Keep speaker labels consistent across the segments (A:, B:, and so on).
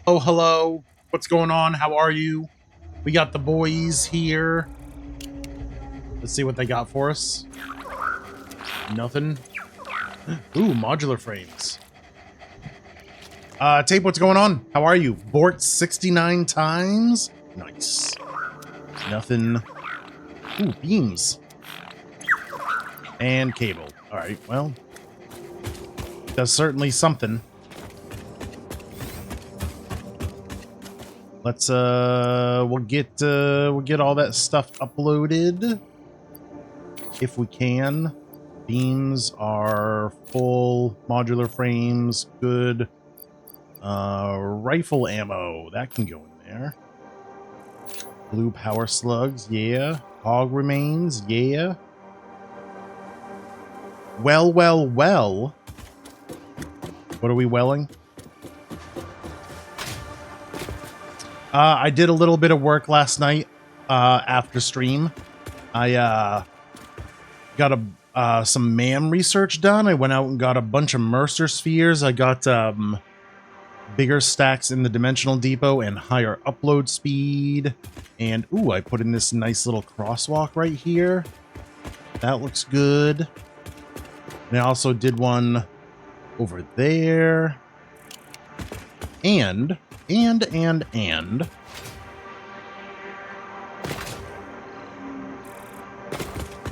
A: Oh, hello. What's going on? How are you? We got the boys here. Let's see what they got for us. Nothing. Ooh, modular frames. Tape, what's going on? How are you? Bort 69 times? Nice. Nothing. Ooh, beams. And cable. Alright, well. That's certainly something. Let's we'll get all that stuff uploaded if we can. Beams are full, modular frames, good. Rifle ammo, that can go in there. Blue power slugs, yeah. Hog remains, yeah. Well. What are we welling? I did a little bit of work last night after stream. I got some MAM research done. I went out and got a bunch of Mercer spheres. I got bigger stacks in the dimensional depot and higher upload speed. And ooh, I put in this nice little crosswalk right here. That looks good. And I also did one over there. And I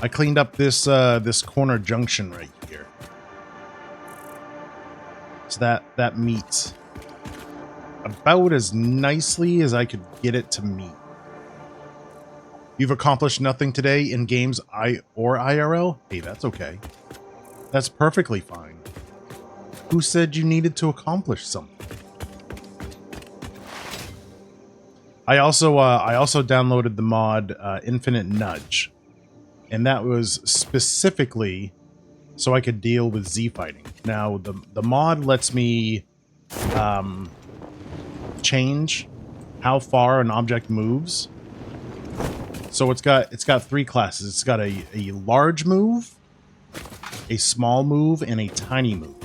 A: cleaned up this this corner junction right here. So that meets about as nicely as I could get it to meet. You've accomplished nothing today in games or IRL? Hey, that's okay. That's perfectly fine. Who said you needed to accomplish something? I also downloaded the mod Infinite Nudge, and that was specifically so I could deal with Z fighting. Now the mod lets me change how far an object moves. So it's got three classes. It's got a large move, a small move, and a tiny move.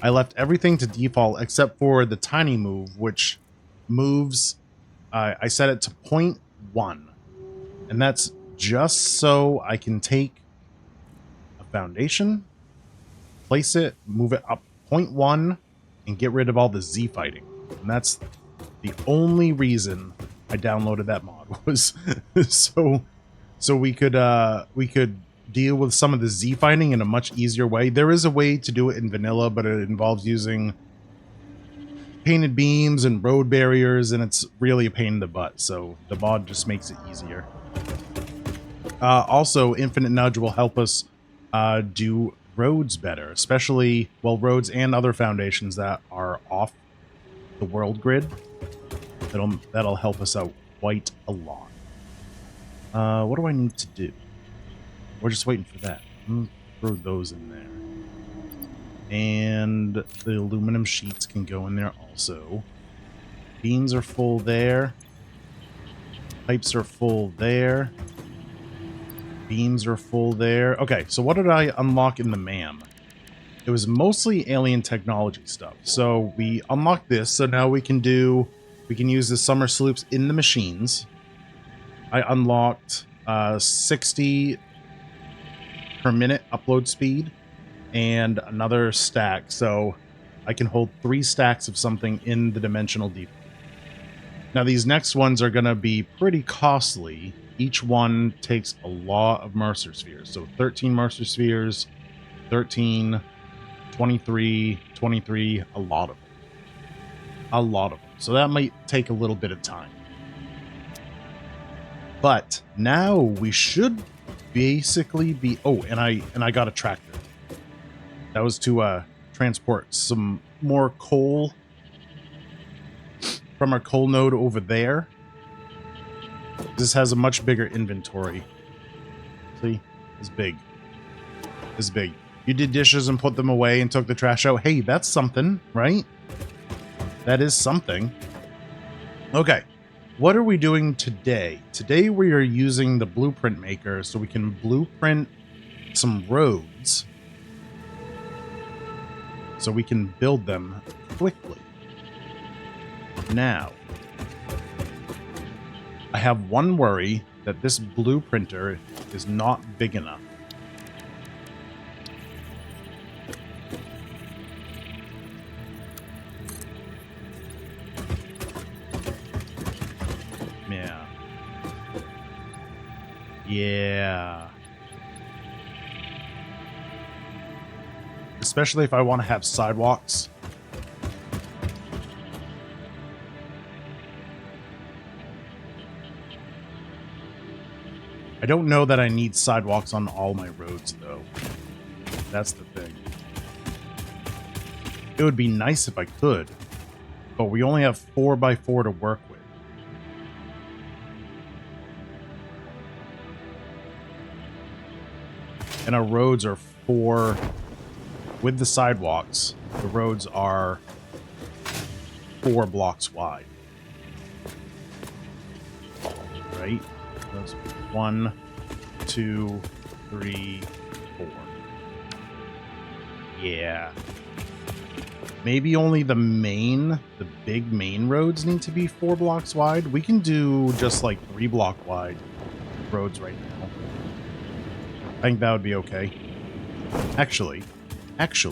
A: I left everything to default except for the tiny move, which moves. I set it to 0.1, and that's just so I can take a foundation, place it, move it up 0.1, and get rid of all the Z fighting. And that's the only reason I downloaded that mod, was so we could deal with some of the Z fighting in a much easier way. There is a way to do it in vanilla, but it involves using painted beams and road barriers, and it's really a pain in the butt, so the mod just makes it easier. Also, Infinite Nudge will help us do roads better, especially, well, roads and other foundations that are off the world grid. That'll help us out quite a lot. What do I need to do? We're just waiting for that. Throw those in there. And the aluminum sheets can go in there also. Beams are full there. Pipes are full there. Beams are full there. Okay, so what did I unlock in the MAM? It was mostly alien technology stuff. So we unlocked this, so now we can use the summer sloops in the machines. I unlocked 60 per minute upload speed and another stack, so I can hold 3 stacks of something in the dimensional depot. Now these next ones are going to be pretty costly. Each one takes a lot of Mercer spheres. So 13 Mercer spheres, 13, 23, 23, a lot of them. A lot of them. So that might take a little bit of time. But now we should basically be... Oh, and I got a tractor. That was to transport some more coal from our coal node over there. This has a much bigger inventory. See? It's big. It's big. You did dishes and put them away and took the trash out. Hey, that's something, right? That is something. Okay. What are we doing today? Today we are using the blueprint maker so we can blueprint some roads, so we can build them quickly. Now, I have one worry that this blueprinter is not big enough. Yeah. Yeah. Especially if I want to have sidewalks. I don't know that I need sidewalks on all my roads, though. That's the thing. It would be nice if I could, but we only have 4x4 to work with. And our roads are 4... With the sidewalks, the roads are 4 blocks wide. Right? That's 1, 2, 3, 4. Yeah. Maybe only the big main roads need to be 4 blocks wide. We can do just like 3 block wide roads right now. I think that would be okay. Actually, let's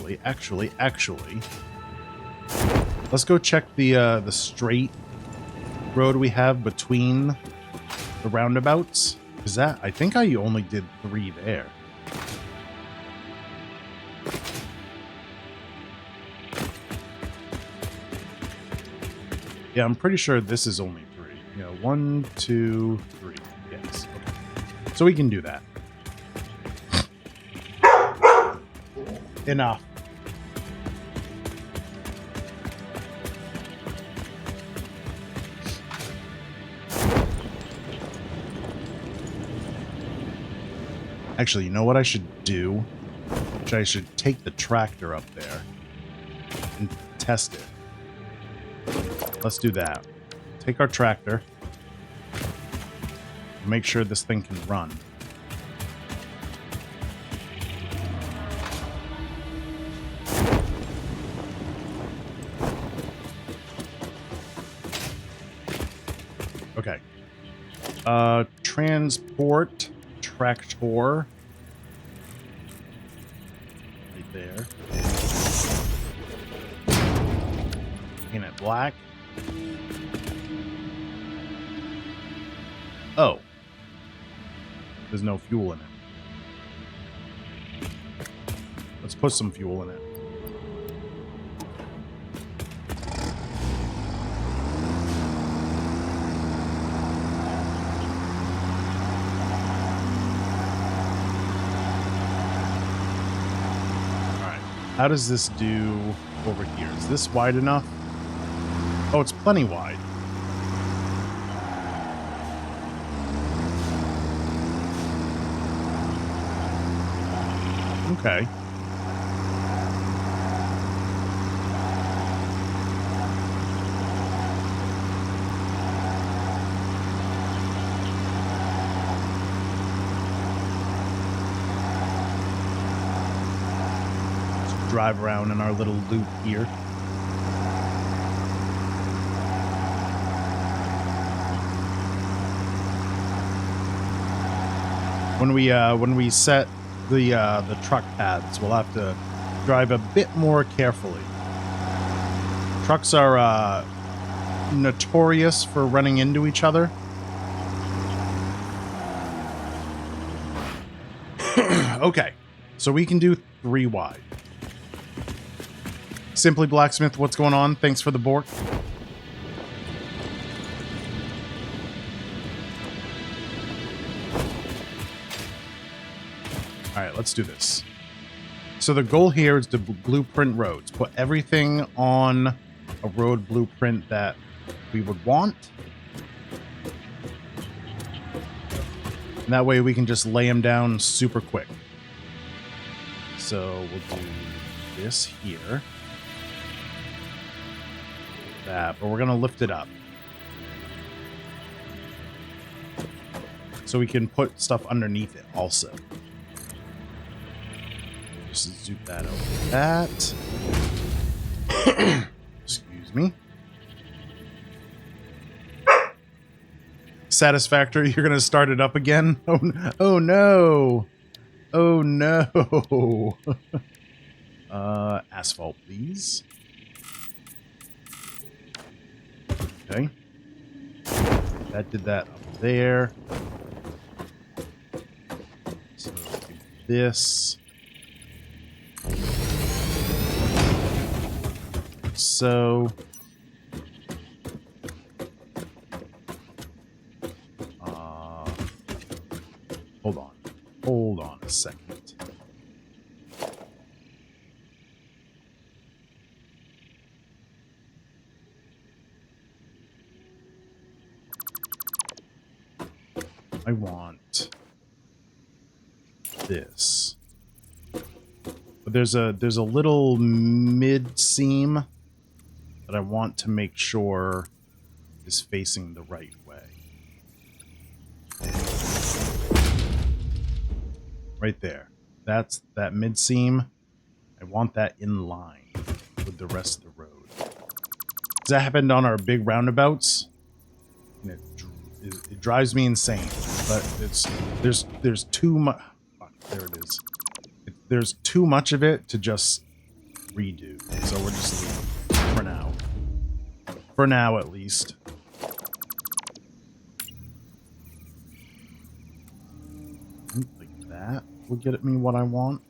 A: go check the straight road we have between the roundabouts. Is that? I think I only did 3 there. Yeah, I'm pretty sure this is only 3. Yeah, 1, 2, 3. Yes. Okay. So we can do that. Enough. Actually, you know what I should do? I should take the tractor up there and test it. Let's do that. Take our tractor. Make sure this thing can run. Okay. Transport tractor. Right there. Paint it black. Oh. There's no fuel in it. Let's put some fuel in it. How does this do over here? Is this wide enough? Oh, it's plenty wide. Okay. Drive around in our little loop here. When we set the truck paths, we'll have to drive a bit more carefully. Trucks are notorious for running into each other. Okay, so we can do 3 wide. Simply Blacksmith, what's going on? Thanks for the bork. Alright, let's do this. So the goal here is to blueprint roads. Put everything on a road blueprint that we would want. And that way we can just lay them down super quick. So we'll do this here. That, but we're going to lift it up. So we can put stuff underneath it also. Just zoom that over that. Excuse me. Satisfactory, you're gonna start it up again? Oh no! Oh no! Asphalt, please. Okay. That did that up there. So do this. So. Hold on. Hold on a second. I want this. But there's a little mid seam that I want to make sure is facing the right way. Right there. That's that mid seam. I want that in line with the rest of the road. That happened on our big roundabouts. And it drives me insane. But there's too much. There it is. There's too much of it to just redo. So we're just leaving for now. For now, at least. Like that will get me what I want.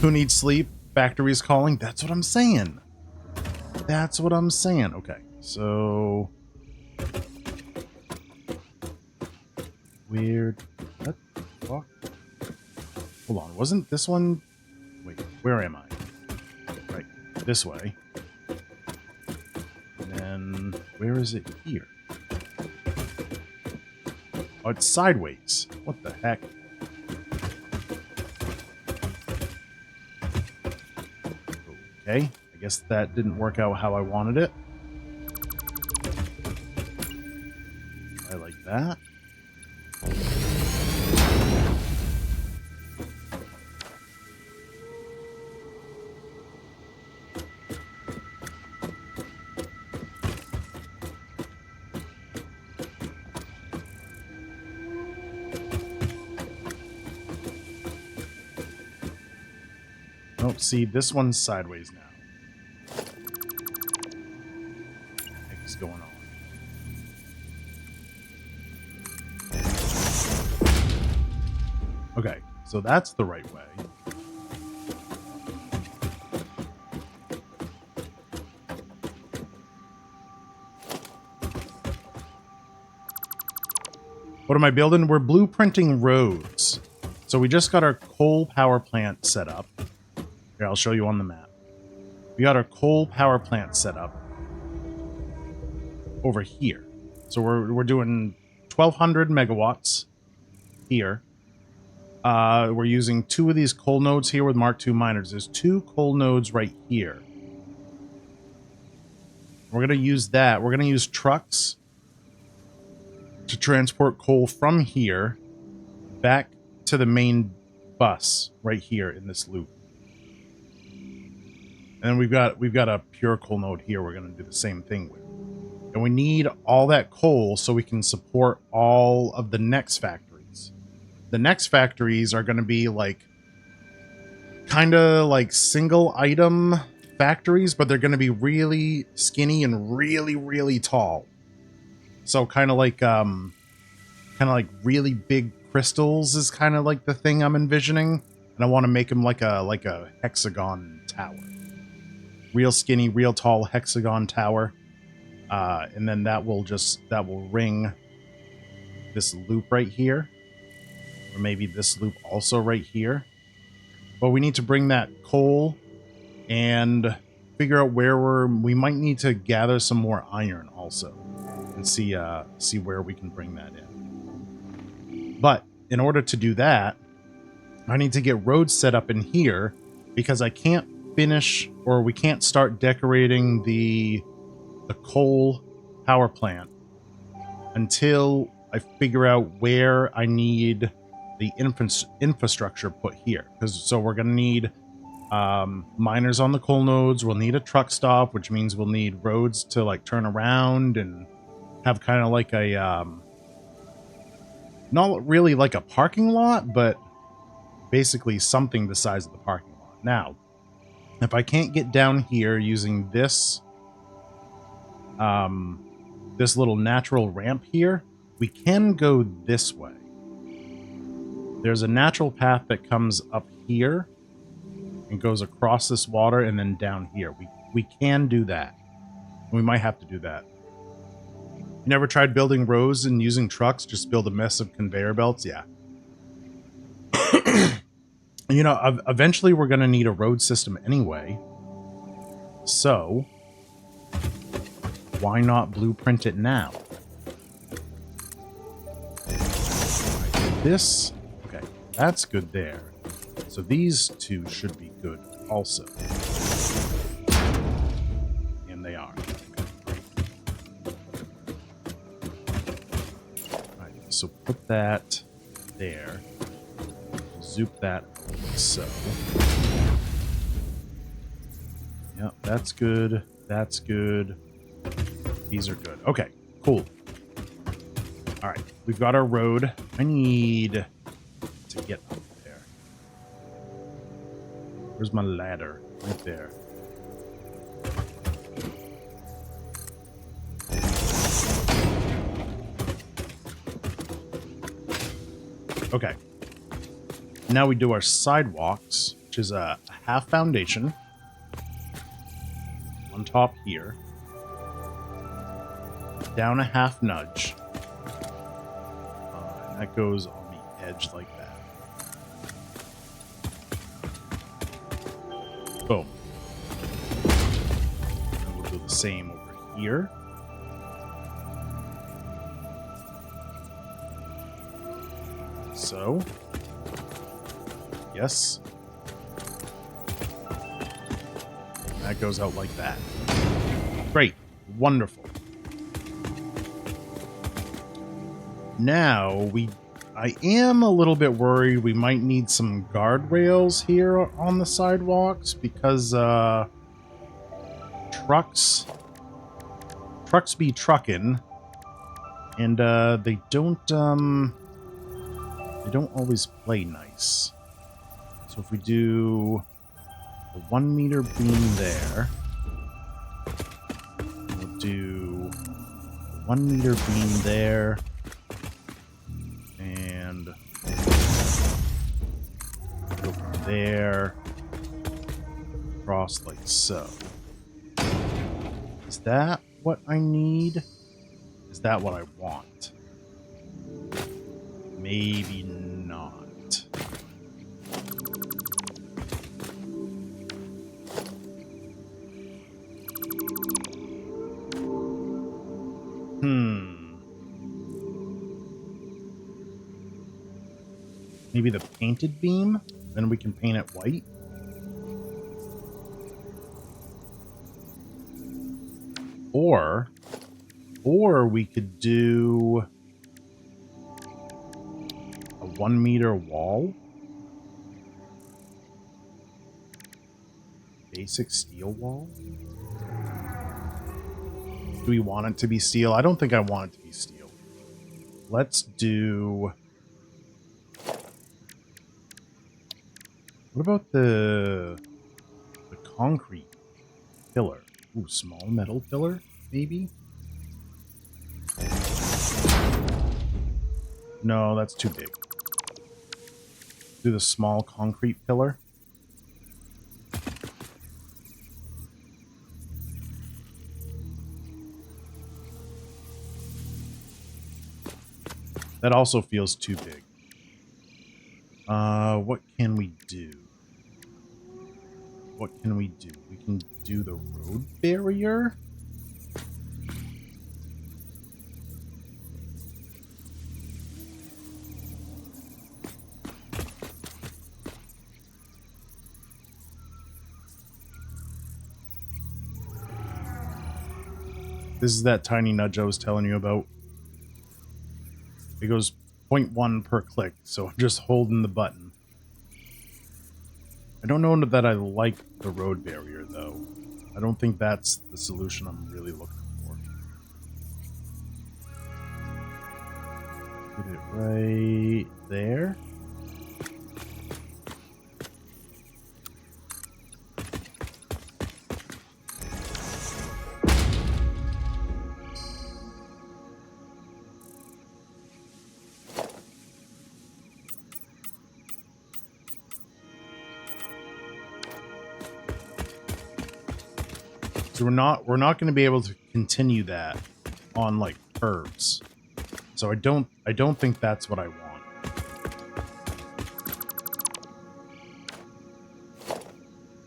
A: Who needs sleep? Factory's calling. That's what I'm saying. That's what I'm saying. Okay, so weird. What the fuck? Hold on. Wasn't this one? Wait, where am I? Right, this way. And then where is it here? Oh, it's sideways. What the heck? Okay, I guess that didn't work out how I wanted it. I like that. Oh, see, this one's sideways now. What the heck is going on? Okay, so that's the right way. What am I building? We're blueprinting roads. So we just got our coal power plant set up. Here, I'll show you on the map. We got our coal power plant set up over here. So we're doing 1,200 megawatts here. We're using 2 of these coal nodes here with Mark II miners. There's 2 coal nodes right here. We're going to use that. We're going to use trucks to transport coal from here back to the main bus right here in this loop. And then we've got a pure coal node here we're going to do the same thing with. And we need all that coal so we can support all of the next factories. The next factories are going to be like kind of like single item factories, but they're going to be really skinny and really, really tall. So kind of like really big crystals is kind of like the thing I'm envisioning. And I want to make them like a hexagon tower. Real skinny, real tall hexagon tower. And then that will ring this loop right here. Or maybe this loop also right here. But we need to bring that coal and figure out where we might need to gather some more iron also. And see where we can bring that in. But in order to do that, I need to get roads set up in here because I can't finish, or we can't start decorating the coal power plant until I figure out where I need the infrastructure put here. So we're going to need miners on the coal nodes. We'll need a truck stop, which means we'll need roads to like turn around and have kind of like a, not really like a parking lot, but basically something the size of the parking lot. Now, if I can't get down here using this, this little natural ramp here, we can go this way. There's a natural path that comes up here and goes across this water and then down here. We can do that. We might have to do that. You never tried building roads and using trucks? Just build a mess of conveyor belts? Yeah. You know, eventually we're going to need a road system anyway. So, why not blueprint it now? This, okay, that's good there. So these two should be good also. And they are. Okay, alright, so put that there. Zoop that like so. Yep, that's good. That's good. These are good. Okay, cool. All right, we've got our road. I need to get up there. Where's my ladder? Right there. Okay. Now we do our sidewalks, which is a half foundation on top here. Down a half nudge. And that goes on the edge like that. Boom. And we'll do the same over here. So. Yes. And that goes out like that. Great. Wonderful. Now, I am a little bit worried we might need some guardrails here on the sidewalks because trucks be trucking, and they don't always play nice. So if we do a 1 meter beam there, we'll do a 1 meter beam there. And go from there across like so. Is that what I need? Is that what I want? Maybe not. Maybe the painted beam? Then we can paint it white? Or we could do a 1 meter wall. Basic steel wall? Do we want it to be steel? I don't think I want it to be steel. Let's do... What about the concrete pillar? Ooh, small metal pillar, maybe? No, that's too big. Do the small concrete pillar. That also feels too big. What can we do? What can we do? We can do the road barrier. This is that tiny nudge I was telling you about. It goes 0.1 per click, so I'm just holding the button. I don't know that I like the road barrier, though. I don't think that's the solution I'm really looking for. Put it right there. So we're not going to be able to continue that on like curves. So I don't think that's what I want.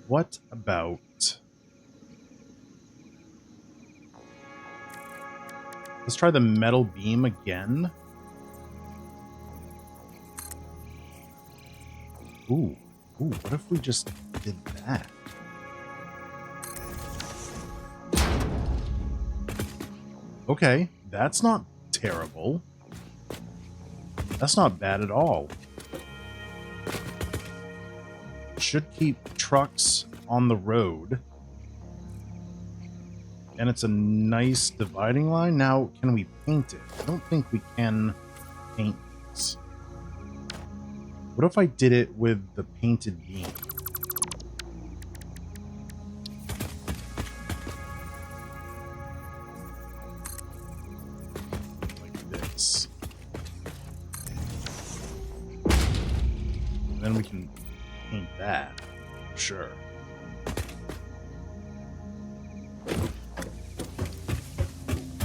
A: What about let's try the metal beam again. Ooh, what if we just did that? Okay, that's not terrible. That's not bad at all. Should keep trucks on the road. And it's a nice dividing line. Now, can we paint it? I don't think we can paint this. What if I did it with the painted beam? Then we can paint that, for sure.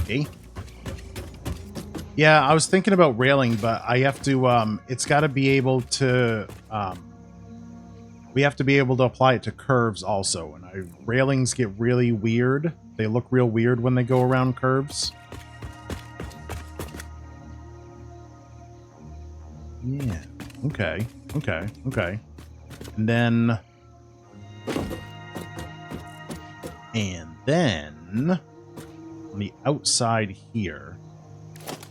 A: Okay. Yeah, I was thinking about railing, but I have to, it's got to be able to, we have to be able to apply it to curves also. And railings get really weird. They look real weird when they go around curves. Yeah, okay. Okay. And then on the outside here,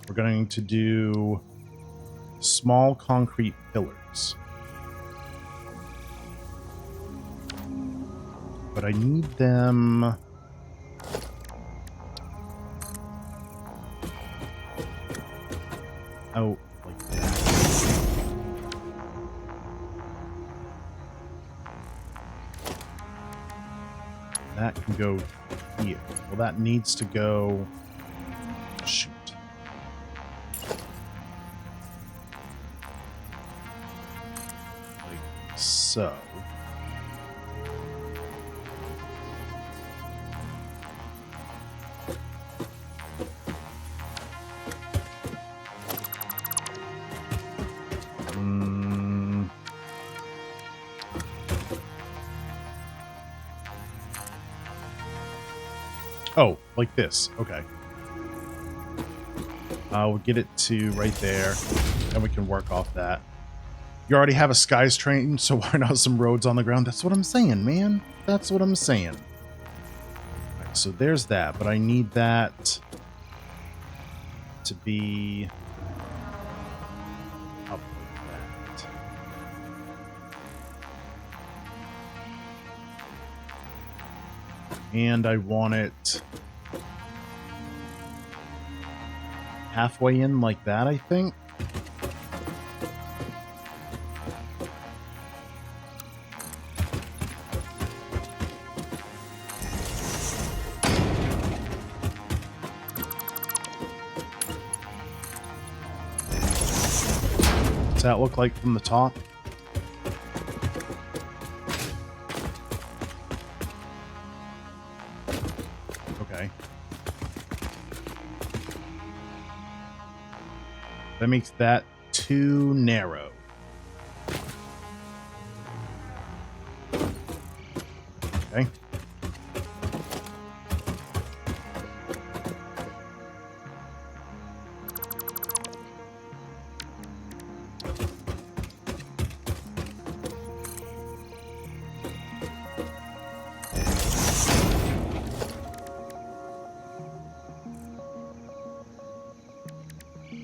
A: we're going to do small concrete pillars. But I need them out like that. That can go here. Well, that needs to go... Shoot. Like so. Oh, like this. Okay. We'll get it to right there, and we can work off that. You already have a skies train, so why not some roads on the ground? That's what I'm saying, man. That's what I'm saying. All right, so there's that, but I need that to be up like that. And I want it halfway in like that, I think. Does that look like from the top? Okay. That makes that too narrow. Okay.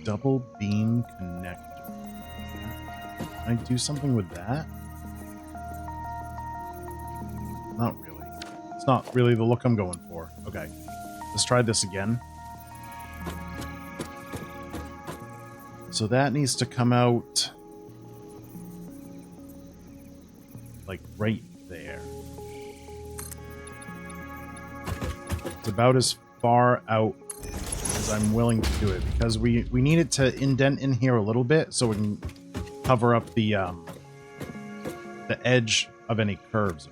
A: Double beam connector. Can I do something with that? Not really. It's not really the look I'm going for. Okay. Let's try this again. So that needs to come out like right there. It's about as far out as I'm willing to do it because we need it to indent in here a little bit so we can cover up the edge of any curves.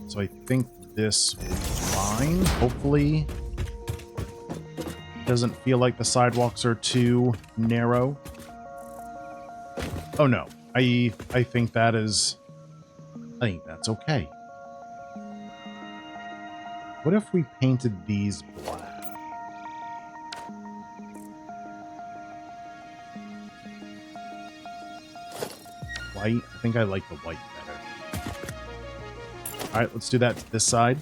A: So I think this will be fine. Hopefully it doesn't feel like the sidewalks are too narrow. Oh no, I think that is, I think that's okay. What if we painted these black? White? I think I like the white better. Alright, let's do that to this side.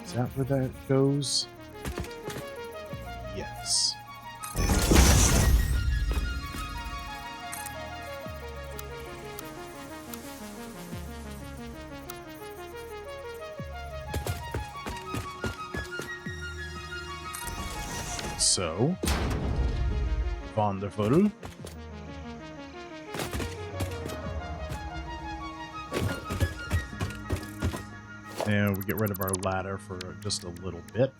A: Is that where that goes? Yes. So, wonderful. And we get rid of our ladder for just a little bit.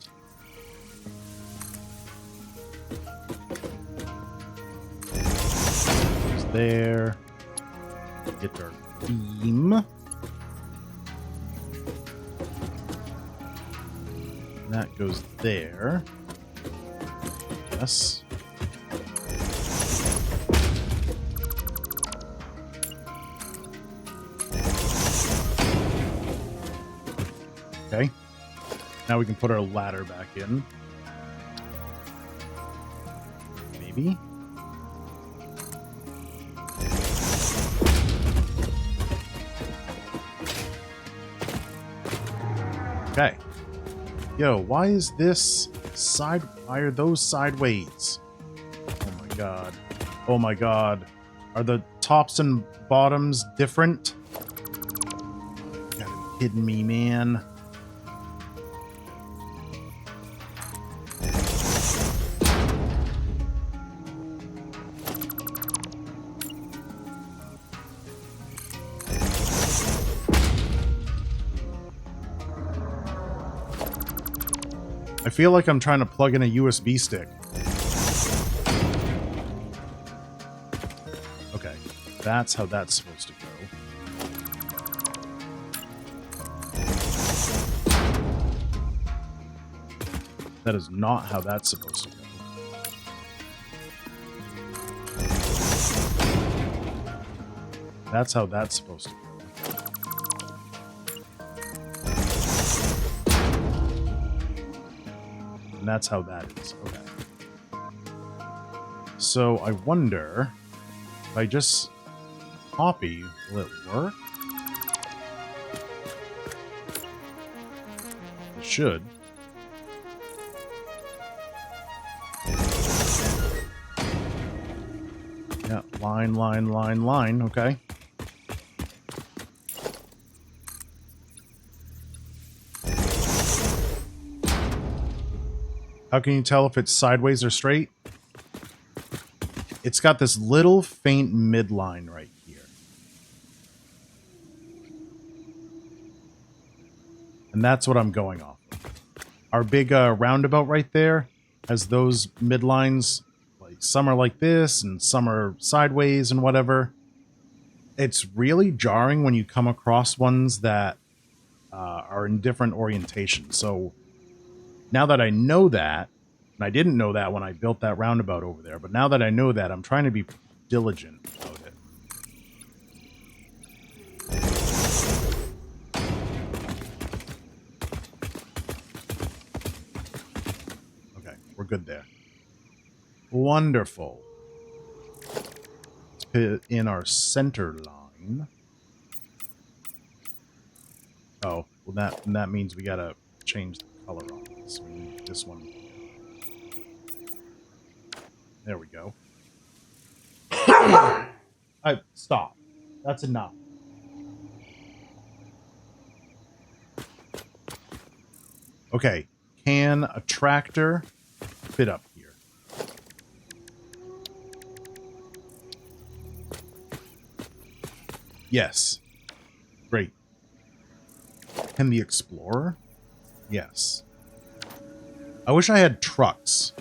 A: Goes there. Get our beam. And that goes there. Yes. Okay. Now we can put our ladder back in. Maybe. Okay. Yo, why is this side? Why are those sideways? Oh my god. Oh my god. Are the tops and bottoms different? You gotta be kidding me, man. I feel like I'm trying to plug in a USB stick. Okay, that's how that's supposed to go. That is not how that's supposed to go. That's how that's supposed to go. And that's how that is. Okay. So I wonder if I just copy, will it work? It should. Yeah, line, line, line, line. Okay. How can you tell if it's sideways or straight? It's got this little faint midline right here. And that's what I'm going off of. Our big roundabout right there has those midlines. Like some are like this and some are sideways and whatever. It's really jarring when you come across ones that are in different orientations. So now that I know that, and I didn't know that when I built that roundabout over there, but now that I know that, I'm trying to be diligent about it. Okay, we're good there. Wonderful. Let's put in our center line. Oh, well that means we gotta change the color on this. We need this one. There we go. Stop. That's enough. Okay. Can a tractor fit up here? Yes. Great. Can the Explorer? Yes. I wish I had trucks.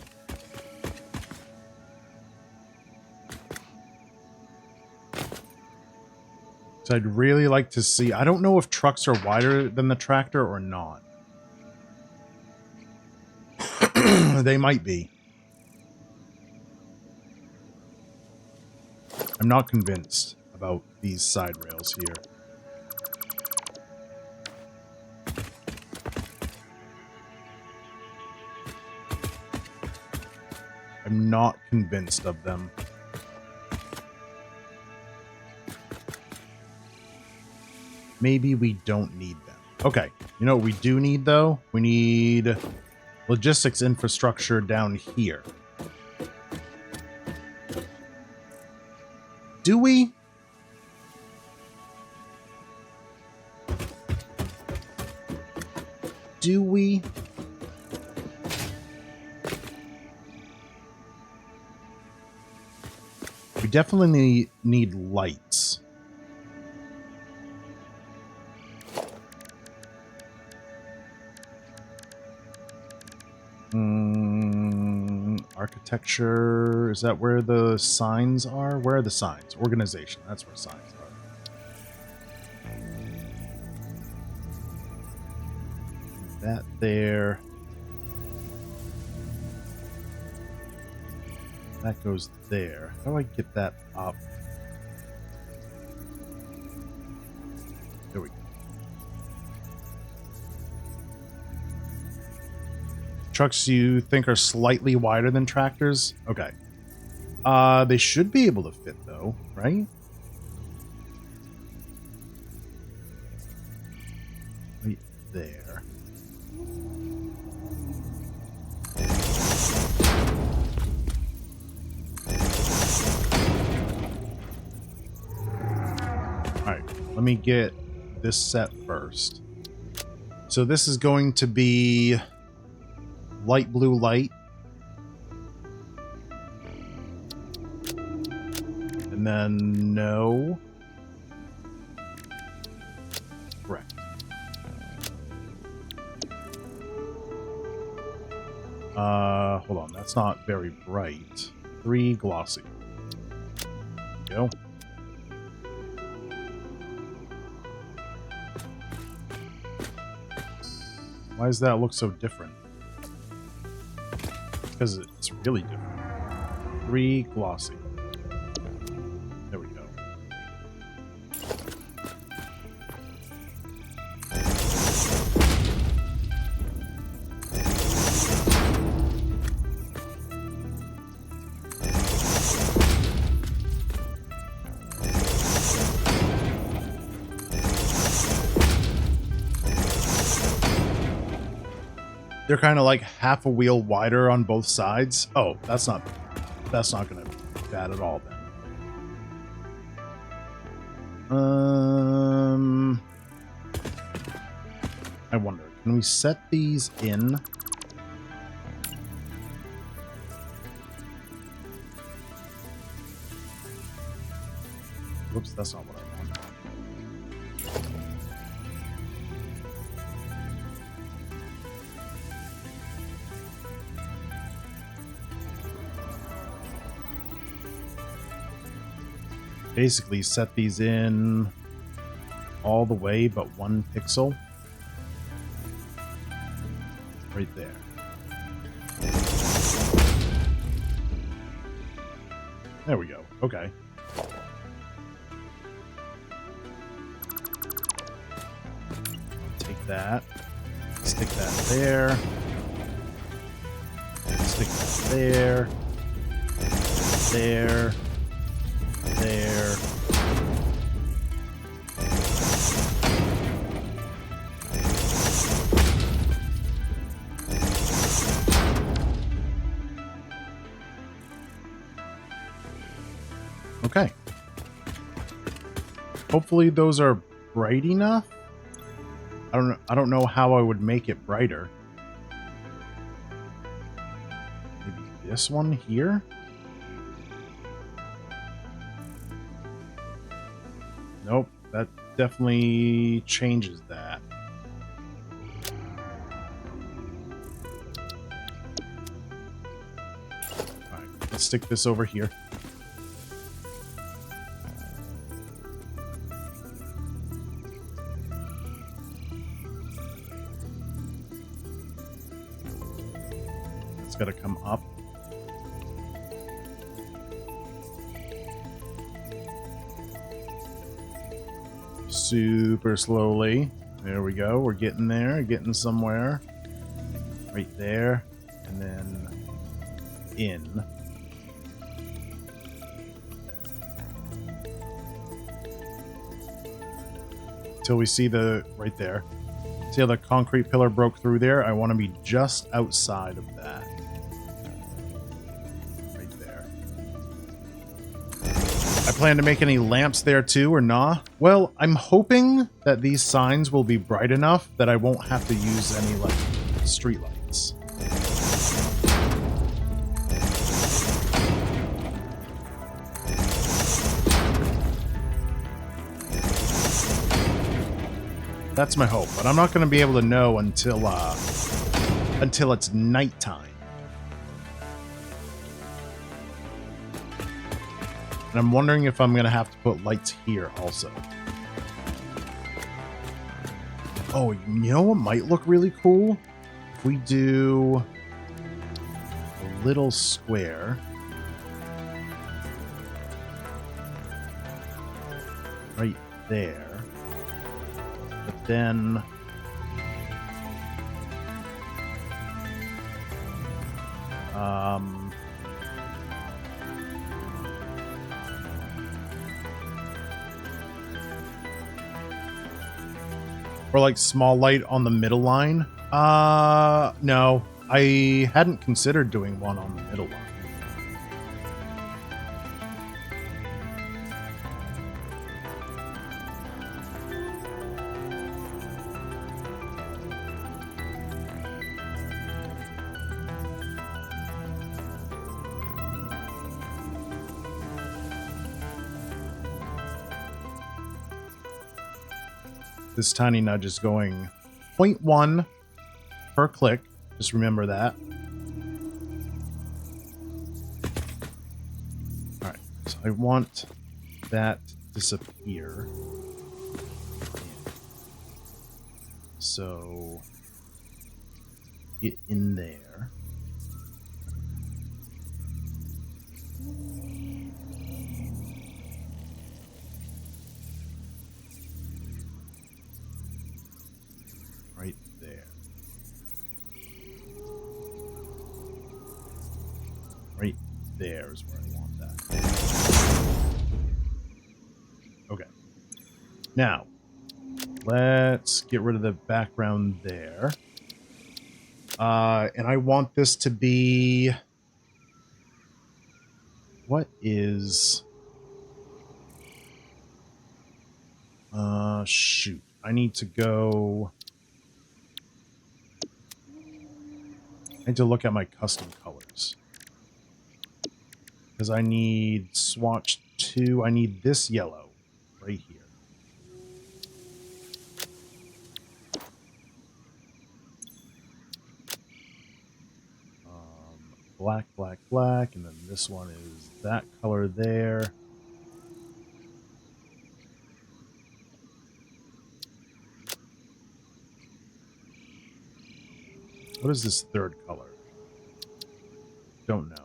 A: So I'd really like to see... I don't know if trucks are wider than the tractor or not. They might be. I'm not convinced about these side rails here. I'm not convinced of them. Maybe we don't need them. Okay. You know what we do need, though? We need logistics infrastructure down here. Do we? Do we? We definitely need lights. Architecture. Is that where the signs are? Where are the signs? Organization. That's where signs are. That there. That goes there. How do I get that up? There we go. Trucks you think are slightly wider than tractors? Okay. They should be able to fit, though, right? Right there. Alright, let me get this set first. So this is going to be light blue light. And then no. Correct. Hold on, that's not very bright. 3 glossy. There we go. Why does that look so different? Because it's really different. 3 glossy. There we go. They're kind of like half a wheel wider on both sides. Oh, that's not going to be bad at all then. I wonder, can we set these in? Whoops, that's not what I want. Basically set these in all the way but 1 pixel right there. There we go. Okay. Take that, stick that there, stick that there, there. There. Okay. Hopefully those are bright enough. I don't know how I would make it brighter. Maybe this one here? Nope, that definitely changes that. Alright, let's stick this over here. It's got to come up. Super slowly. There we go. We're getting there, getting somewhere. Right there. And then in. Till we see the, right there. See how the concrete pillar broke through there? I want to be just outside of that. Right there. I plan to make any lamps there too, or nah? Well, I'm hoping that these signs will be bright enough that I won't have to use any, like, street lights. That's my hope, but I'm not going to be able to know until it's nighttime. And I'm wondering if I'm going to have to put lights here also. Oh, you know what might look really cool? If we do a little square. Right there. But then or like small light on the middle line. No, I hadn't considered doing one on the middle line. This tiny nudge is going 0.1 per click. Just remember that. All right, so I want that to disappear. So get in there. Right there. Right there is where I want that. Okay. Now, let's get rid of the background there. And I want this to be... What is... shoot. I need to go... I need to look at my custom colors. Because I need swatch 2. I need this yellow right here. Black, black, black. And then this one is that color there. What is this third color? Don't know.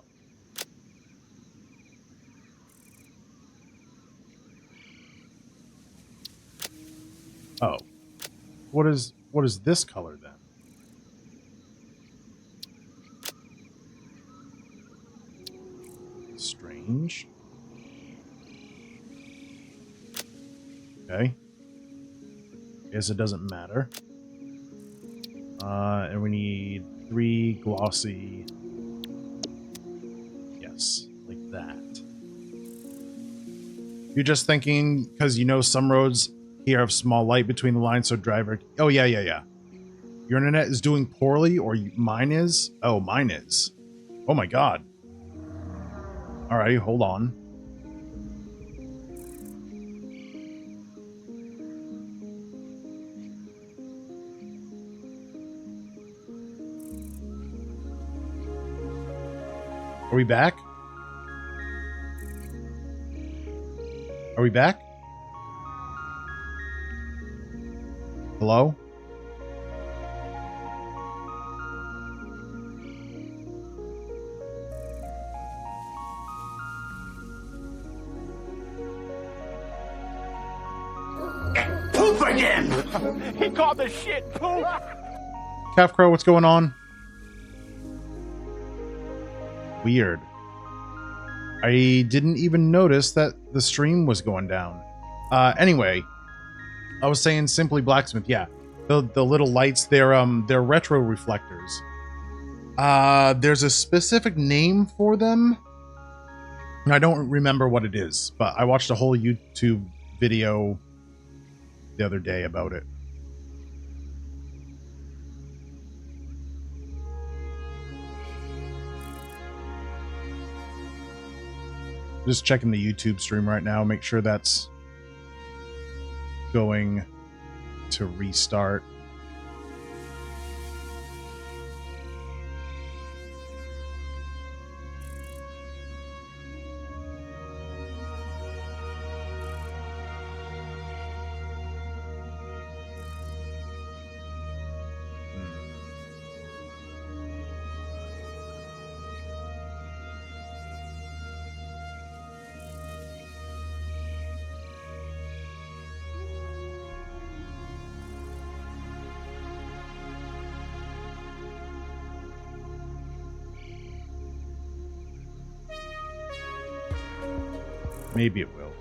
A: Oh. What is this color then? Strange. Okay. Guess it doesn't matter. And we need 3 glossy. Yes, like that. You're just thinking because you know some roads here have small light between the lines, so driver... Oh, yeah. Your internet is doing poorly, or mine is? Oh, mine is. Oh my god. Alright, hold on. Are we back? Are we back? Hello?
B: Poop again! He called the shit poop!
A: Calf Crow, what's going on? Weird. I didn't even notice that the stream was going down. Anyway, I was saying Simply Blacksmith, yeah. The little lights, they're retro reflectors. There's a specific name for them. I don't remember what it is, but I watched a whole YouTube video the other day about it. Just checking the YouTube stream right now, make sure that's going to restart. Maybe it will.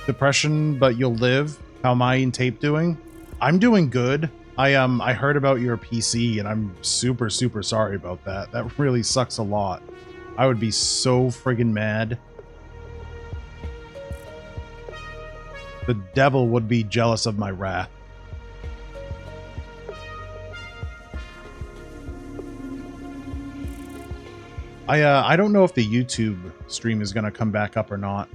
A: Depression, but you'll live. How am I and Tape doing? I'm doing good. I heard about your PC and I'm super sorry about that. That really sucks a lot. I would be so friggin' mad. The devil would be jealous of my wrath. I don't know if the YouTube stream is going to come back up or not.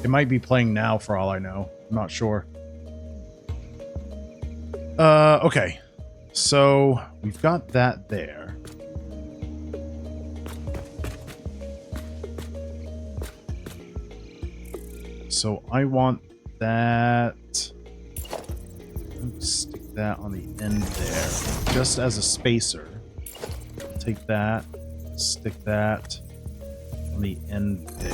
A: It might be playing now for all I know. I'm not sure. Okay. So we've got that there. So I want that. Stick that on the end there, just as a spacer. Take that, stick that on the end there.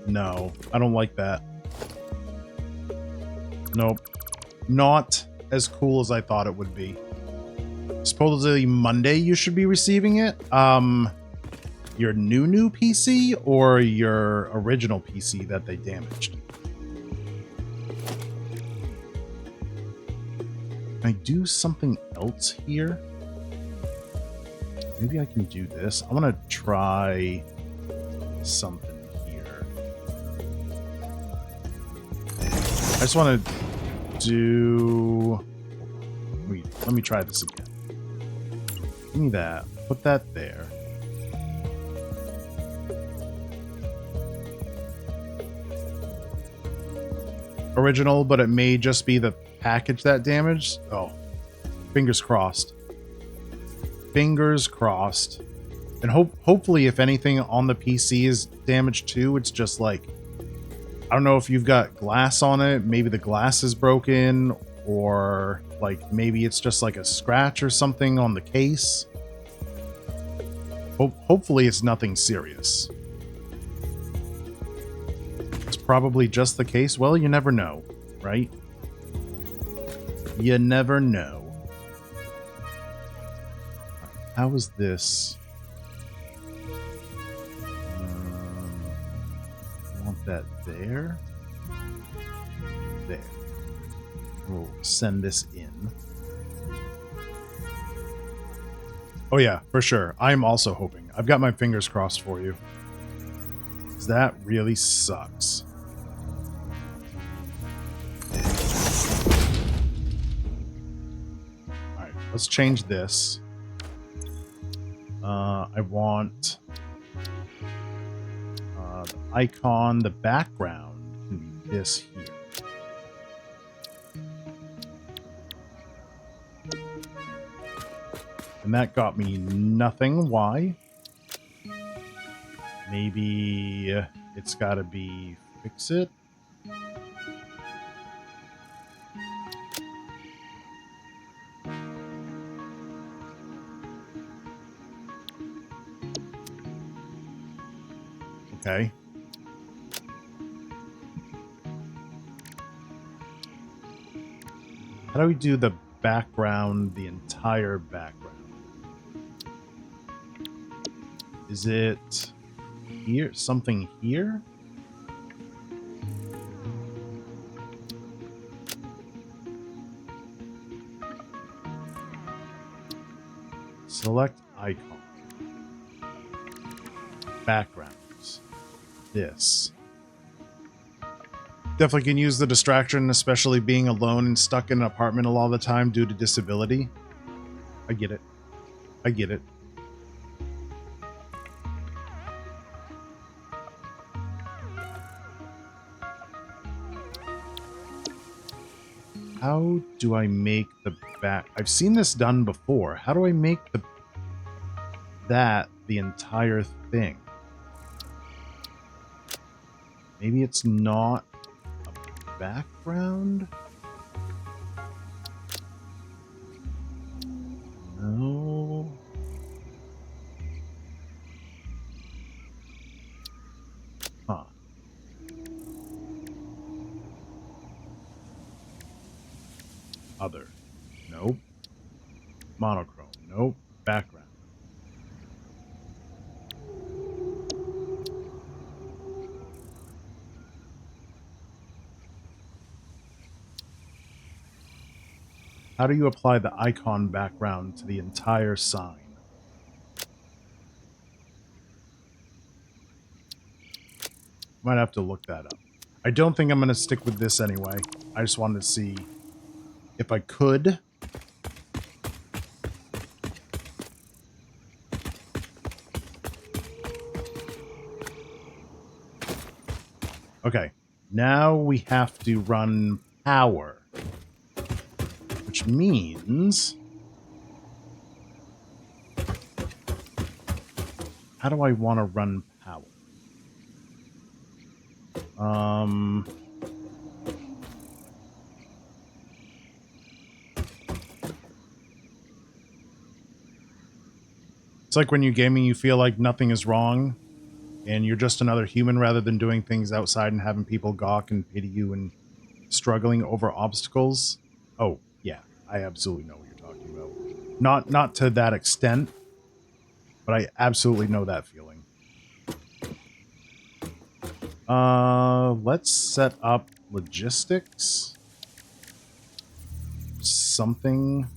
A: No, I don't like that. Nope. Not as cool as I thought it would be. Supposedly Monday you should be receiving it. Your new PC or your original PC that they damaged? Can I do something else here? Maybe I can do this. I want to try something here. I just want to do... Wait, let me try this again. Give me that. Put that there. Original, but it may just be the package that damaged. Oh, fingers crossed. Fingers crossed. And hopefully, if anything on the PC is damaged too, it's just like, I don't know if you've got glass on it. Maybe the glass is broken, or like maybe it's just like a scratch or something on the case. Hopefully, it's nothing serious. It's probably just the case. Well, you never know, right? You never know. How is this? I want that there. There. We'll send this in. Oh yeah, for sure. I'm also hoping. I've got my fingers crossed for you. 'Cause that really sucks. Alright, let's change this. I want the icon, the background can be this here. And that got me nothing. Why? Maybe it's got to be fix it. Okay. How do we do the background, the entire background? Is it here? Something here? Select icon. Backgrounds. This. Definitely can use the distraction, especially being alone and stuck in an apartment all the time due to disability. I get it. I get it. How do I make the back? I've seen this done before. How do I make that the entire thing? Maybe it's not a background? No. Huh. Other. Nope. Monochrome. Nope. Background. How do you apply the icon background to the entire sign? Might have to look that up. I don't think I'm going to stick with this anyway. I just wanted to see if I could. Okay, now we have to run power. Which means... How do I want to run power? It's like when you're gaming, you feel like nothing is wrong, and you're just another human rather than doing things outside and having people gawk and pity you and struggling over obstacles. Oh, yeah, I absolutely know what you're talking about. Not to that extent, but I absolutely know that feeling. Let's set up logistics. Something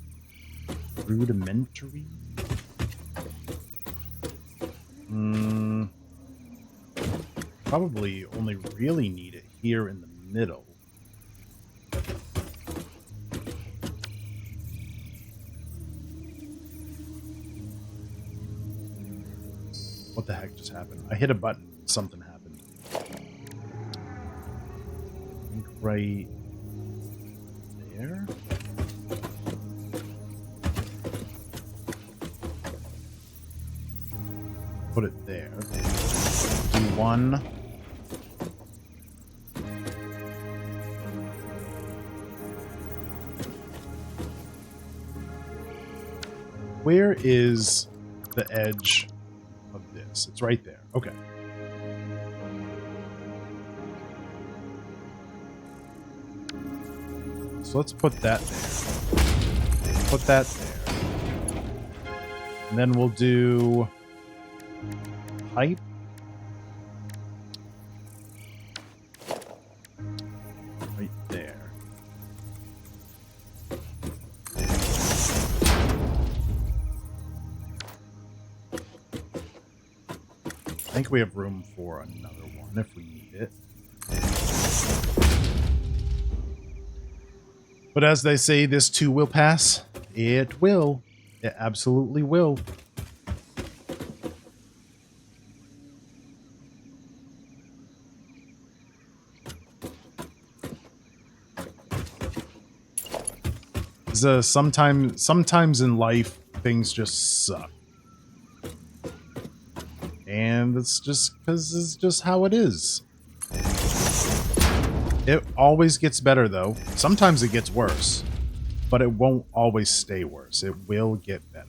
A: rudimentary. Probably only really need it here in the middle. What the heck just happened? I hit a button. Something happened. I think right there. Put it there. Do one. Where is the edge of this? It's right there. Okay. So let's put that there. Put that there. And then we'll do pipe. Right there. I think we have room for another one if we need it. But as they say, this too will pass. It will. It absolutely will. Sometimes in life, things just suck. And it's just because it's just how it is. It always gets better, though. Sometimes it gets worse. But it won't always stay worse. It will get better.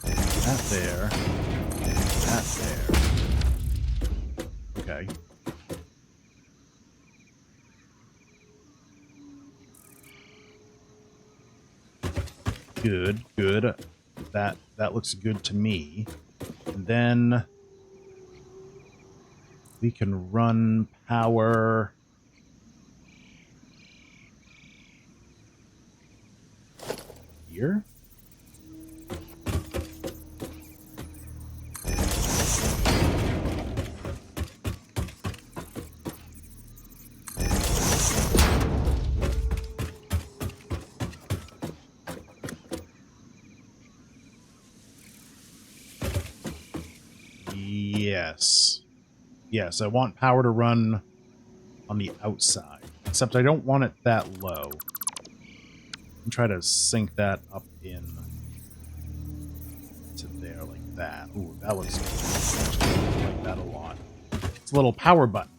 A: That there. That there. Okay. Good, good. That looks good to me. And then we can run power. Here? Yes. Yes, I want power to run on the outside. Except I don't want it that low. And try to sink that up in to there like that. Ooh, that looks good. I like that a lot. It's a little power button.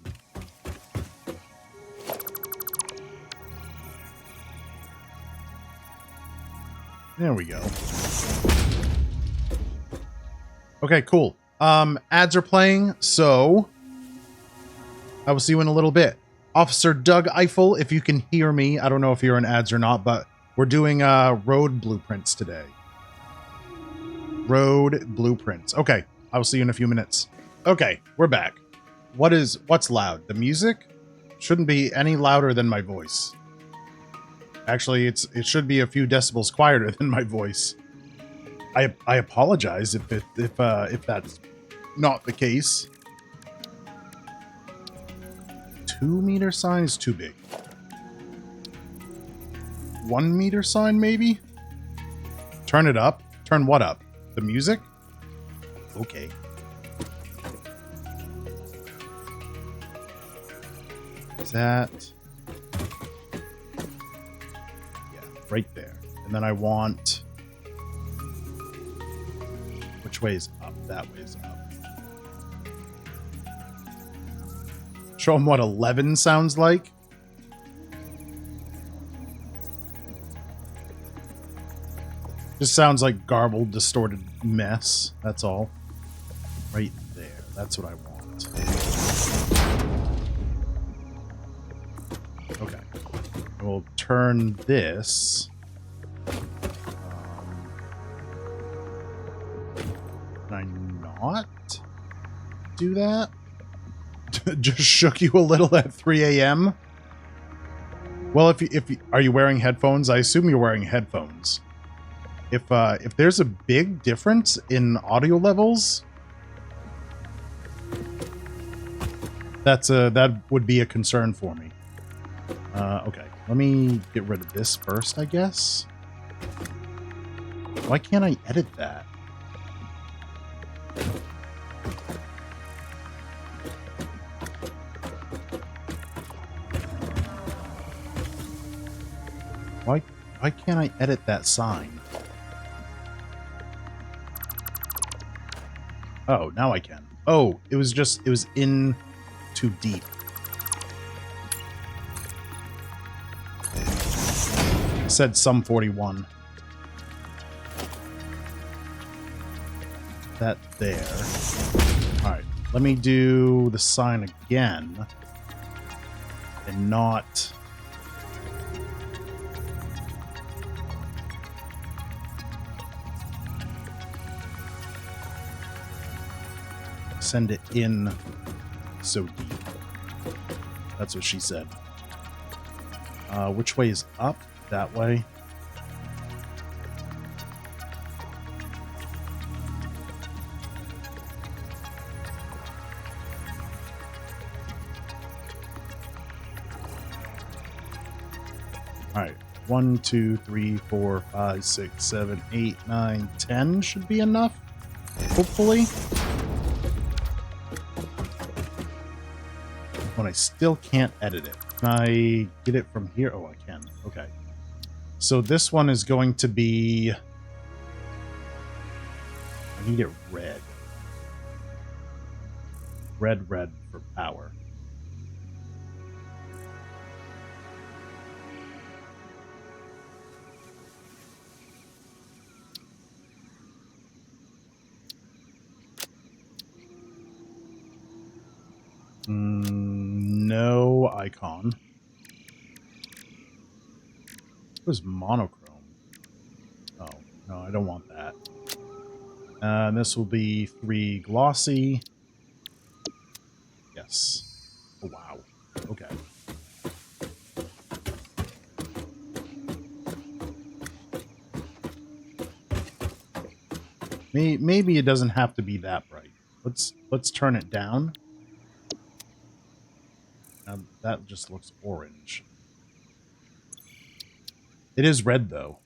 A: There we go. Okay, cool. Ads are playing, so I will see you in a little bit. Officer Doug Eiffel, if you can hear me, I don't know if you're in ads or not, but we're doing road blueprints today. Road blueprints. Okay, I will see you in a few minutes. Okay, we're back. What's loud? The music? Shouldn't be any louder than my voice. Actually, it should be a few decibels quieter than my voice. I apologize if that's not the case. 2-meter sign is too big. 1-meter sign, maybe? Turn it up. Turn what up? The music? Okay. Is that... yeah, right there. And then I want... which way is up? That way is up. Show them what 11 sounds like. Just sounds like garbled, distorted mess. That's all. Right there. That's what I want. Okay. We'll turn this. Can I not do that? Just shook you a little at 3 a.m. Well, if you are you wearing headphones? I assume you're wearing headphones. If there's a big difference in audio levels, that would be a concern for me. Okay, let me get rid of this first, I guess. Why can't I edit that? Why can't I edit that sign? Oh, now I can. Oh, it was in too deep. It said some 41. That there. Alright, let me do the sign again. And not... send it in so deep. That's what she said. Which way is up? That way. All right. 1, 2, 3, 4, 5, 6, 7, 8, 9, 10 should be enough. Hopefully. When I still can't edit it. Can I get it from here? Oh, I can. Okay. So this one is going to be... I need it red. Red for power. No icon. It was monochrome. Oh, no, I don't want that. And this will be 3 glossy. Yes. Oh, wow. Okay. Maybe it doesn't have to be that bright. Let's turn it down. Now that just looks orange. It is red though.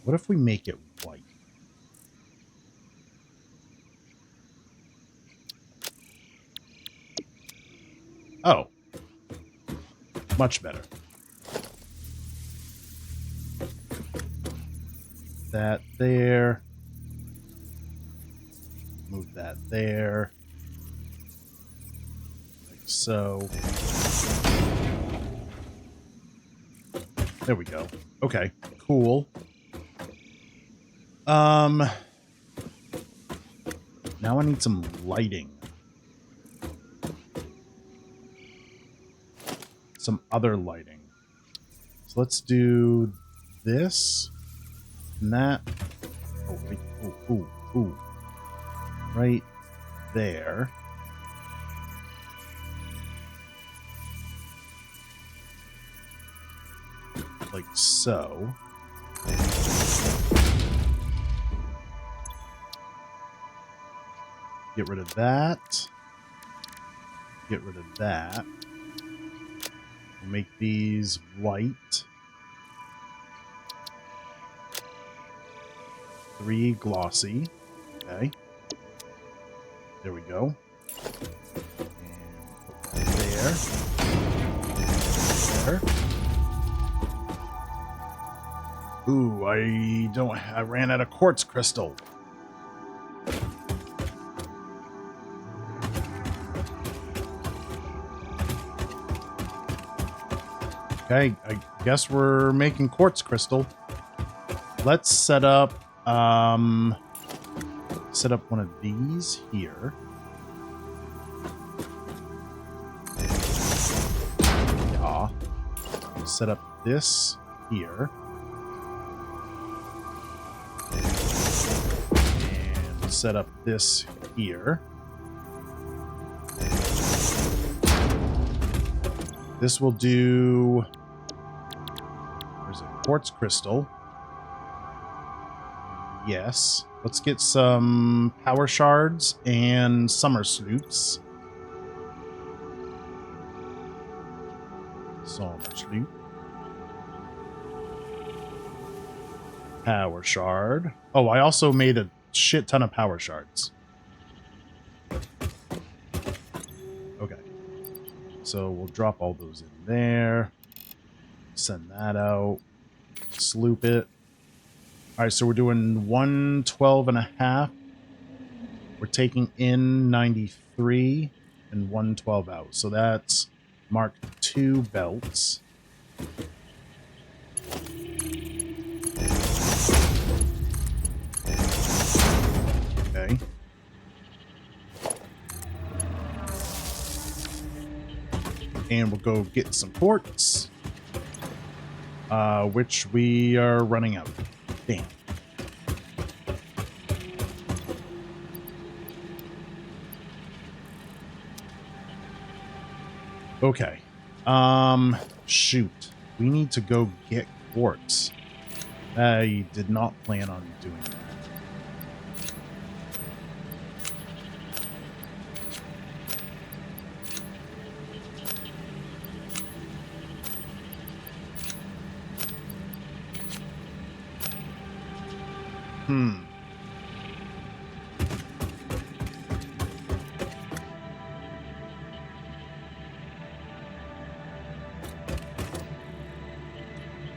A: What if we make it white? Oh. Much better. That there. Move that there. Like so. There we go. Okay, cool. Now I need some lighting. Some other lighting. So let's do this and that. Oh, wait. Ooh. Right there. Like so. Get rid of that. Get rid of that. We'll make these white. 3 glossy. Okay. There we go. And put that there. There. Ooh, I ran out of quartz crystal. Okay, I guess we're making quartz crystal. Let's set up one of these here. Yeah. Set up this here. And set up this here. This will do... Where's it? Quartz crystal. Yes. Let's get some power shards and summer sloops. Summer sloop. Power shard. Oh, I also made a shit ton of power shards. Okay. So we'll drop all those in there. Send that out. Sloop it. All right, so we're doing 112.5. We're taking in 93 and 112 out. So that's Mark 2 belts. Okay. And we'll go get some quartz, which we are running out. Damn. Okay. Shoot. We need to go get quartz. I did not plan on doing that.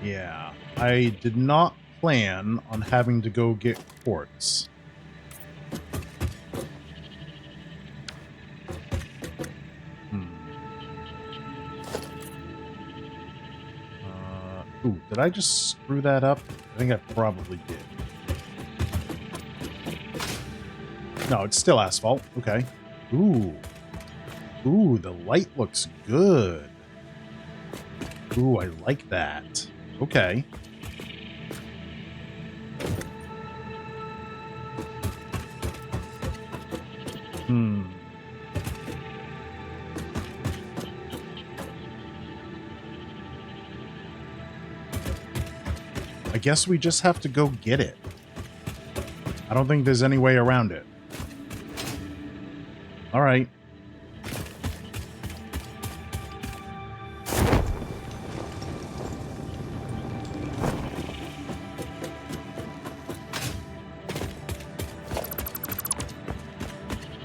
A: Yeah, I did not plan on having to go get quartz. Ooh, did I just screw that up? I think I probably did. No, it's still asphalt. Okay. Ooh. Ooh, the light looks good. Ooh, I like that. Okay. I guess we just have to go get it. I don't think there's any way around it. All right.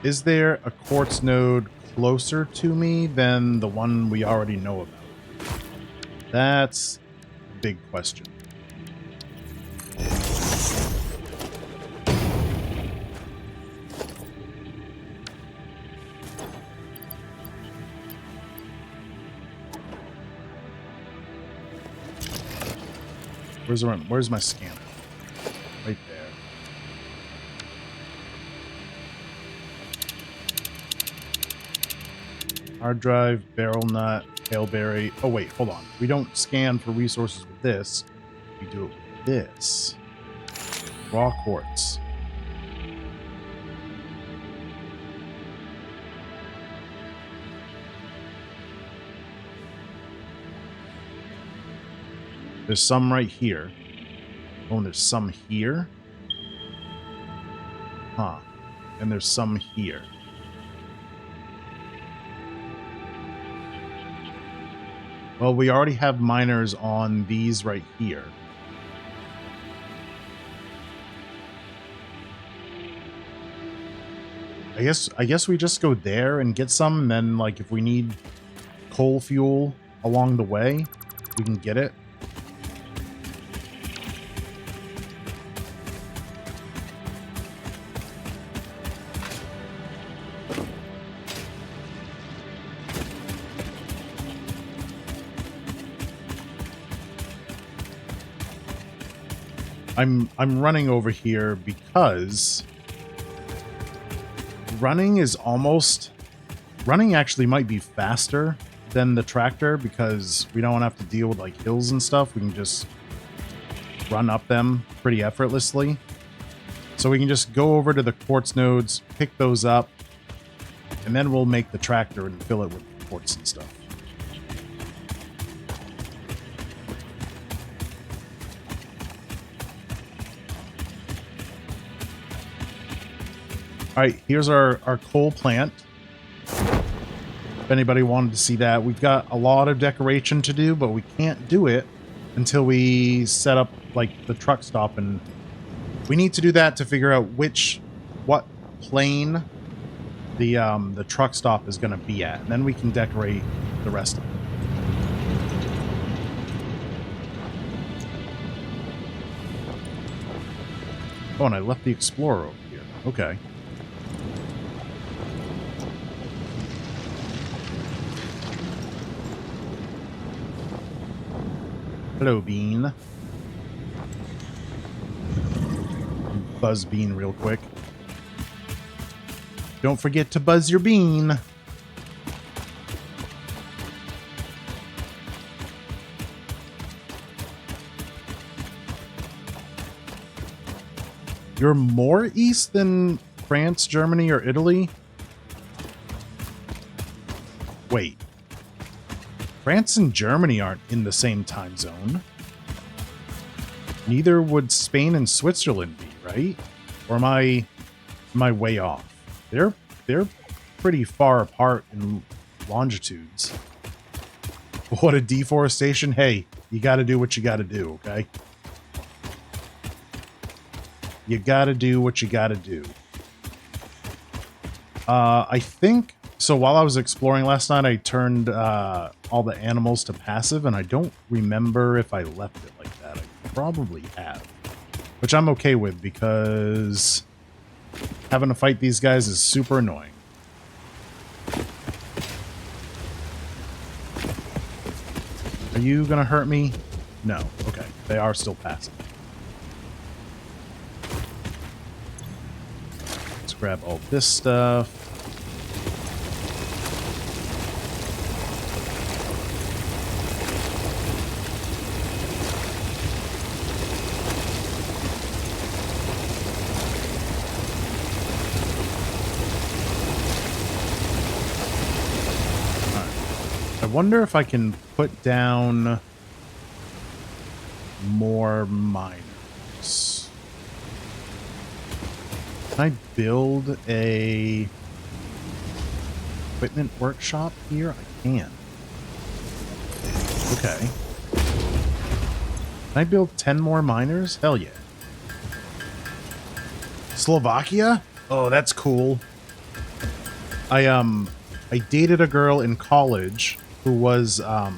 A: Is there a quartz node closer to me than the one we already know about? That's a big question. Where's my scanner? Right there. Hard drive, barrel nut, tailberry. Oh wait, hold on. We don't scan for resources with this. We do it with this. Raw quartz. There's some right here. Oh, and there's some here. Huh. And there's some here. Well, we already have miners on these right here. I guess we just go there and get some, and then like if we need coal fuel along the way, we can get it. I'm running over here because running actually might be faster than the tractor because we don't have to deal with like hills and stuff. We can just run up them pretty effortlessly. So we can just go over to the quartz nodes, pick those up, and then we'll make the tractor and fill it with quartz and stuff. All right, here's our coal plant. If anybody wanted to see that, we've got a lot of decoration to do, but we can't do it until we set up like the truck stop, and we need to do that to figure out what plane the truck stop is going to be at, and then we can decorate the rest of it. Oh, and I left the Explorer over here. Okay. Hello, Bean. Buzz Bean real quick. Don't forget to buzz your bean. You're more east than France, Germany, or Italy? Wait. France and Germany aren't in the same time zone. Neither would Spain and Switzerland be, right? Or am I way off? They're pretty far apart in longitudes. What a deforestation. Hey, you got to do what you got to do, okay? You got to do what you got to do. I think so. While I was exploring last night, I turned all the animals to passive, and I don't remember if I left it like that. I probably have, which I'm okay with because having to fight these guys is super annoying. Are you gonna hurt me? No. Okay. They are still passive. Let's grab all this stuff. I wonder if I can put down more miners. Can I build a equipment workshop here? I can. Okay. Can I build 10 more miners? Hell yeah. Slovakia? Oh, that's cool. I dated a girl in college who was a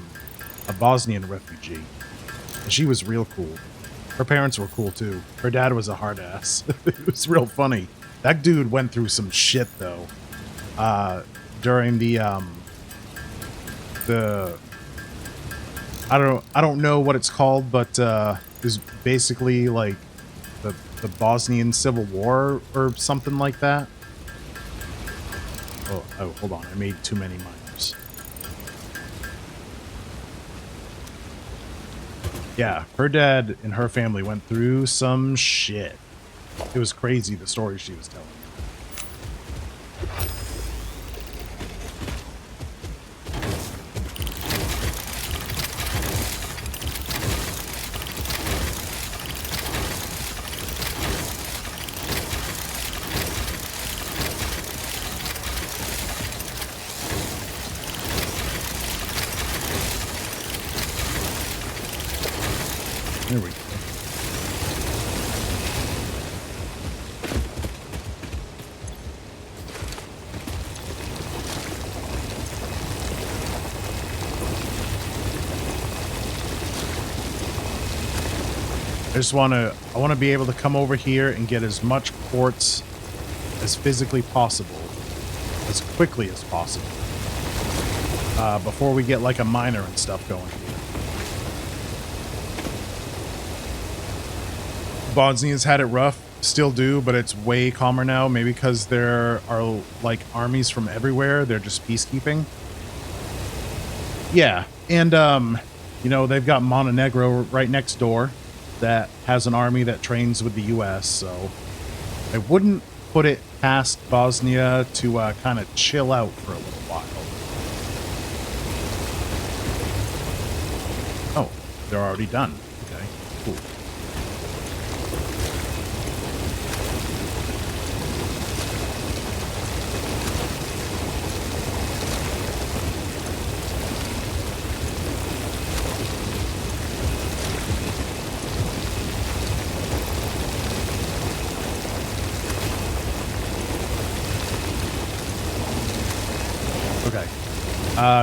A: Bosnian refugee. And she was real cool. Her parents were cool too. Her dad was a hard ass. It was real funny. That dude went through some shit though. During the I don't know what it's called, but it was basically like the Bosnian Civil War or something like that. Oh, hold on. I made too many miners. Yeah, her dad and her family went through some shit. It was crazy, the story she was telling. There we go. I want to be able to come over here and get as much quartz as physically possible, as quickly as possible, before we get like a miner and stuff going here. Bosnians had it rough, still do, but it's way calmer now. Maybe because there are like armies from everywhere. They're just peacekeeping. Yeah, and you know, they've got Montenegro right next door that has an army that trains with the US, so I wouldn't put it past Bosnia to kind of chill out for a little while. Oh, they're already done. Okay, cool.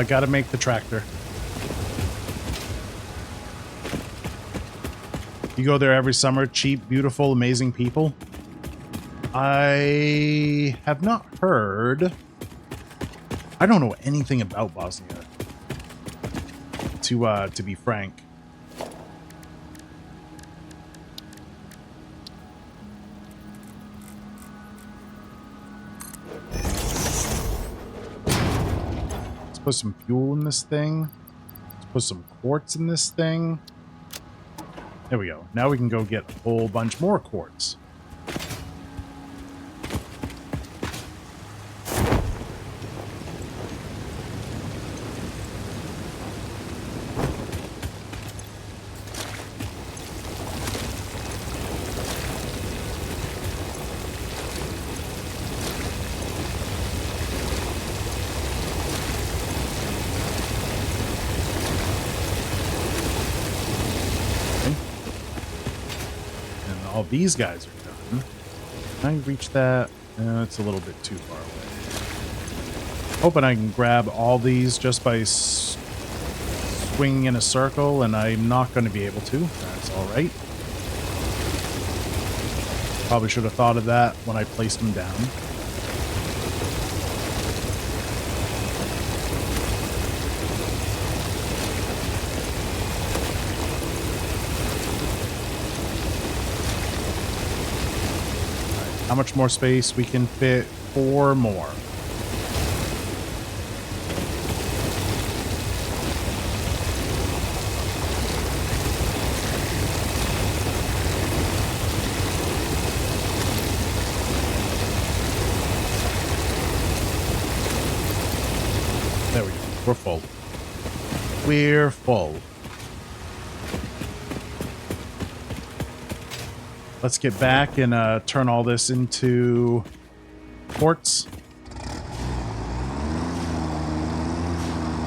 A: Gotta make the tractor. You go there every summer. Cheap, beautiful, amazing people. I have not heard. I don't know anything about Bosnia, to be frank. Put some fuel in this thing. Let's put some quartz in this thing. There we go. Now we can go get a whole bunch more quartz. all these guys are done. Can I reach that? It's a little bit too far away. Hoping I can grab all these just by swinging in a circle, and I'm not going to be able to. That's all right. Probably should have thought of that when I placed them down. How much more space? We can fit 4 more. There we go. We're full. We're full. Let's get back and turn all this into quartz.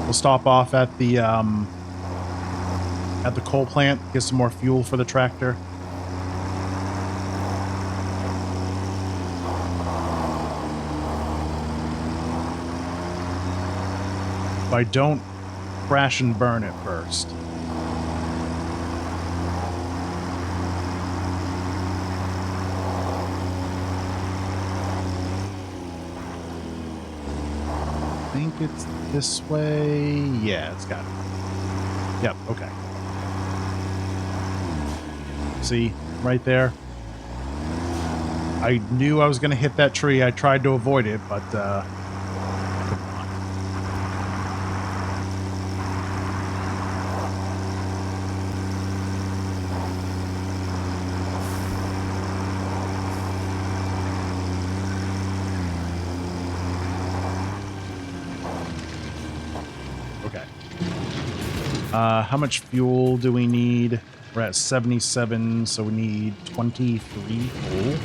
A: We'll stop off at the coal plant, get some more fuel for the tractor. If I don't crash and burn it first. I think it's this way. Yeah, it's got it. Yep, okay. See, right there. I knew I was going to hit that tree. I tried to avoid it, but how much fuel do we need? We're at 77, so we need 23 fuel.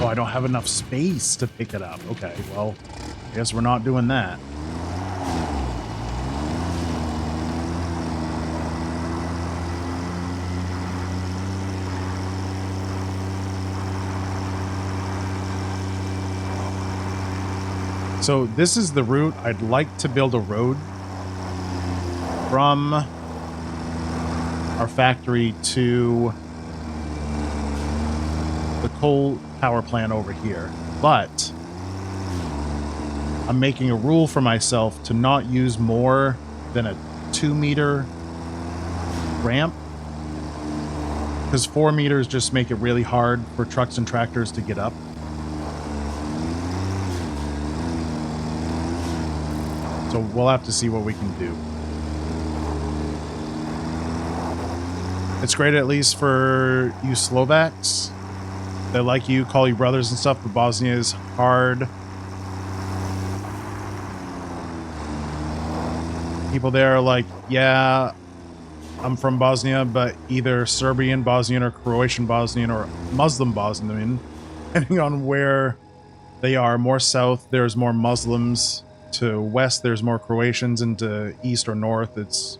A: Oh, I don't have enough space to pick it up. Okay, well, I guess we're not doing that. So this is the route. I'd like to build a road from our factory to the coal power plant over here, but I'm making a rule for myself to not use more than a 2-meter ramp, because 4 meters just make it really hard for trucks and tractors to get up. So we'll have to see what we can do. It's great, at least for you Slovaks that like you, call you brothers and stuff, but Bosnia is hard. People there are like, yeah, I'm from Bosnia, but either Serbian Bosnian or Croatian Bosnian or Muslim Bosnian, depending on where they are. More south, there's more Muslims. To west, there's more Croatians, and to east or north, it's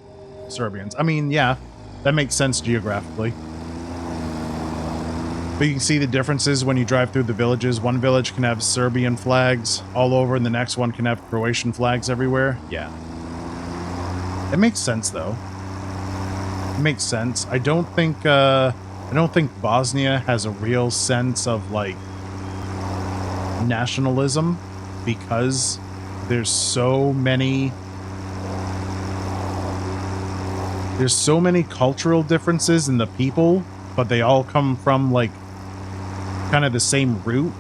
A: Serbians. I mean, yeah, that makes sense geographically. But you can see the differences when you drive through the villages. One village can have Serbian flags all over, and the next one can have Croatian flags everywhere. Yeah. It makes sense, though. It makes sense. I don't think Bosnia has a real sense of, like, nationalism, because there's so many cultural differences in the people, but they all come from, like, kind of the same root.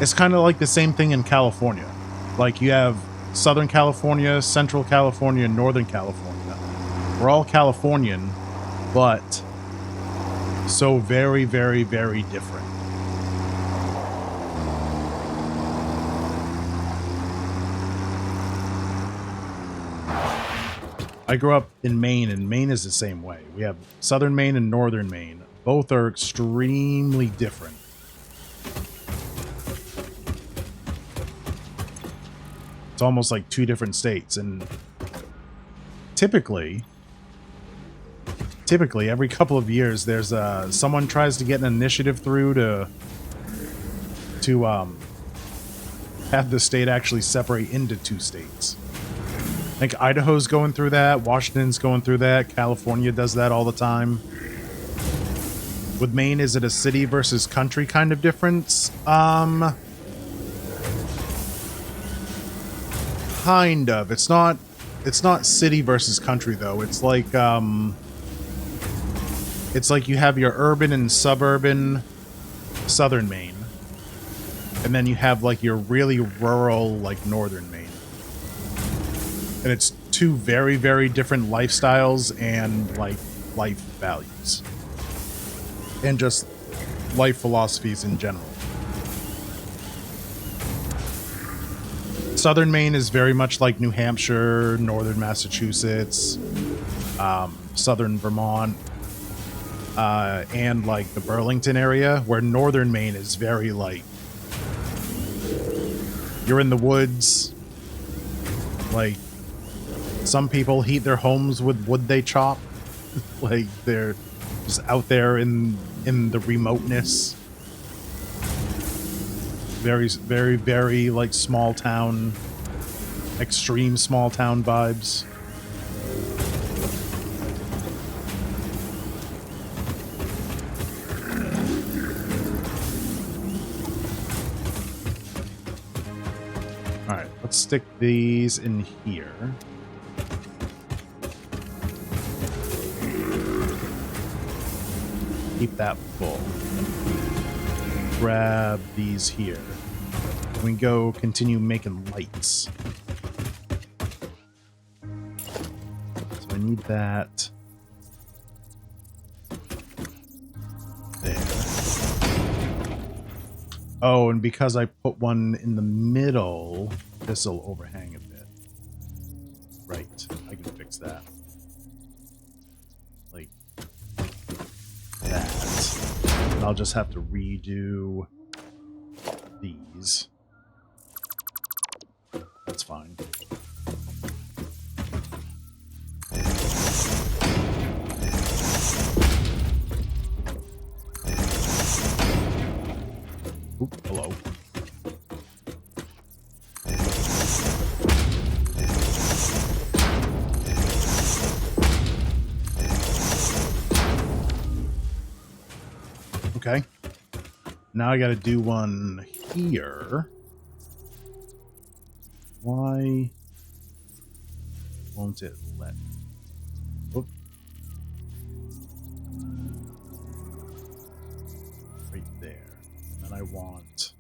A: It's kind of like the same thing in California. Like, you have Southern California, Central California, and Northern California. We're all Californian, but so very, very, very different. I grew up in Maine, and Maine is the same way. We have Southern Maine and Northern Maine. Both are extremely different. It's almost like two different states, and typically typically every couple of years there's someone tries to get an initiative through to have the state actually separate into two states. I think Idaho's going through that, Washington's going through that, California does that all the time. With Maine, is it a city versus country kind of difference? Kind of. It's not city versus country though. It's like you have your urban and suburban southern Maine. And then you have like your really rural like northern Maine. And it's two very, very different lifestyles and like life values. And just life philosophies in general. Southern Maine is very much like New Hampshire, northern Massachusetts, southern Vermont, and like the Burlington area, where northern Maine is very like, you're in the woods, like some people heat their homes with wood they chop, like they're just out there in the remoteness. Very, very, very like small town, extreme small town vibes. All right, let's stick these in here. Keep that full. Grab these here. We can go continue making lights. So I need that there. Oh, and because I put one in the middle, this will overhang a bit. Right, I can fix that. Like that. And I'll just have to redo these. That's fine. Oop, hello. Okay. Now I gotta do one here. Why won't it let me? Oop. Right there. And then I want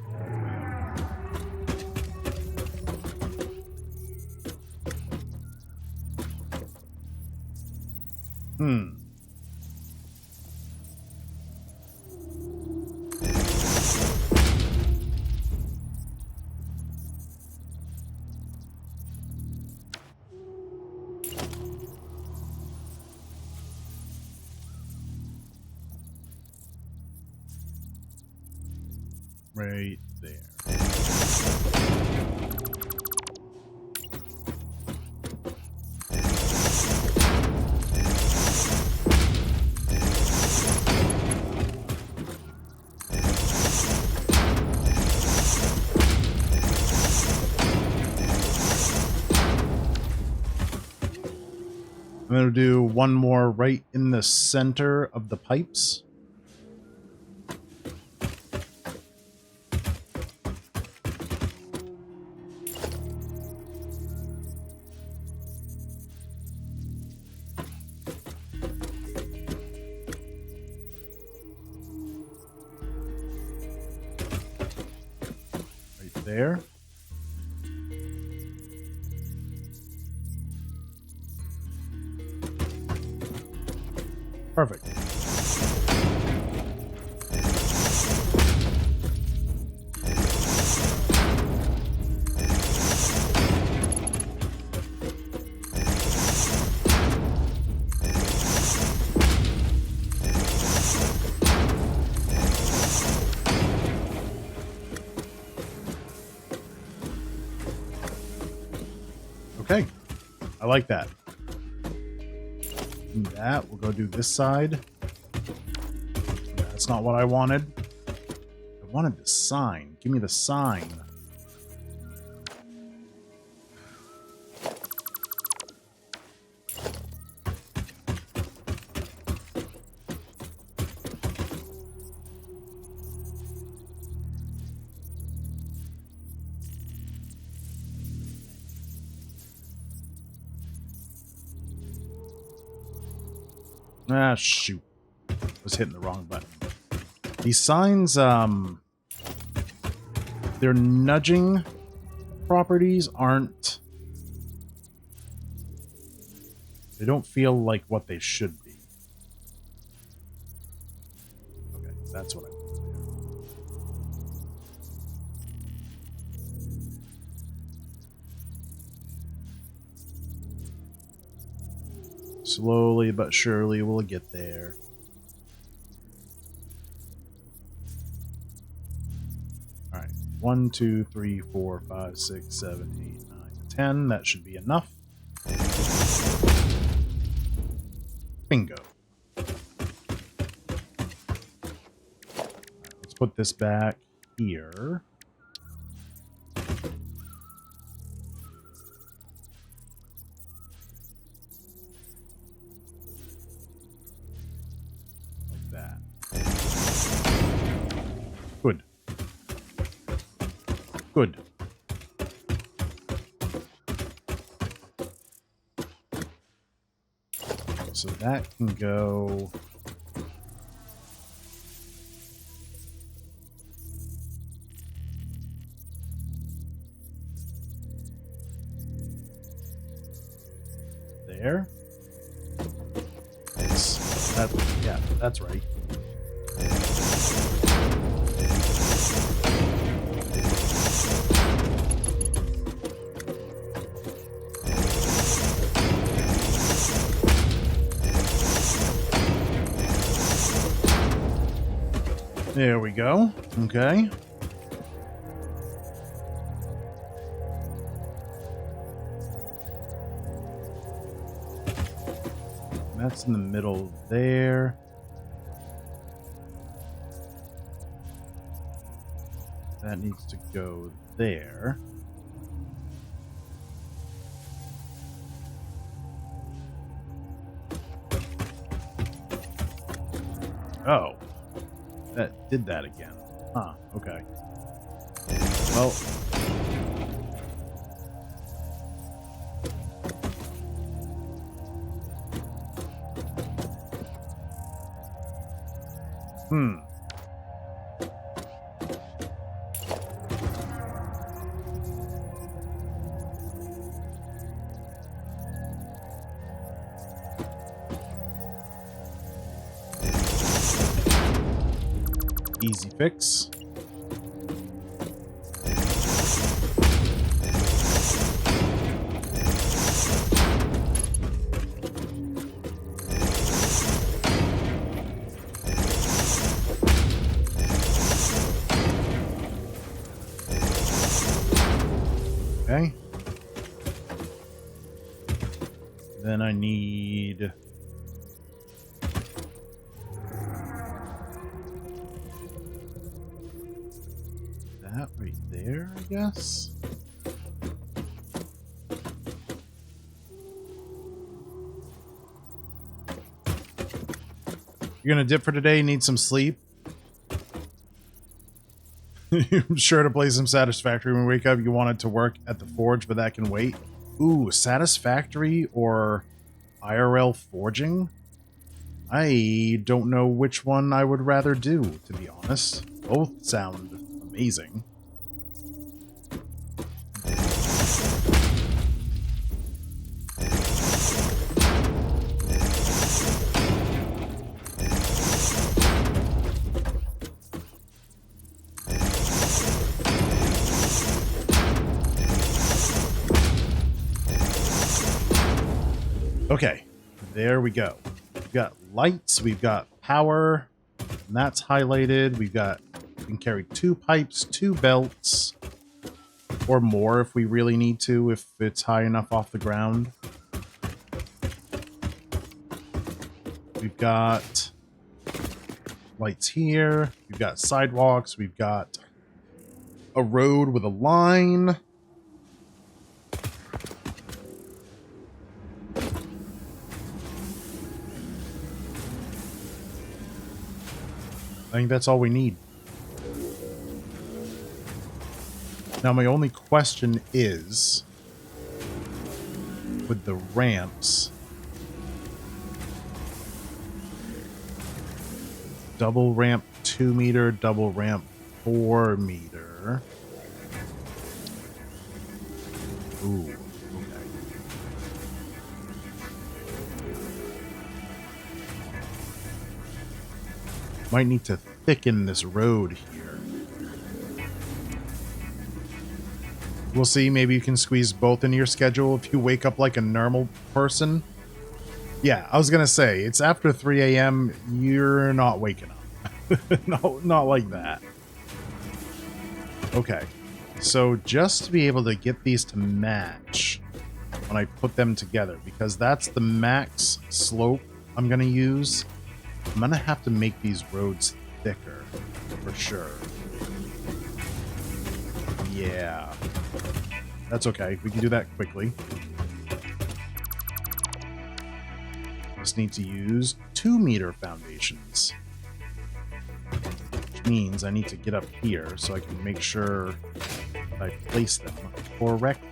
A: all the way up. Right there. I'm going to do one more right in the center of the pipes. There. Perfect. Okay, I like that. Do that. We'll go do this side. That's not what I wanted. I wanted the sign. Give me the sign. Ah, shoot. I was hitting the wrong button. These signs, their nudging properties aren't... They don't feel like what they should be. Okay, that's what I want to do. Slowly but surely we'll get there. Alright, 1, 2, 3, 4, 5, 6, 7, 8, 9, 10. That should be enough. Bingo. Right, let's put this back here. Like that. Good. Good. So that can go there. Yeah, that's right. There we go. Okay. That's in the middle there. That needs to go there. Oh. That did that again. Huh, okay. Well. Easy fix. Okay. Then I need... that right there, I guess? You're gonna dip for today? Need some sleep? I'm sure to play some Satisfactory when you wake up. You want it to work at the forge, but that can wait. Ooh, Satisfactory or IRL forging? I don't know which one I would rather do, to be honest. Both sound amazing. Okay, there we go. We've got lights, we've got power, and that's highlighted. We can carry 2 pipes, 2 belts, or more if we really need to, if it's high enough off the ground. We've got lights here. We've got sidewalks. We've got a road with a line. I think that's all we need. Now, my only question is, with the ramps, double ramp 2 meter, double ramp 4 meter. Ooh, okay. Might need to thicken this road here. We'll see. Maybe you can squeeze both into your schedule if you wake up like a normal person. Yeah, I was going to say, it's after 3 a.m. You're not waking up. No, not like that. Okay. So just to be able to get these to match when I put them together, because that's the max slope I'm going to use, I'm going to have to make these roads thicker for sure. Yeah. That's okay. We can do that quickly. Just need to use 2 meter foundations. Which means I need to get up here so I can make sure that I place them correctly.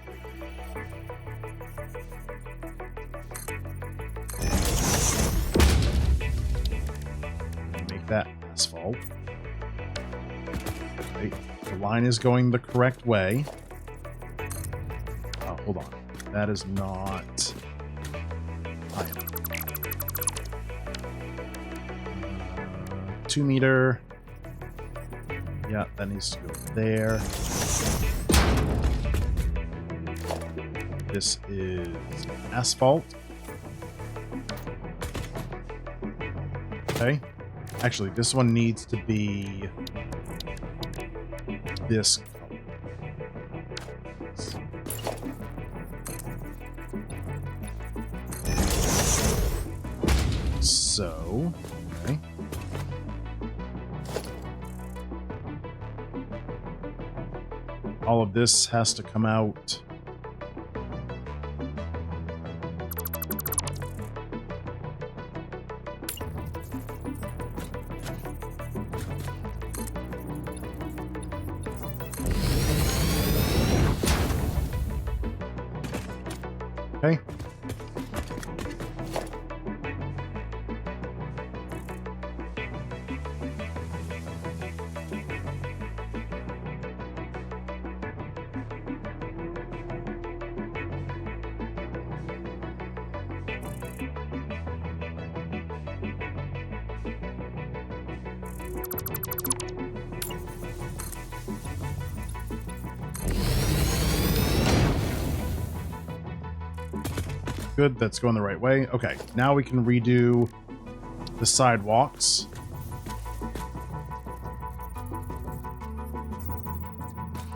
A: Make that asphalt. Okay. The line is going the correct way. Oh, hold on. That is not high enough. 2 meter. Yeah, that needs to go there. This is asphalt. Okay. Actually, this one needs to be this color. So, okay. All of this has to come out. Okay. Good, that's going the right way. Okay, now we can redo the sidewalks.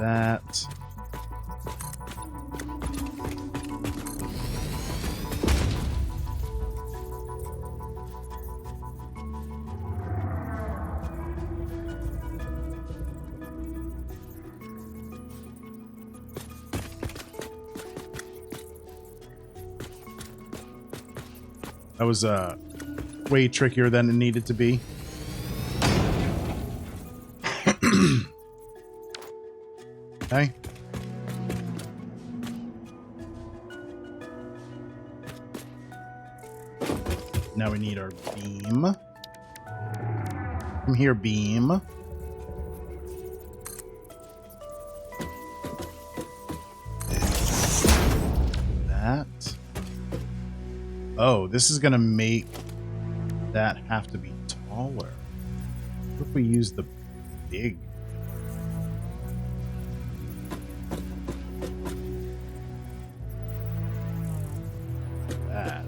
A: That. That was way trickier than it needed to be. Okay. Now we need our beam. Come here, beam. That. Oh, this is going to make that have to be taller. What if we use the big? That.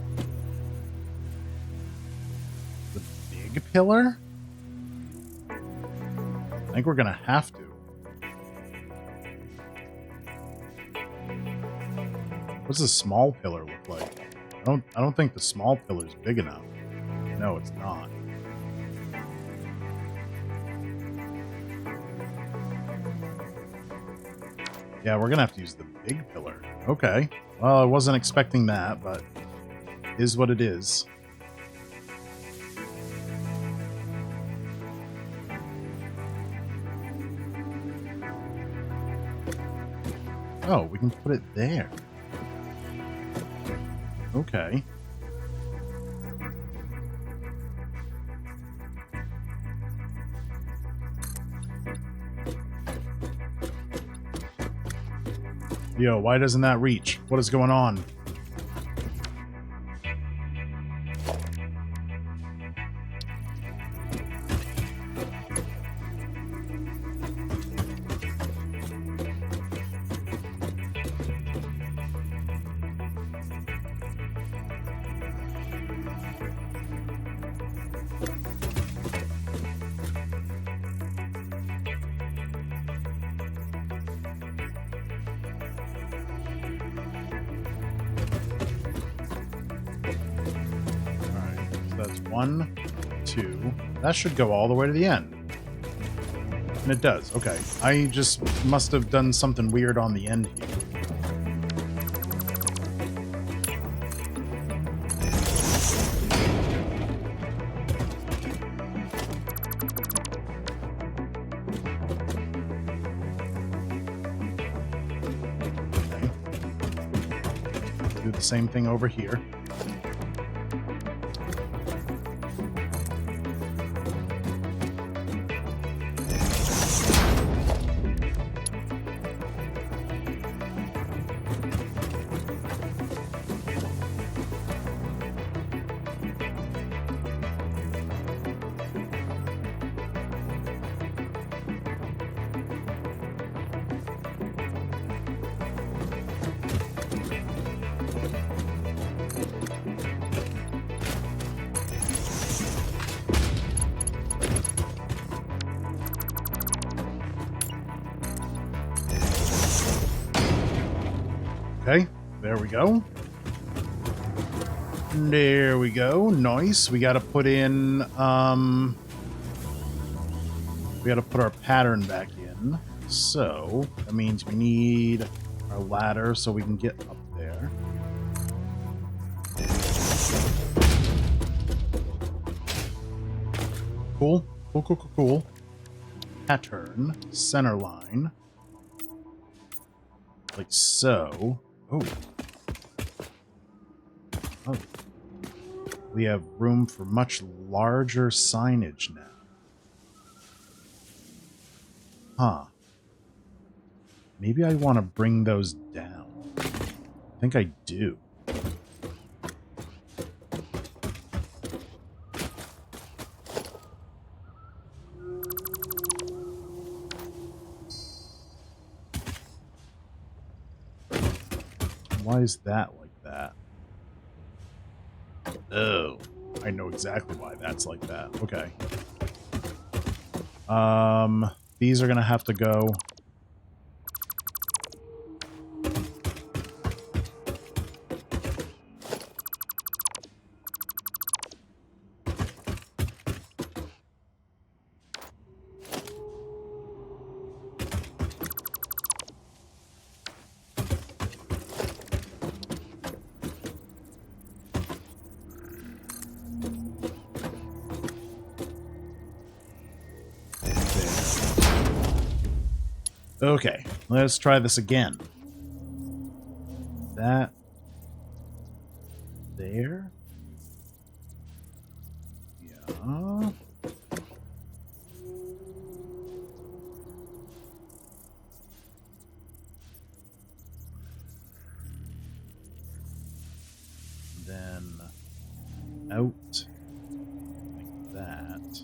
A: The big pillar? I think we're going to have to. What's a small pillar look like? I don't think the small pillar is big enough. No, it's not. Yeah, we're gonna have to use the big pillar. Okay. Well, I wasn't expecting that, but is what it is. Oh, we can put it there. Okay. Yo, why doesn't that reach? What is going on? That's 1, 2. That should go all the way to the end. And it does. Okay. I just must have done something weird on the end here. Okay. Do the same thing over here. Okay, there we go. There we go. Nice. We got to put in, we got to put our pattern back in. So that means we need our ladder so we can get up there. Cool. Cool, cool, cool, cool. Pattern. Center line. Like so. Oh. Oh. We have room for much larger signage now. Huh. Maybe I want to bring those down. I think I do. Why is that like that? Oh, I know exactly why that's like that. Okay. These are gonna have to go. Okay, let's try this again. That there? Yeah. Then out like that.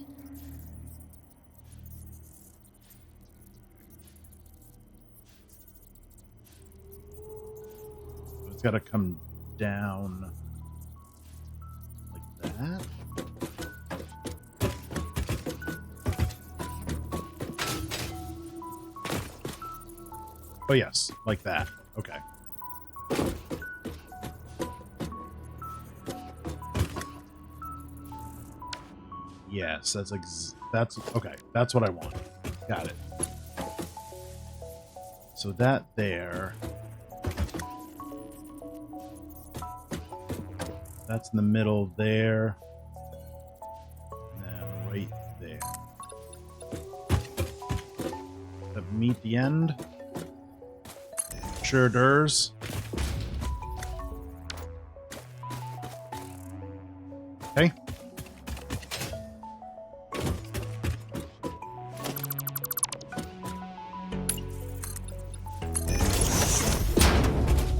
A: It's got to come down like that. Oh yes, like that. Okay. Yes, that's okay. That's what I want. Got it. So that there. That's in the middle there. And then right there. That meet the end. Sure does. Okay.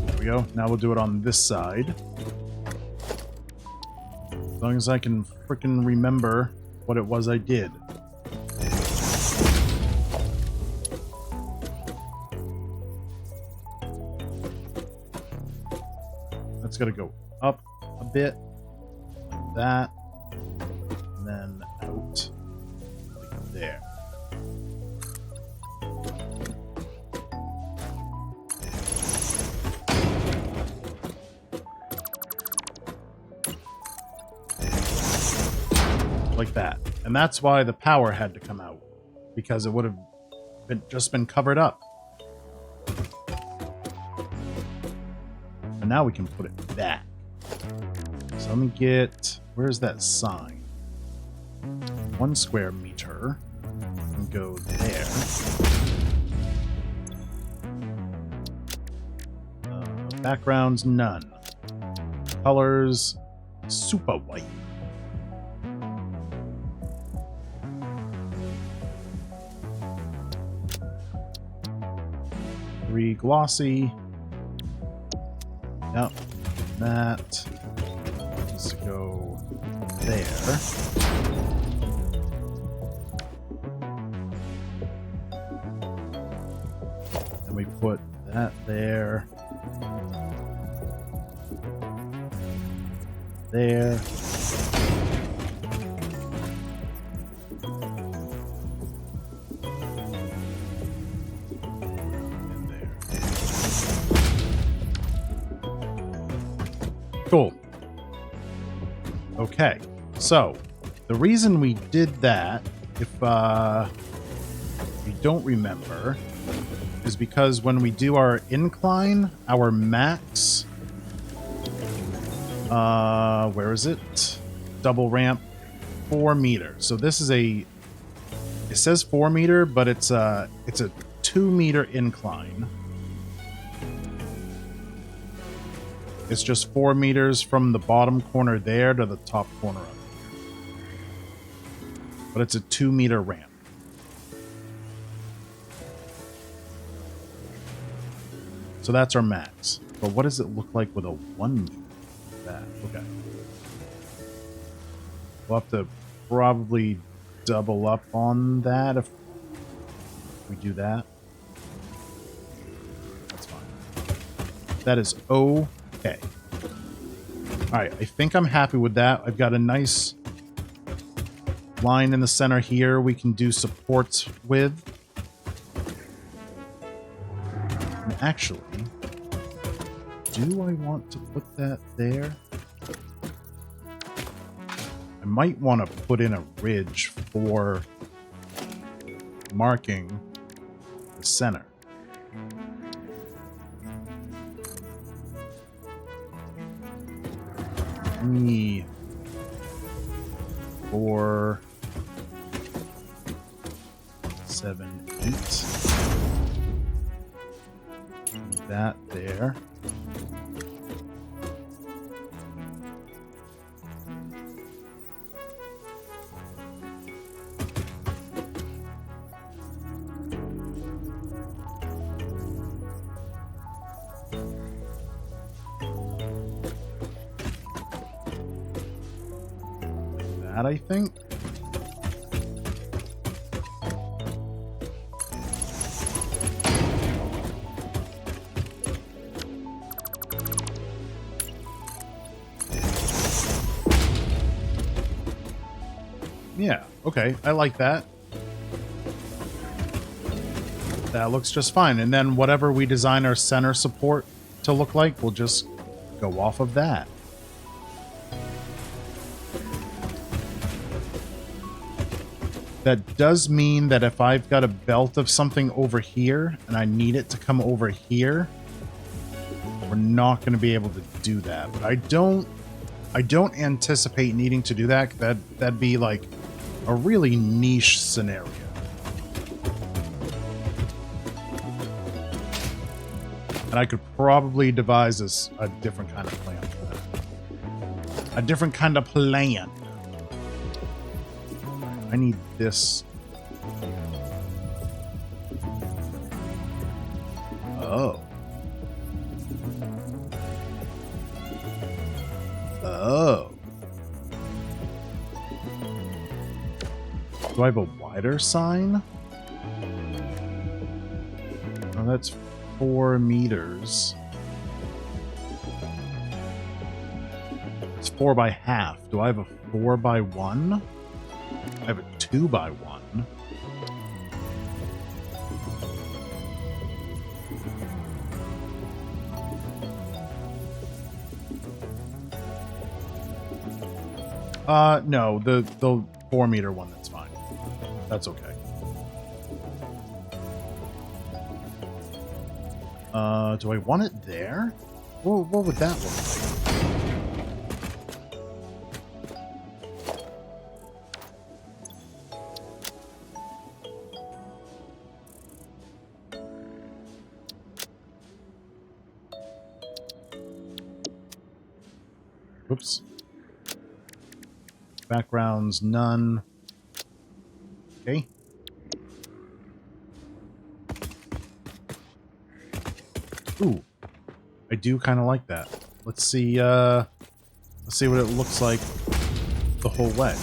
A: There we go. Now we'll do it on this side. As long as I can frickin' remember what it was I did. That's gotta go up a bit, like that, and then out, like there. Like that. And that's why the power had to come out, because it would have just been covered up. And now we can put it back. So let me get, where's that sign? 1 square meter. And go there. Backgrounds, none. Colors, super white. Glossy. Yep. That needs to go there. And we put that there. There. Cool. Okay, so the reason we did that, if you don't remember, is because when we do our incline, our max, where is it? Double ramp, 4 meters. So this is it says 4 meter, but it's a 2 meter incline. It's just 4 meters from the bottom corner there to the top corner of it. But it's a 2 meter ramp. So that's our max. But what does it look like with a 1 meter? That. Okay. We'll have to probably double up on that if we do that. That's fine. That is okay. Alright, I think I'm happy with that. I've got a nice line in the center here we can do supports with. And actually, do I want to put that there? I might want to put in a ridge for marking the center. Me 4, 7, 8. That there. That, I think. Yeah, okay, I like that. That looks just fine. And then whatever we design our center support to look like, we'll just go off of that. That does mean that if I've got a belt of something over here and I need it to come over here, we're not going to be able to do that. But I don't anticipate needing to do that. That'd be like a really niche scenario. And I could probably devise a different kind of plan for that. A different kind of plan. I need this. Oh. Oh. Do I have a wider sign? Oh, that's 4 meters. It's 4 by half. Do I have a 4 by 1? I have a 2 by 1. No, the 4 meter one, that's fine. That's okay. Do I want it there? What would that look like? Oops. Backgrounds, none. Okay. Ooh. I do kind of like that. Let's see what it looks like the whole way.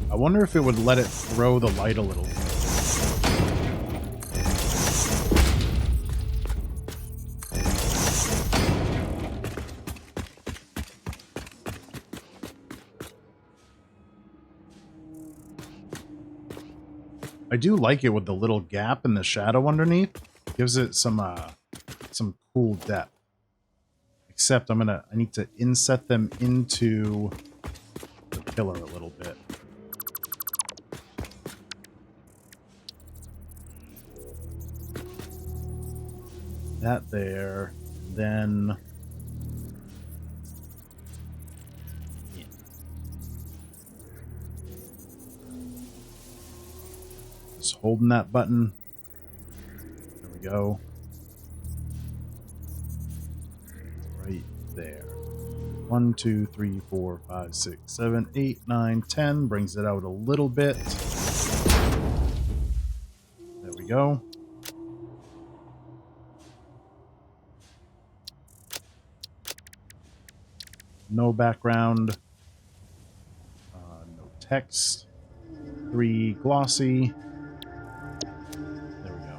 A: I wonder if it would let it throw the light a little. I do like it with the little gap in the shadow underneath. Gives it some cool depth. Except I need to inset them into the pillar a little bit. That there, then yeah. Just holding that button. There we go. Right there. 1, 2, 3, 4, 5, 6, 7, 8, 9, 10. Brings it out a little bit. There we go. No background. No text. 3 glossy. There we go.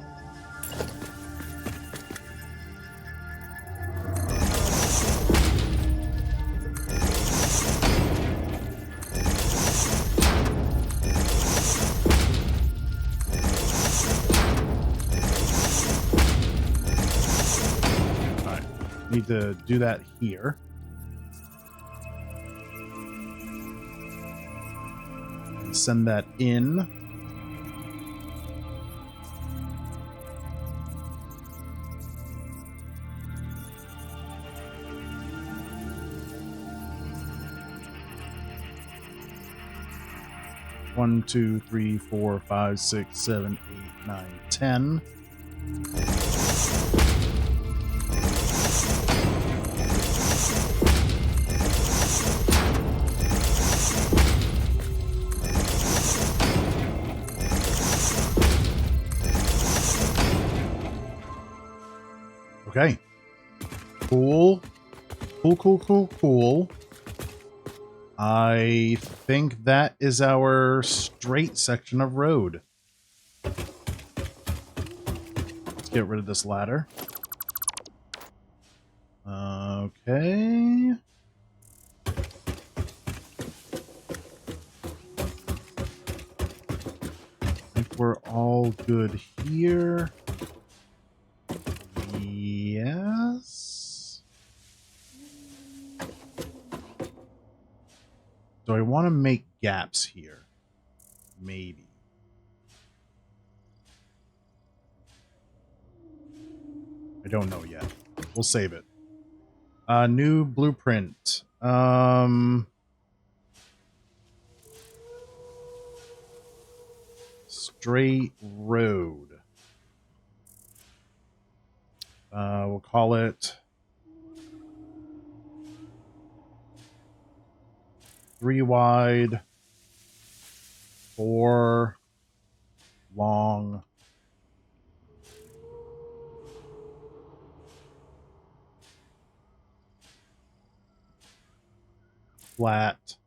A: Alright. Need to do that here. Send that in. One, 2, 3, 4, 5, 6, 7, 8, 9, 10. Okay. Cool. Cool. I think that is our straight section of road. Let's get rid of this ladder. Okay. I think we're all good here. Yes. Do I want to make gaps here. Maybe. I don't know yet. We'll save it. New blueprint. Straight road. We'll call it 3 wide, 4 long, flat,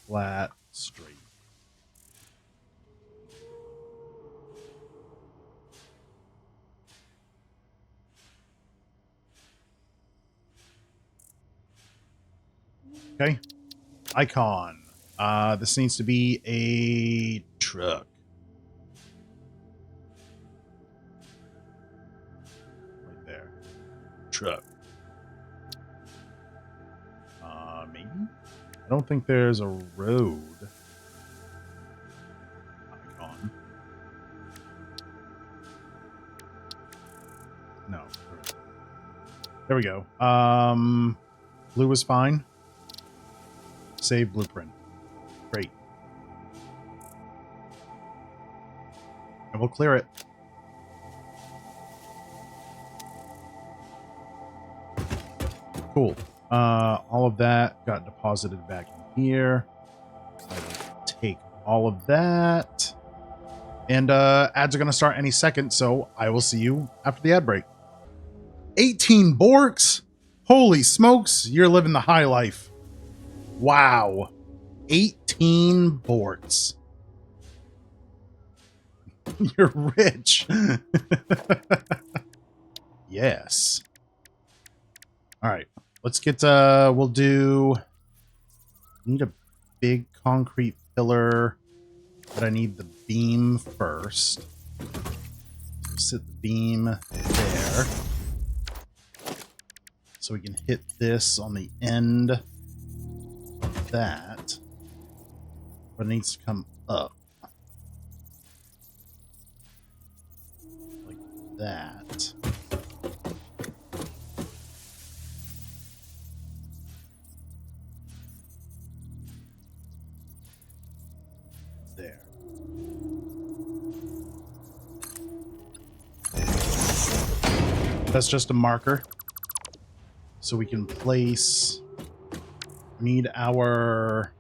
A: flat, straight. Okay. Icon. This needs to be a truck. Right there. Truck. Maybe? I don't think there's a road icon. No. There we go. Blue is fine. Save blueprint. Great. And we'll clear it. Cool. All of that got deposited back in here. I will take all of that. And ads are going to start any second, so I will see you after the ad break. 18 Borks? Holy smokes, you're living the high life. Wow. 18 Borks. You're rich. Yes. All right. Let's get, we'll do, need a big concrete pillar, but I need the beam first. Sit the beam there. So we can hit this on the end of that. But it needs to come up. Like that. There. That's just a marker. So we can place, need our,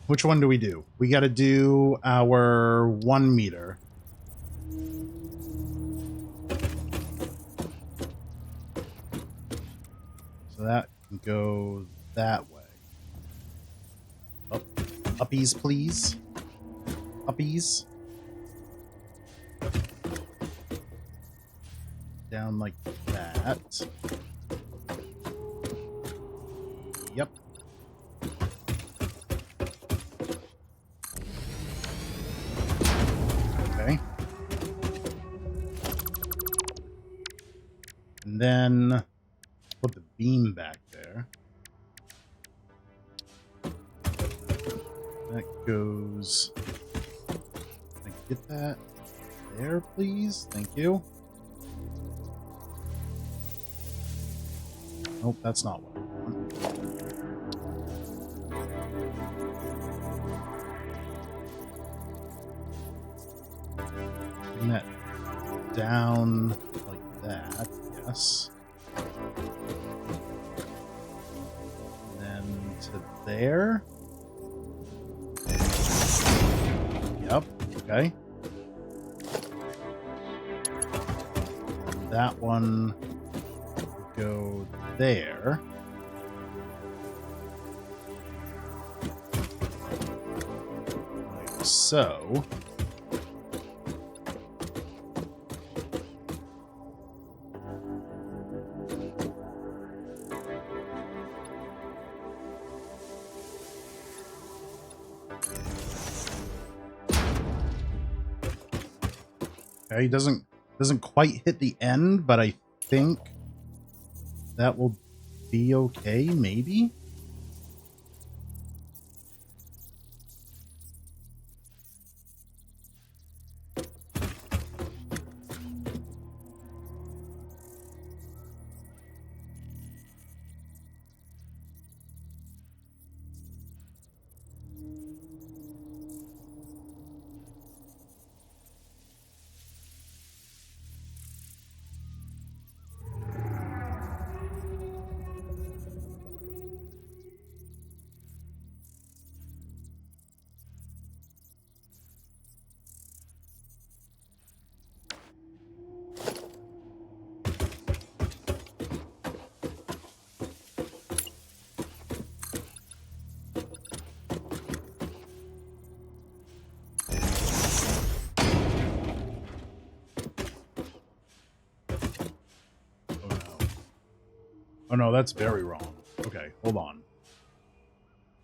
A: which one do we do? We got to do our 1 meter. So that can go that way. Up, uppies, please. Uppies. Down like that. Yep. Okay. And then put the beam back there. That goes... Can I get that there, please? Thank you. Nope, that's not what I want. Bring that down like that, yes. And then to there. Yep, okay. And that one would go there. Like so. Okay, doesn't quite hit the end, but I think that will be okay, maybe? Oh no, that's very wrong. Okay, hold on.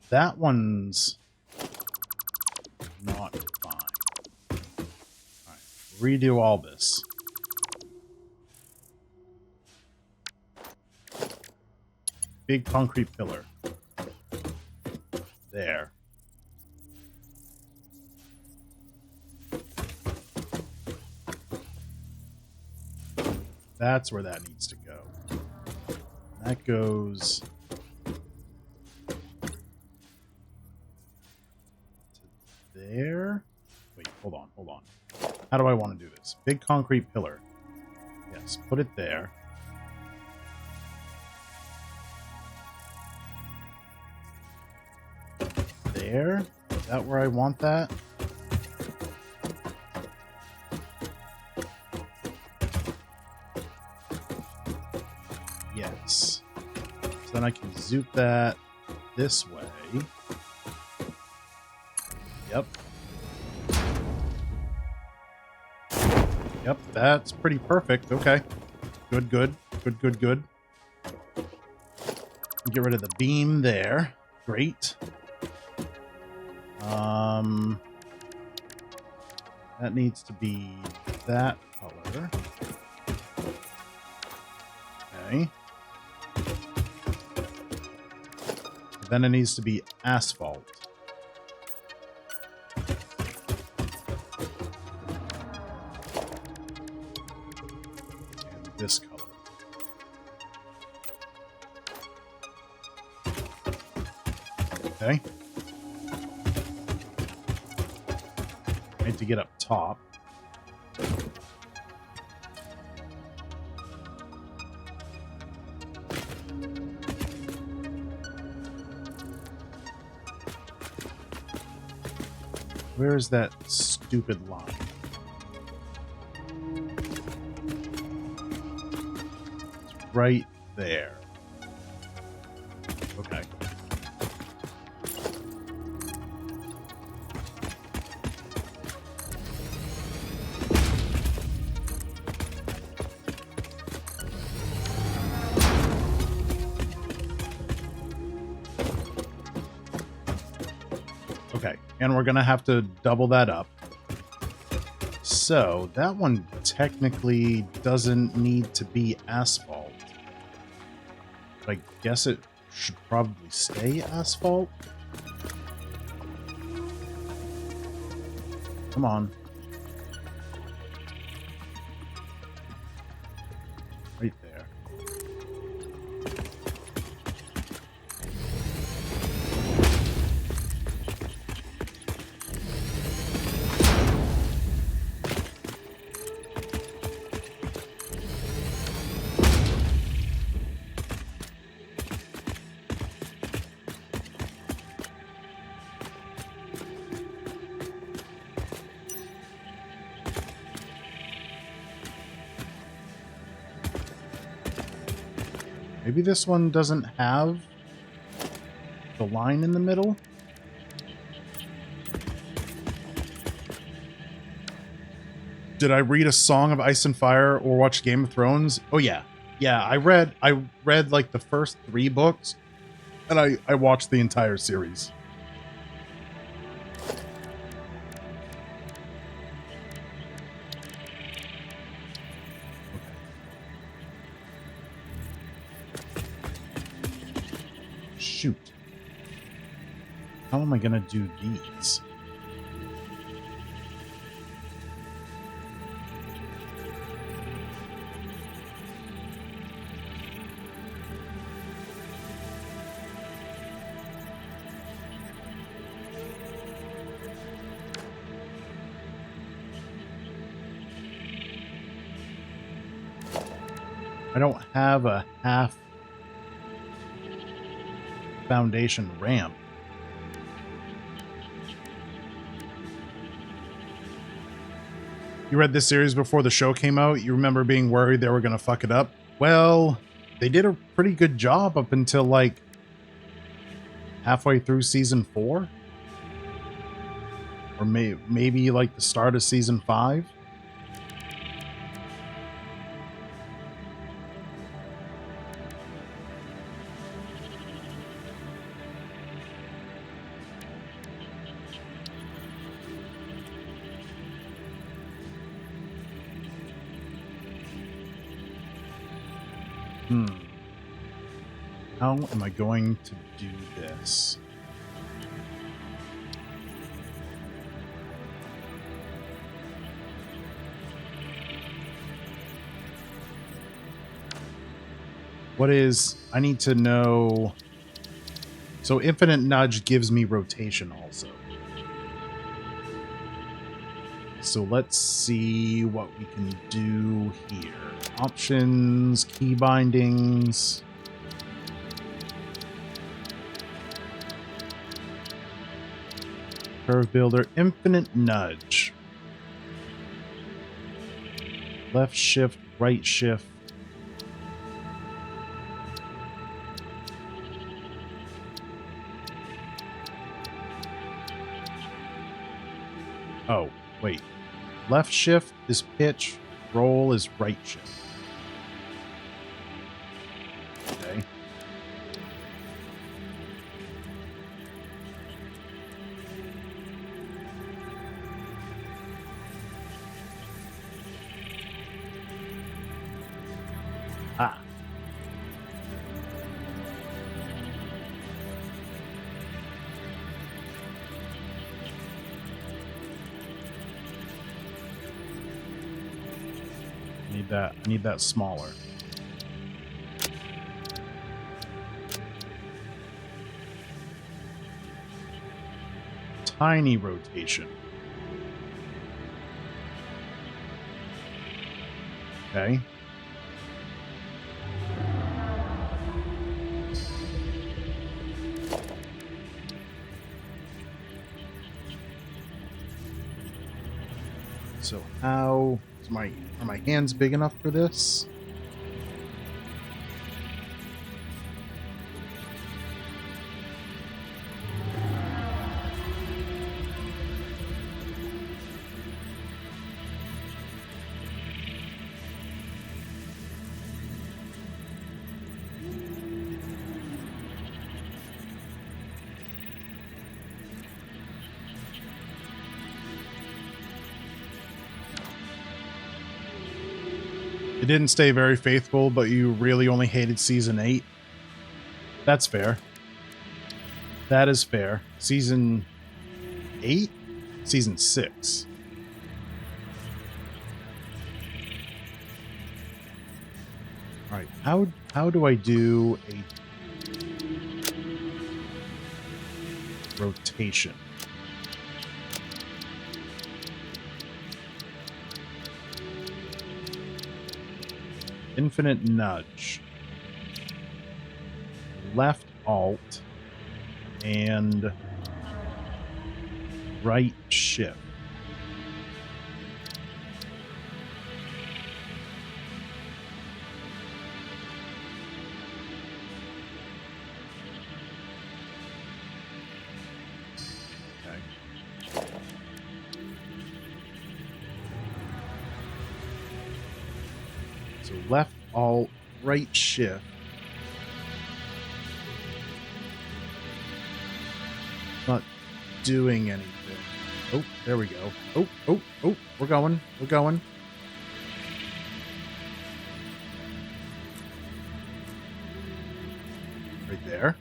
A: That one's not fine. Alright, redo all this. Big concrete pillar. There. That's where that needs to go. That goes to there. Wait, hold on. How do I want to do this? Big concrete pillar. Yes, put it there. There? Is that where I want that? Yes. So then I can zoop that this way. Yep. Yep, that's pretty perfect. Okay. Good. Get rid of the beam there. Great. That needs to be that color. Okay. Then it needs to be asphalt. And this color. Okay. I need to get up top. Where is that stupid line? It's right there. Okay. Okay, and we're gonna have to double that up. So that one technically doesn't need to be asphalt. But I guess it should probably stay asphalt. Come on. Right there. Maybe this one doesn't have the line in the middle? Did I read a Song of Ice and Fire or watch Game of Thrones? Oh yeah. Yeah, I read like the first 3 books and I watched the entire series. shoot. How am I going to do these? I don't have a half foundation ramp. You read this series before the show came out? You remember being worried they were going to fuck it up? Well, they did a pretty good job up until like halfway through season 4? Or maybe like the start of season 5? How am I going to do this? I need to know. So infinite nudge gives me rotation also. So let's see what we can do here. Options, key bindings. Curve builder, infinite nudge. Left shift, right shift. Oh, wait. Left shift is pitch, roll is right shift. Okay. Ah. I need that smaller. Tiny rotation. Okay. So how are my hands big enough for this? It didn't stay very faithful, but you really only hated season 8. That's fair. That is fair. Season 8? Season 6. All right. How do I do a rotation? Infinite nudge. Left alt and right shift. Okay. So left alt, right shift. Not doing anything. Oh, there we go. Oh, we're going. We're going. Right there.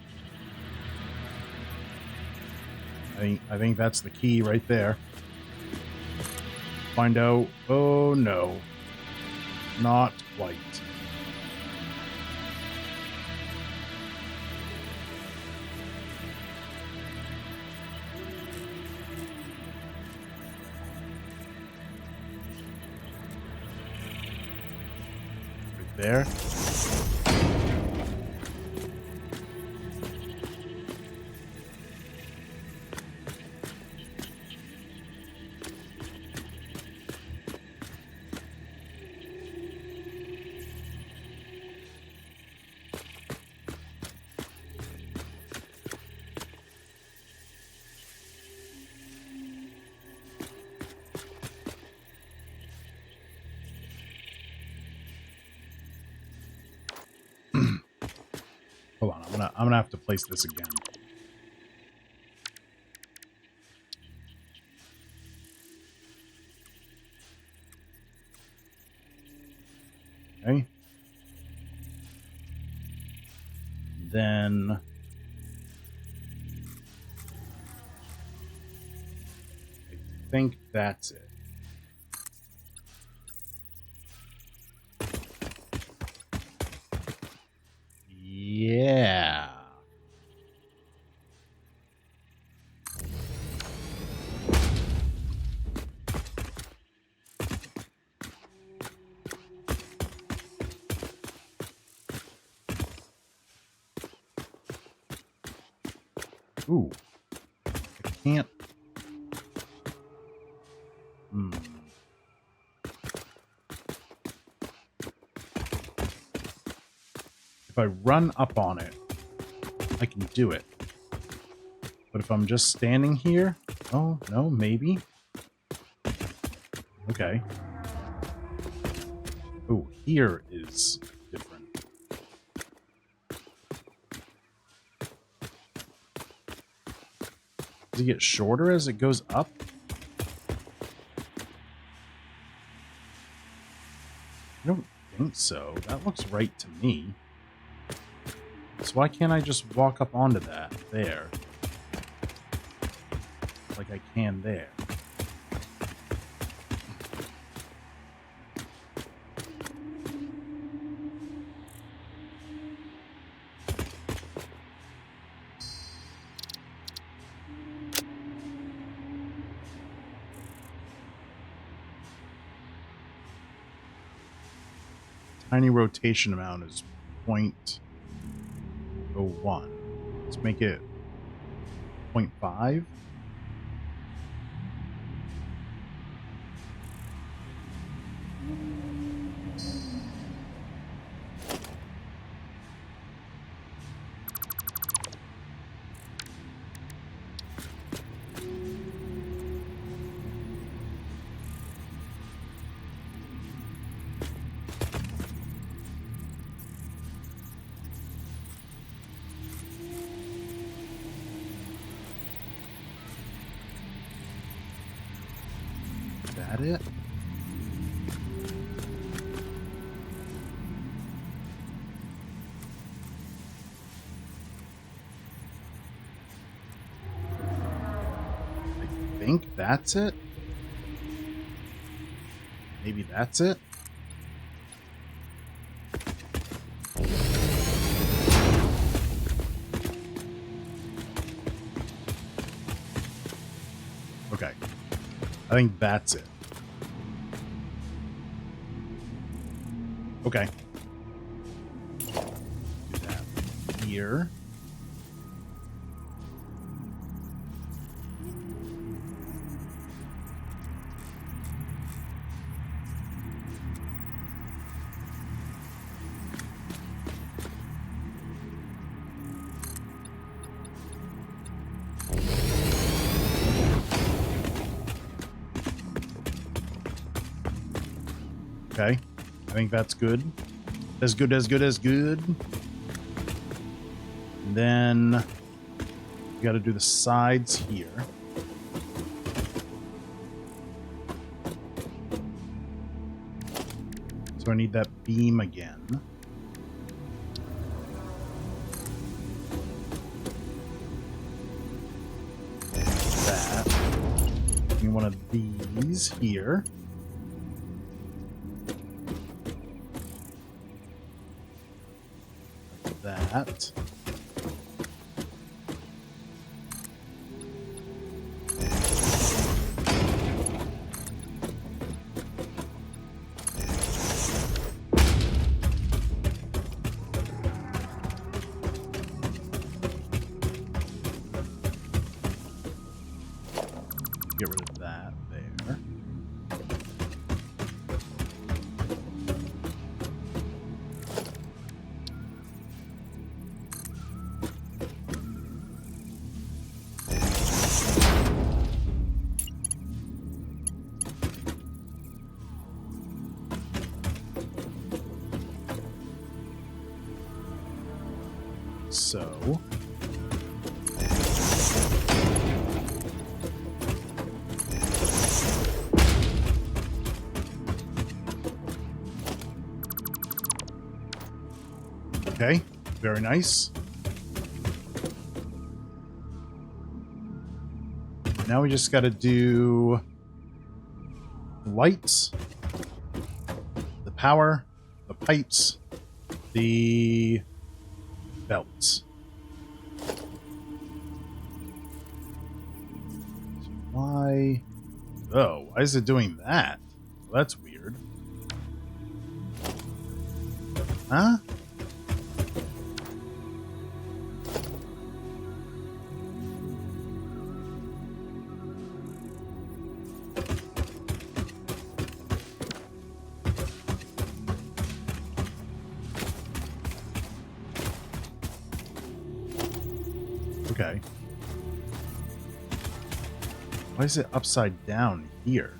A: I think that's the key right there. Find out. Oh no. Not quite. Right there. Hold on, I'm gonna have to place this again. Okay. Then I think that's it. Yeah. Ooh. I can't. Hmm. If I run up on it, I can do it. But if I'm just standing here, oh, no, maybe. Okay. Oh, here is different. Does it get shorter as it goes up? I don't think so. That looks right to me. So why can't I just walk up onto that there? Like I can there. Tiny rotation amount is 0.01. Let's make it 0.5. Is that it? I think that's it. Maybe that's it. Okay. I think that's it. Okay. Do that here. Okay. I think that's good. As good, as good, as good. And then we got to do the sides here. So I need that beam again. one of these here. Like that. Get rid of that there. So okay, very nice. Now we just got to do the lights, the power, the pipes, the belts. Why? Oh, why is it doing that? Well, that's weird. Huh? Okay. Why is it upside down here?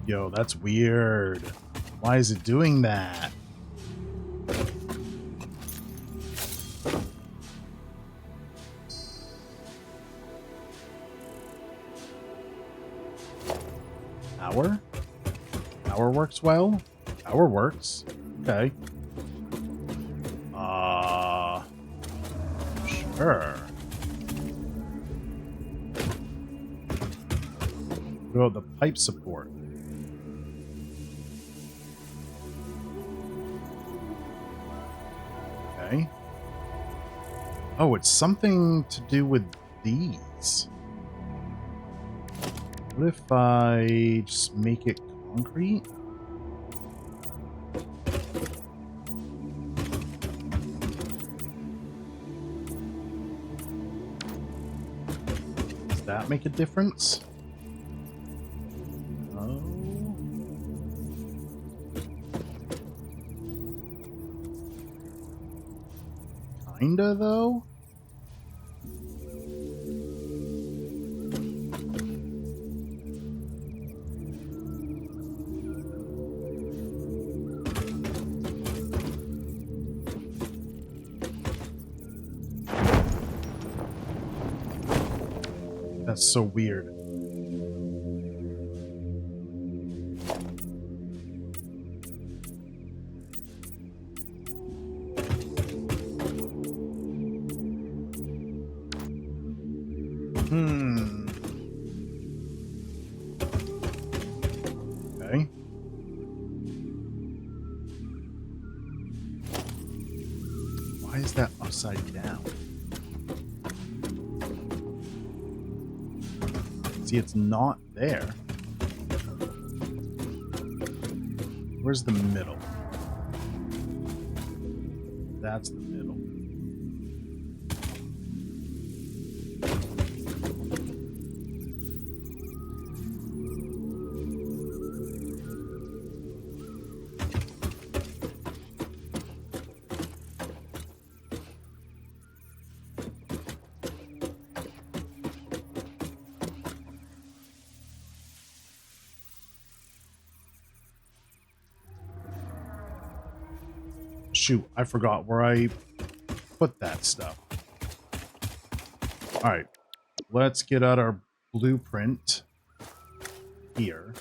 A: Yo, that's weird. Why is it doing that? Power? Power works well? Power works. Okay. Sure. Go the pipe support. Okay. Oh, it's something to do with these. What if I just make it concrete? Does that make a difference? Oh. Kinda, though? That's so weird. Okay. Why is that upside down? See, it's not there. Where's the middle? That's the middle. Shoot, I forgot where I put that stuff. All right, let's get out our blueprint here.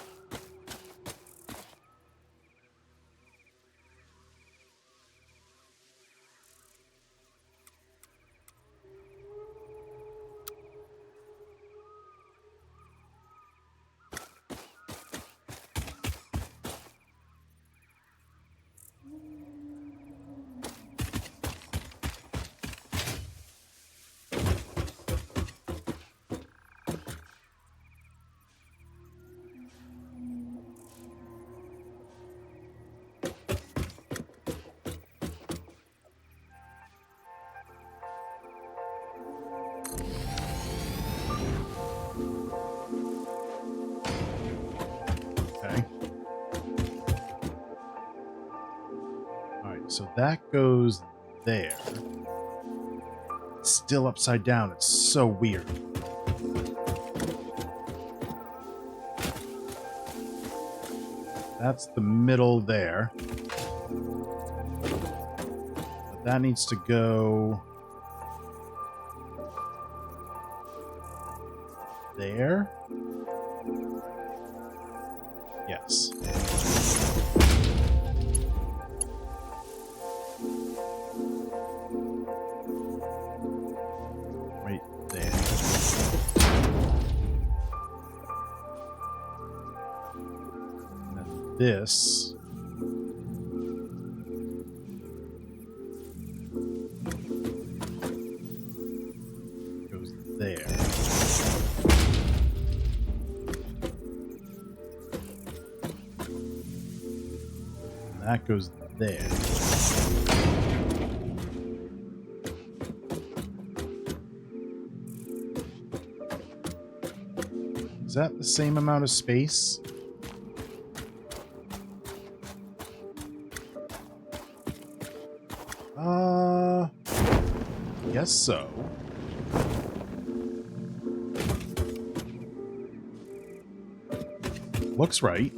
A: so that goes there. It's still upside down. It's so weird. That's the middle there. But that needs to go there. Yes. Right there. And then this goes there. And that goes there. Is that the same amount of space? Guess so. Looks right.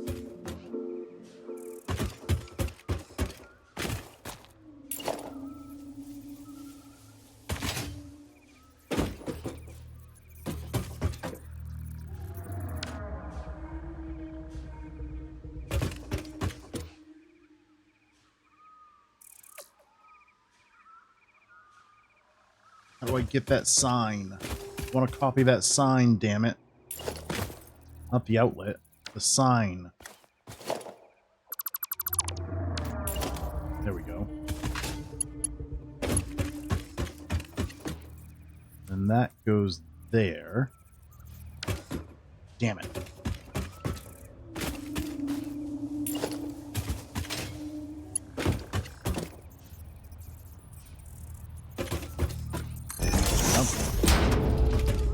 A: How do I get that sign? I want to copy that sign, damn it. Not the outlet. The sign. There we go. And that goes there. Damn it.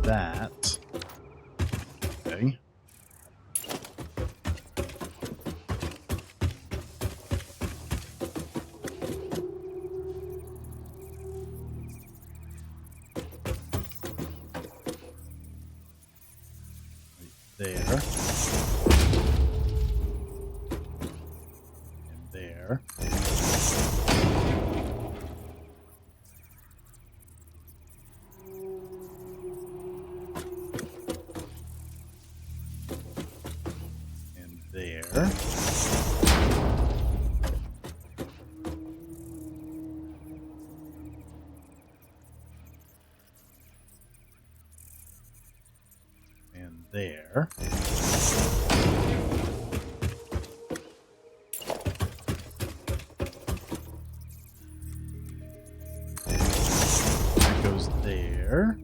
A: That. Okay. Right there. And there. There. And there. That goes there.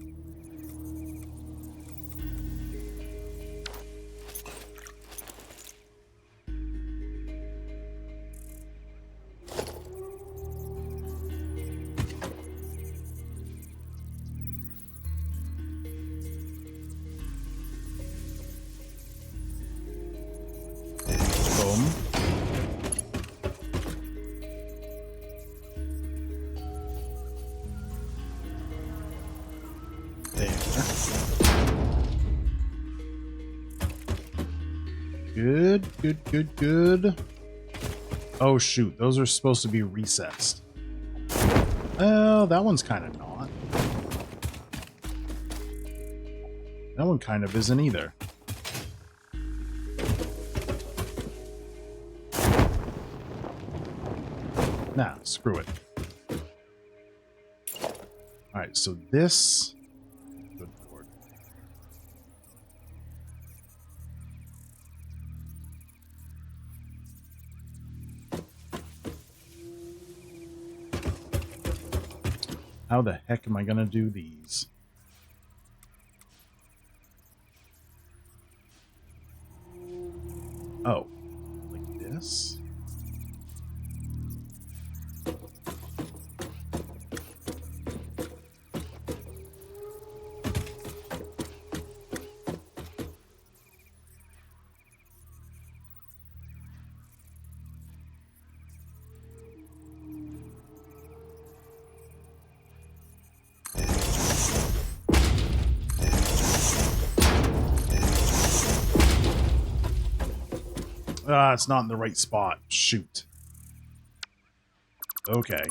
A: Boom. There. Good, good, good, good. Oh shoot, those are supposed to be recessed. Oh, that one's kind of not. That one kind of isn't either. Nah, screw it. Alright, so this... Good lord. How the heck am I gonna do these? Oh, like this? Ah, it's not in the right spot. Shoot. Okay.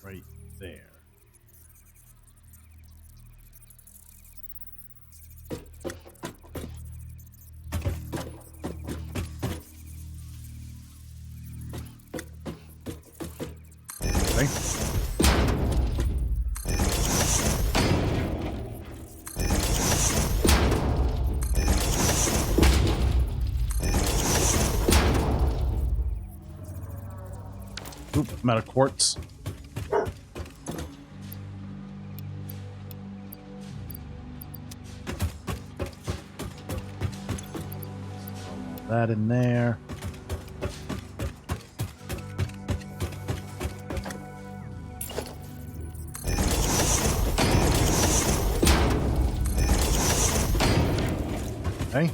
A: Right there. Okay. Oop, I'm out of quartz. That in there. Okay.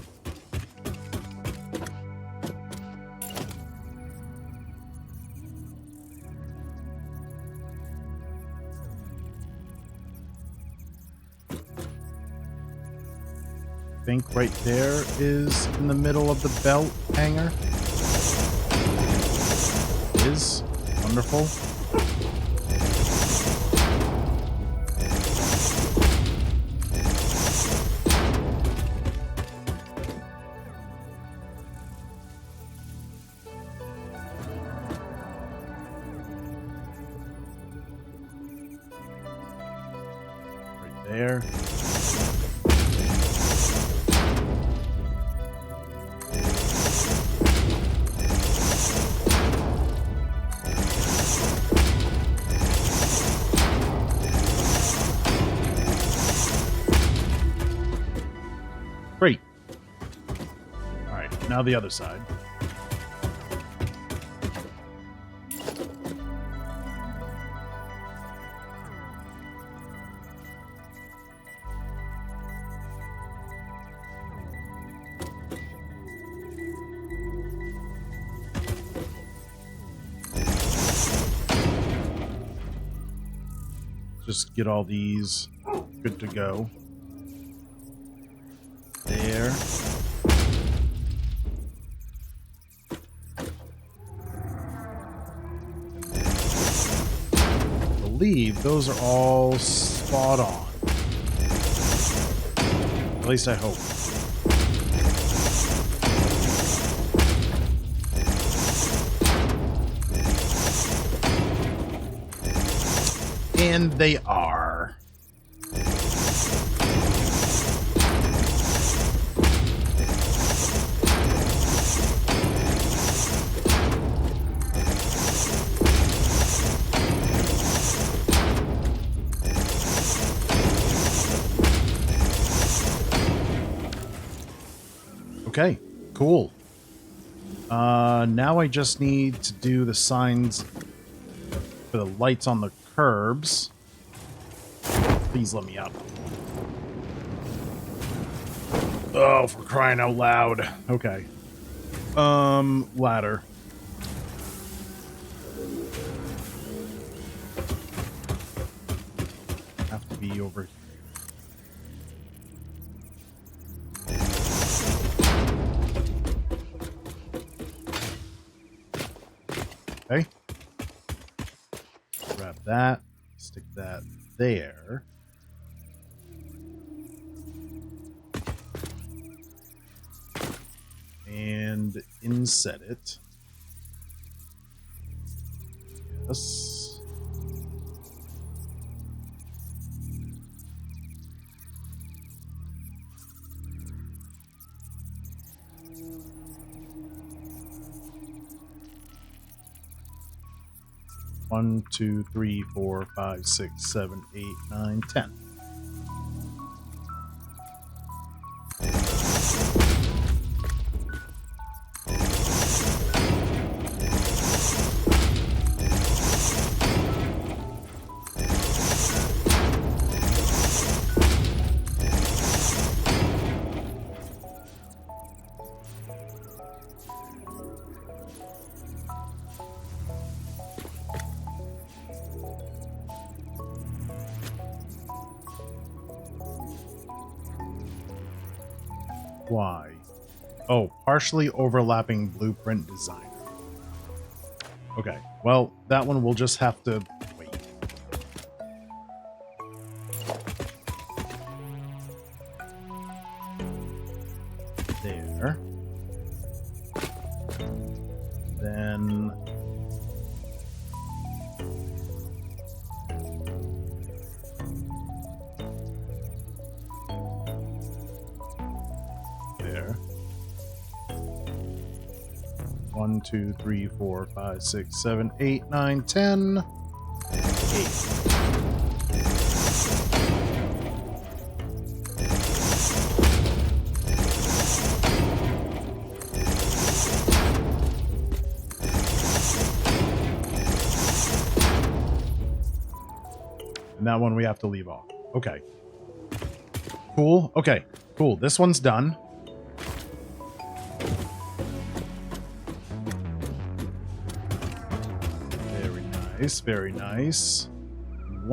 A: I think right there is in the middle of the belt hanger. Is wonderful. Right there. Great. All right, now the other side. Just get all these good to go. There. I believe those are all spot on. At least I hope. And they are. Okay, cool. Now I just need to do the signs for the lights on the curbs. Please let me up. Oh, for crying out loud. Okay. Ladder. Have to be over here. Okay. Grab that. Stick that there. And inset it. Yes. One, two, three, 4, 5, 6, 7, 8, 9, 10. Why? Oh, partially overlapping blueprint designer. Okay, well, that one we'll just have to wait. There. Then... there. 1, 2, 3, 4, 5, 6, 7, 8, 9, 10. 8. And that one we have to leave off. Okay. Cool. Okay. Cool. This one's done. Very nice. Very nice. I'm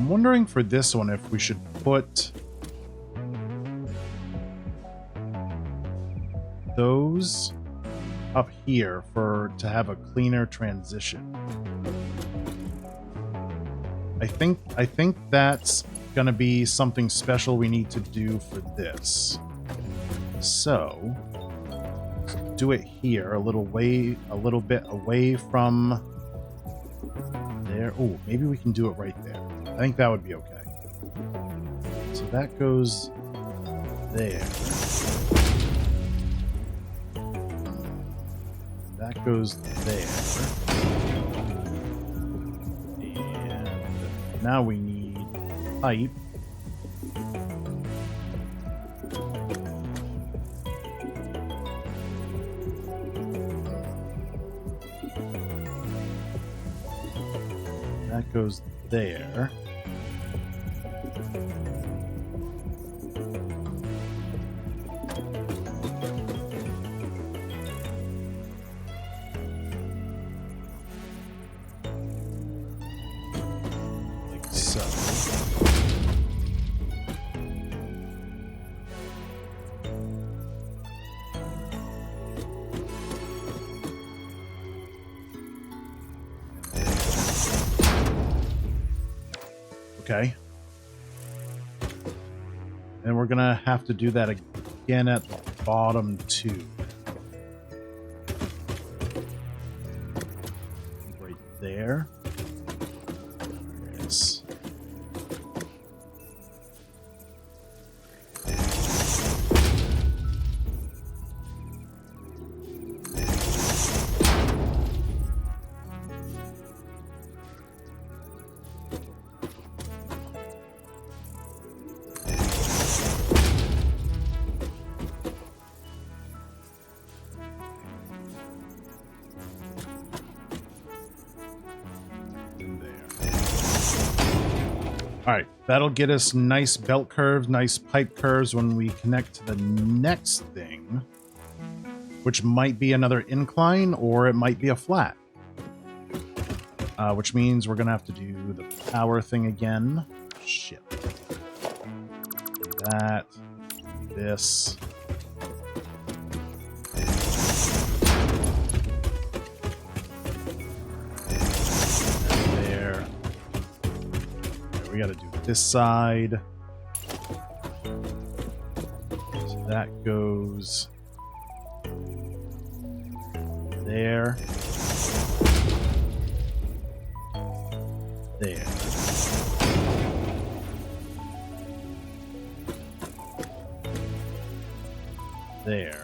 A: wondering for this one if we should put those up here to have a cleaner transition. I think that's gonna be something special we need to do for this. So do it here, a little bit away from there. Oh, maybe we can do it right there. I think that would be okay. So that goes there. That goes there. And now we need pipe. That goes there. Okay. And we're gonna have to do that again at the bottom too. Right there. Yes. Alright, that'll get us nice belt curves, nice pipe curves when we connect to the next thing, which might be another incline or it might be a flat. Which means we're going to have to do the power thing again. Shit. Do that. Do this. We got to do this side. So that goes there. There. There.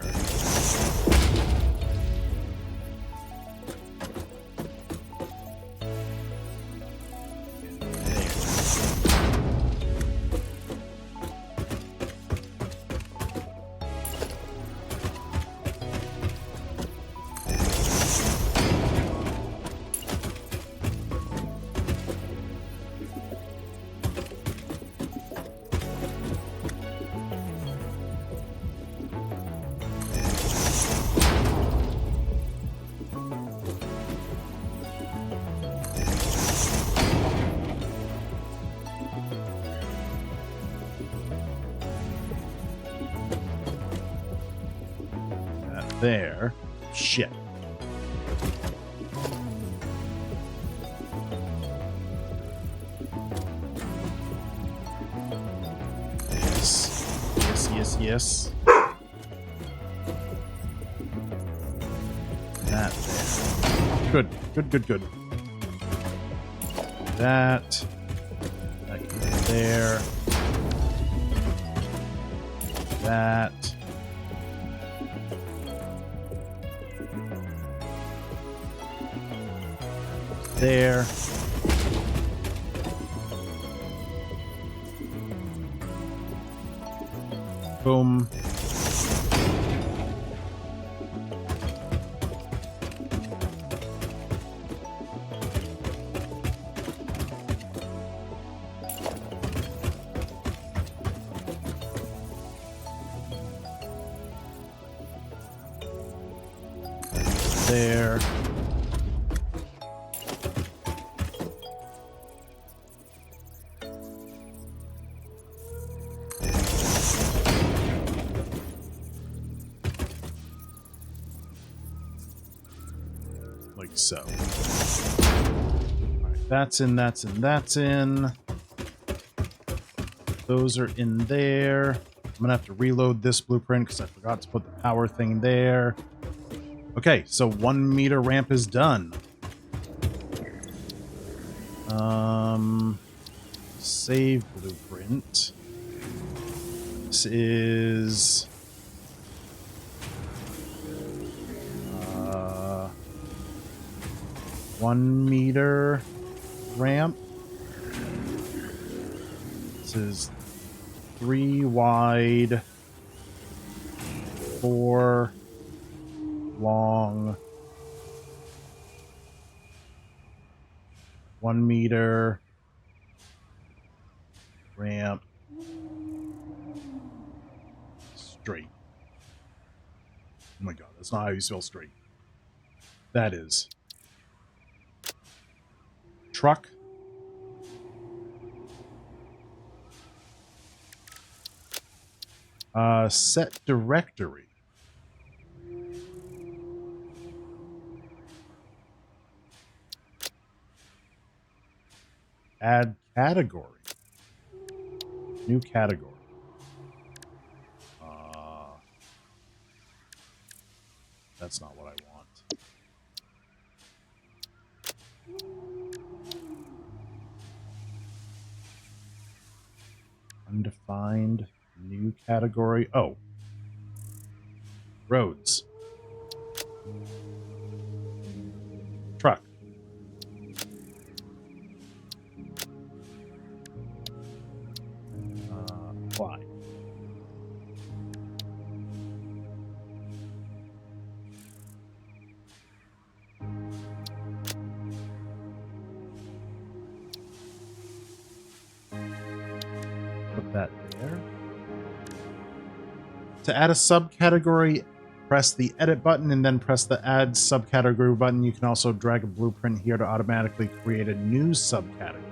A: there. Shit. Yes. That there. Good. That can go there. That. There. Boom. There. Like so. All right, that's in. Those are in there. I'm gonna have to reload this blueprint because I forgot to put the power thing there. Okay, so 1 meter ramp is done. Save blueprint. This is 1 meter ramp. This is 3 wide, 4 long, 1 meter ramp, straight. Oh my god, that's not how you spell straight. That is truck. Set directory. Add category. New category. That's not what I want. Undefined. New category. Oh. Roads. Truck. Apply. Put that there. To add a subcategory, press the edit button and then press the add subcategory button. You can also drag a blueprint here to automatically create a new subcategory.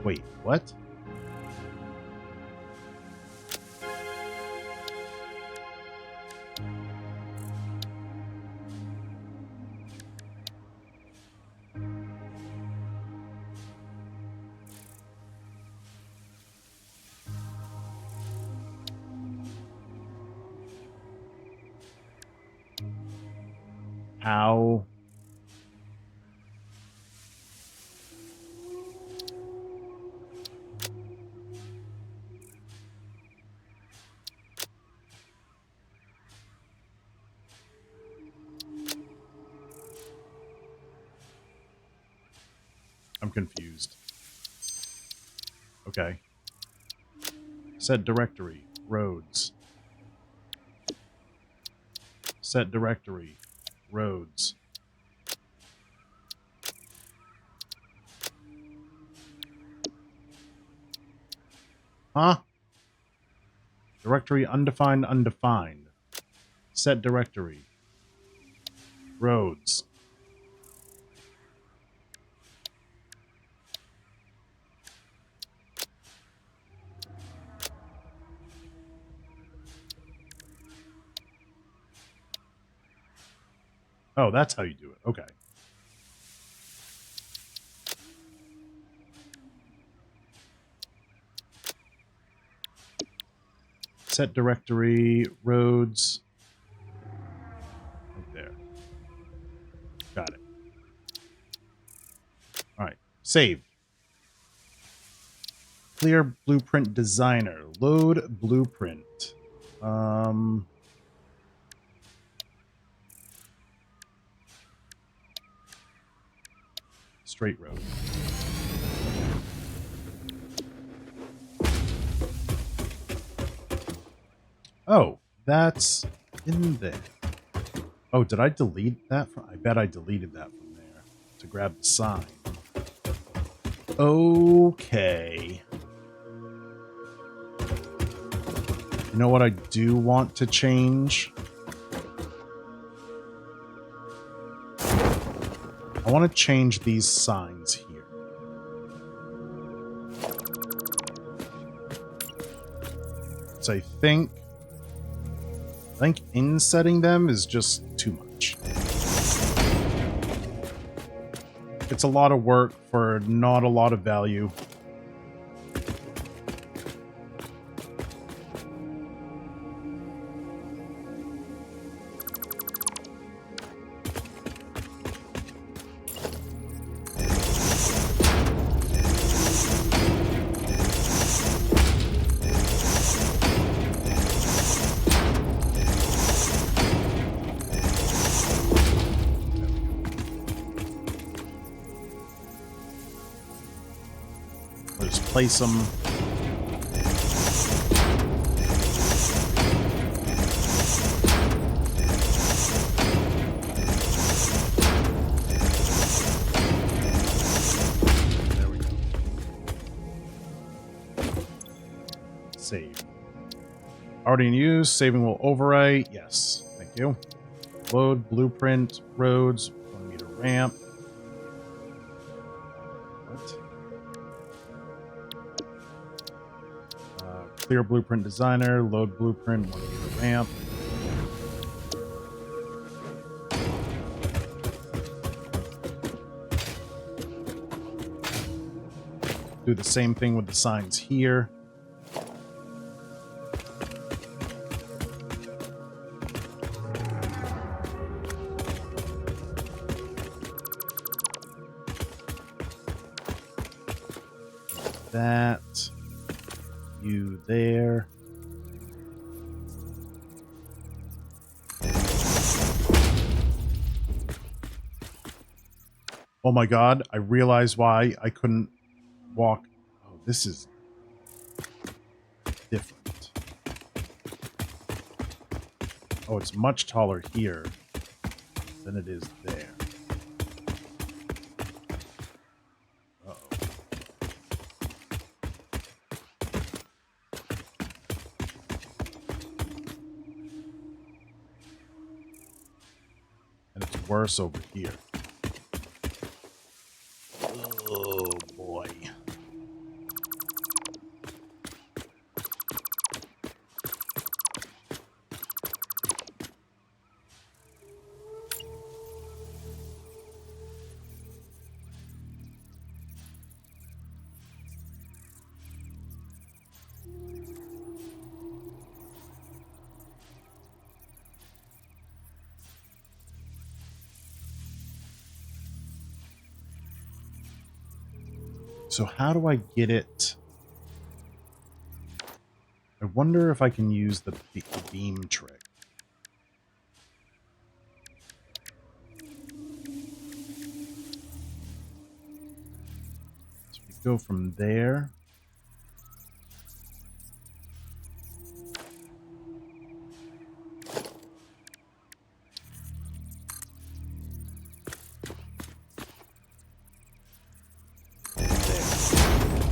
A: Wait, what? How? I'm confused. Okay. Set directory. Roads. Set directory. Roads. Huh? Directory undefined, undefined. Set directory. Roads. Oh, that's how you do it. Okay. Set directory, roads. Right there. Got it. All right. Save. Clear blueprint designer. Load blueprint. Straight road. Oh, that's in there. Oh, did I delete that from? I bet I deleted that from there to grab the sign. Okay. You know what I do want to change? I want to change these signs here. So I think insetting them is just too much. It's a lot of work for not a lot of value. Just place them. There we go. Save. Already in use. Saving will overwrite. Yes. Thank you. Load blueprint roads. 1 meter ramp. What? Clear blueprint designer. Load blueprint. 1 meter ramp. Do the same thing with the signs here. That. You there. Oh my god, I realized why I couldn't walk. Oh, this is different. Oh, it's much taller here than it is there. Uh-oh. And it's worse over here. Oh boy. So how do I get it? I wonder if I can use the beam trick. So we go from there.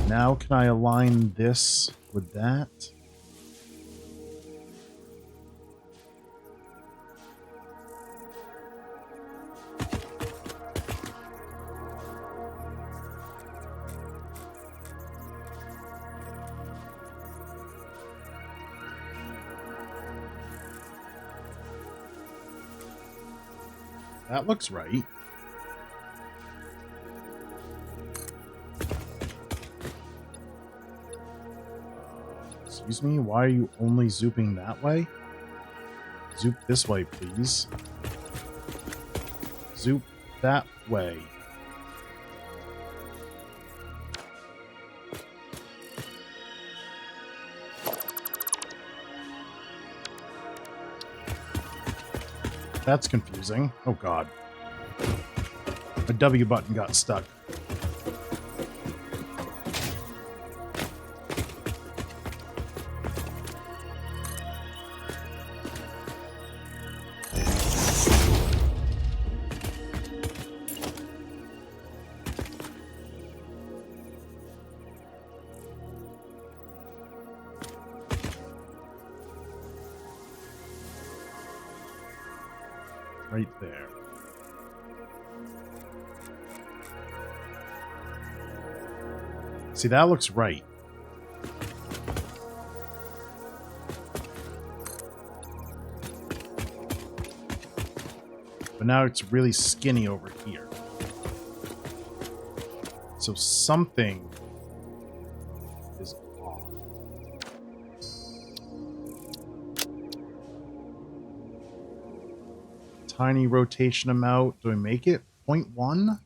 A: Now can I align this with that? That looks right. Excuse me, why are you only zooping that way? Zoop this way, please. Zoop that way. That's confusing. Oh god. A W button got stuck. Right there. See, that looks right. But now it's really skinny over here. So something is off. Tiny rotation amount. Do I make it 0.1?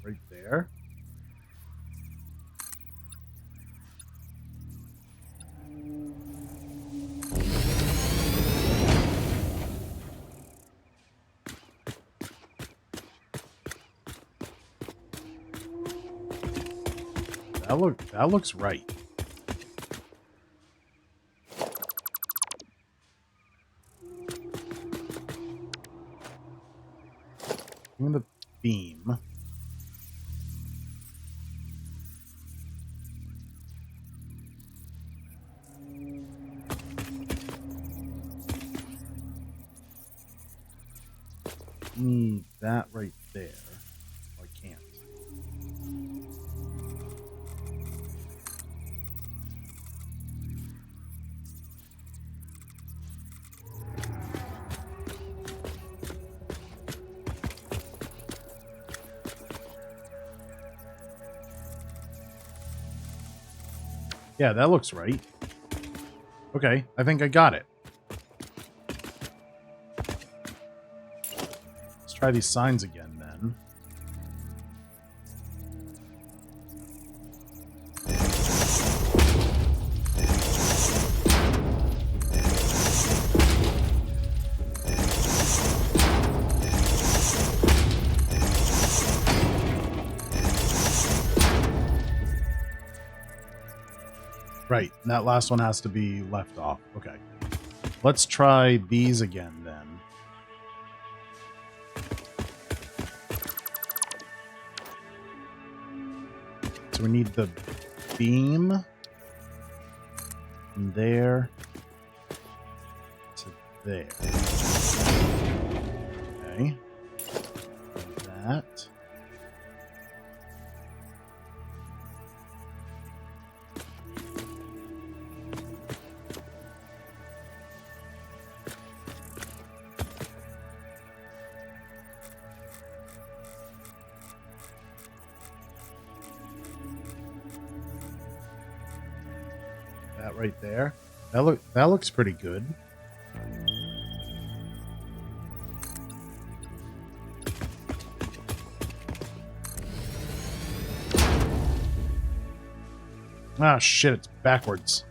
A: Right there. That looks right. Give me the beam. Need that right there. Oh, I can't. Yeah, that looks right. Okay, I think I got it. Let's try these signs again then. Right, and that last one has to be left off. Okay. Let's try these again then. So we need the beam from there to there. Okay. Like that. That right there. That looks pretty good. Ah, shit, it's backwards.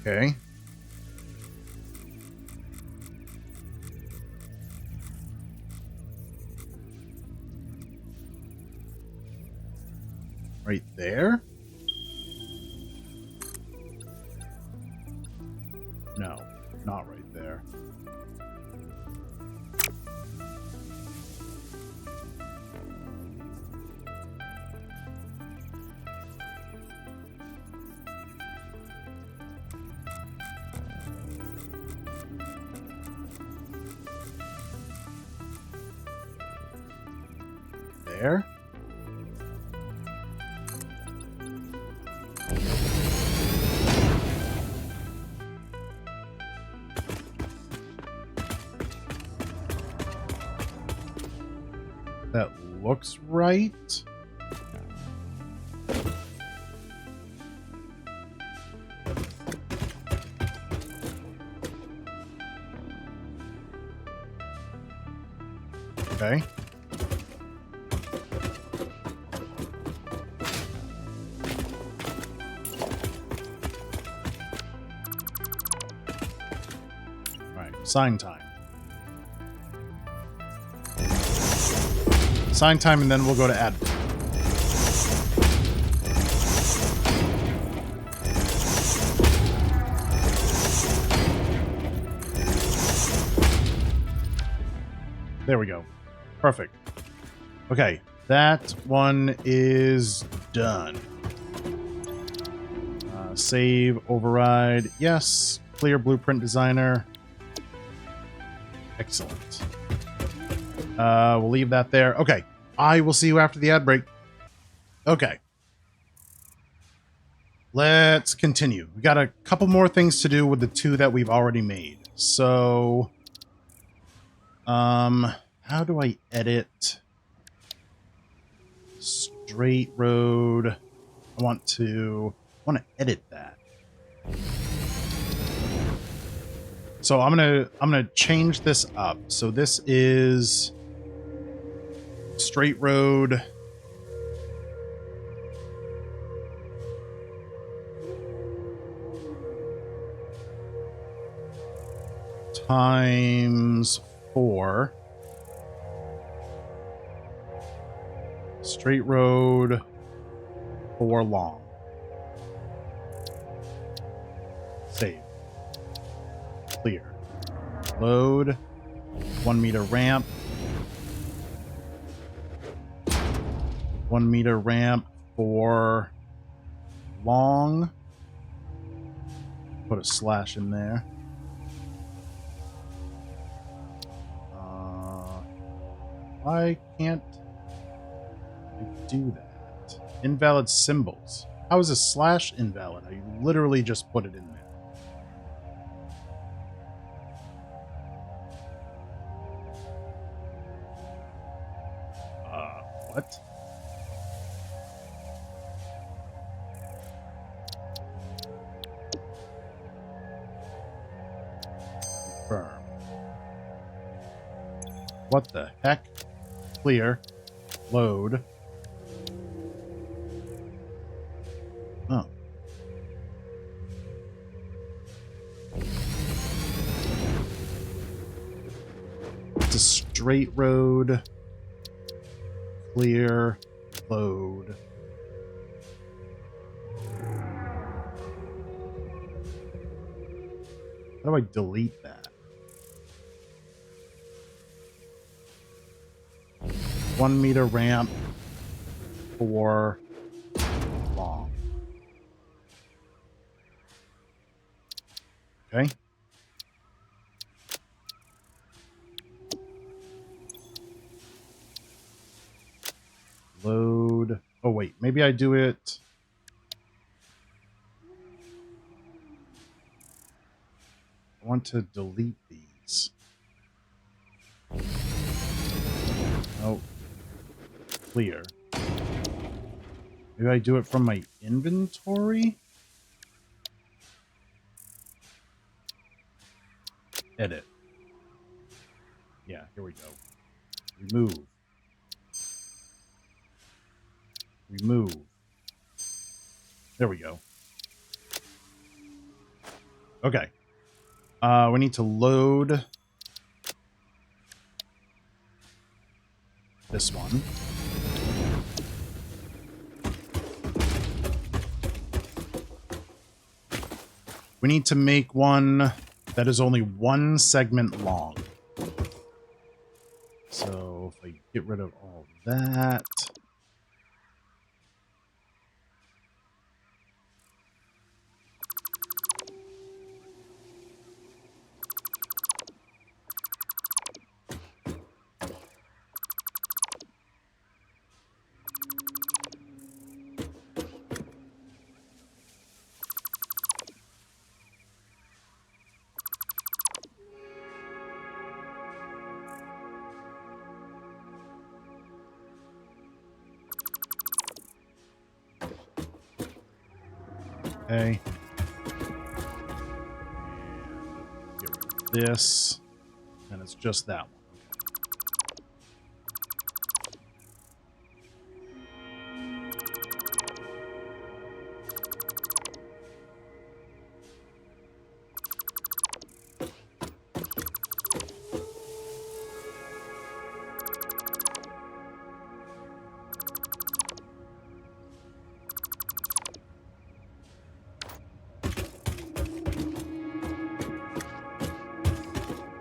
A: Okay. Right there? No, not right there. There? That looks right. Okay. Alright, sign time. Sign time, and then we'll go to add. There we go. Perfect. Okay, that one is done. Save, override, yes. Clear blueprint designer. Excellent. We'll leave that there. Okay, I will see you after the ad break. Okay. Let's continue. We got a couple more things to do with the two that we've already made. So, how do I edit straight road? I want to edit that. So I'm gonna change this up. So this is straight road times 4. Straight road 4 long. Save. Clear. Load. 1 meter ramp. 1 meter ramp for long. Put a slash in there. Why can't I do that? Invalid symbols. How is a slash invalid? I literally just put it in there. What? Confirm. What the heck? Clear. Load. Oh. It's a straight road. Clear. Load. How do I delete that? 1 meter ramp for long. Okay. Load. Oh, wait. Maybe I do it. I want to delete these. Oh. Clear. Maybe I do it from my inventory? Edit. Yeah, here we go. Remove. Remove. There we go. Okay. We need to load this one. We need to make one that is only one segment long. So if I get rid of all that. Okay. And get rid of this. And it's just that one.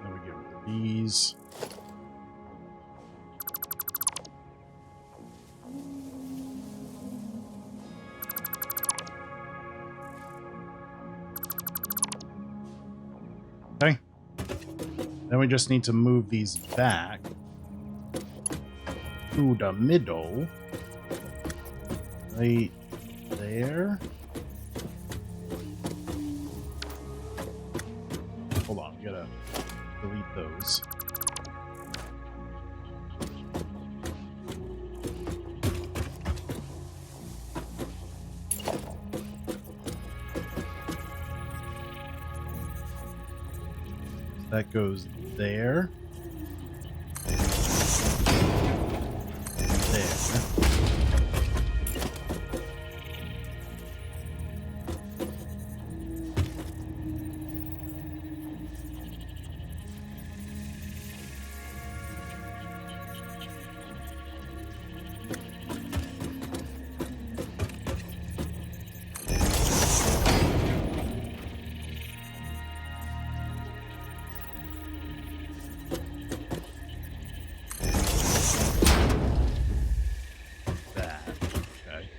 A: Then we get rid of these. Okay. Then we just need to move these back to the middle. Right there. Hold on, we gotta delete those. That goes there. There. That. Okay.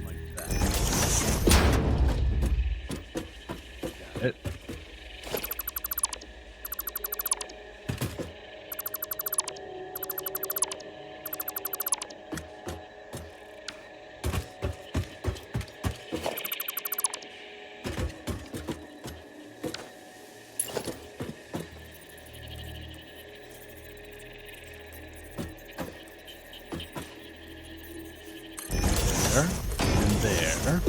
A: Like that. Got it. There and there.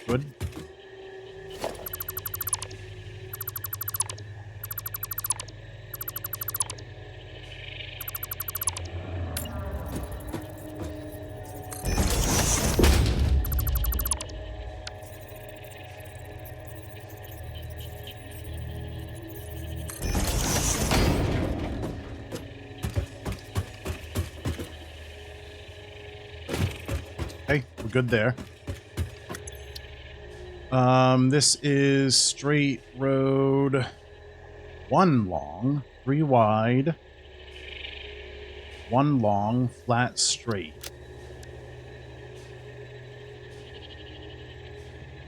A: Good. Okay, we're good there. This is straight road, 1 long, 3 wide, 1 long, flat straight.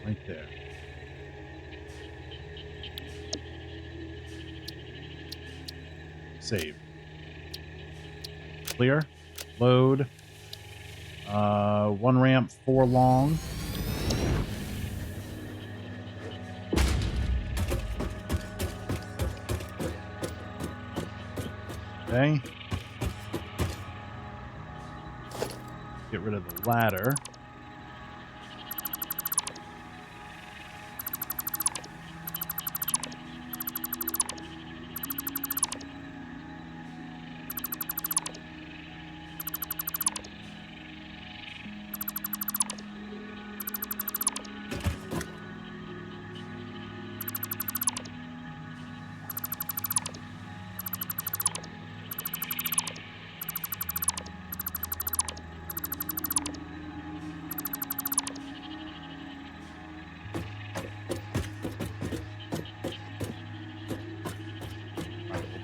A: Right there. Save. Clear. Load. 1 ramp, 4 long. Okay. Get rid of the ladder.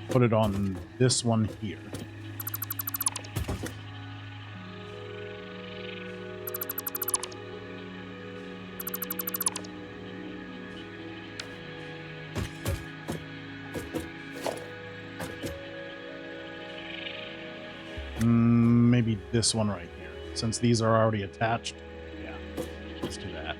A: Put it on this one here. Maybe this one right here. Since these are already attached. Yeah, let's do that.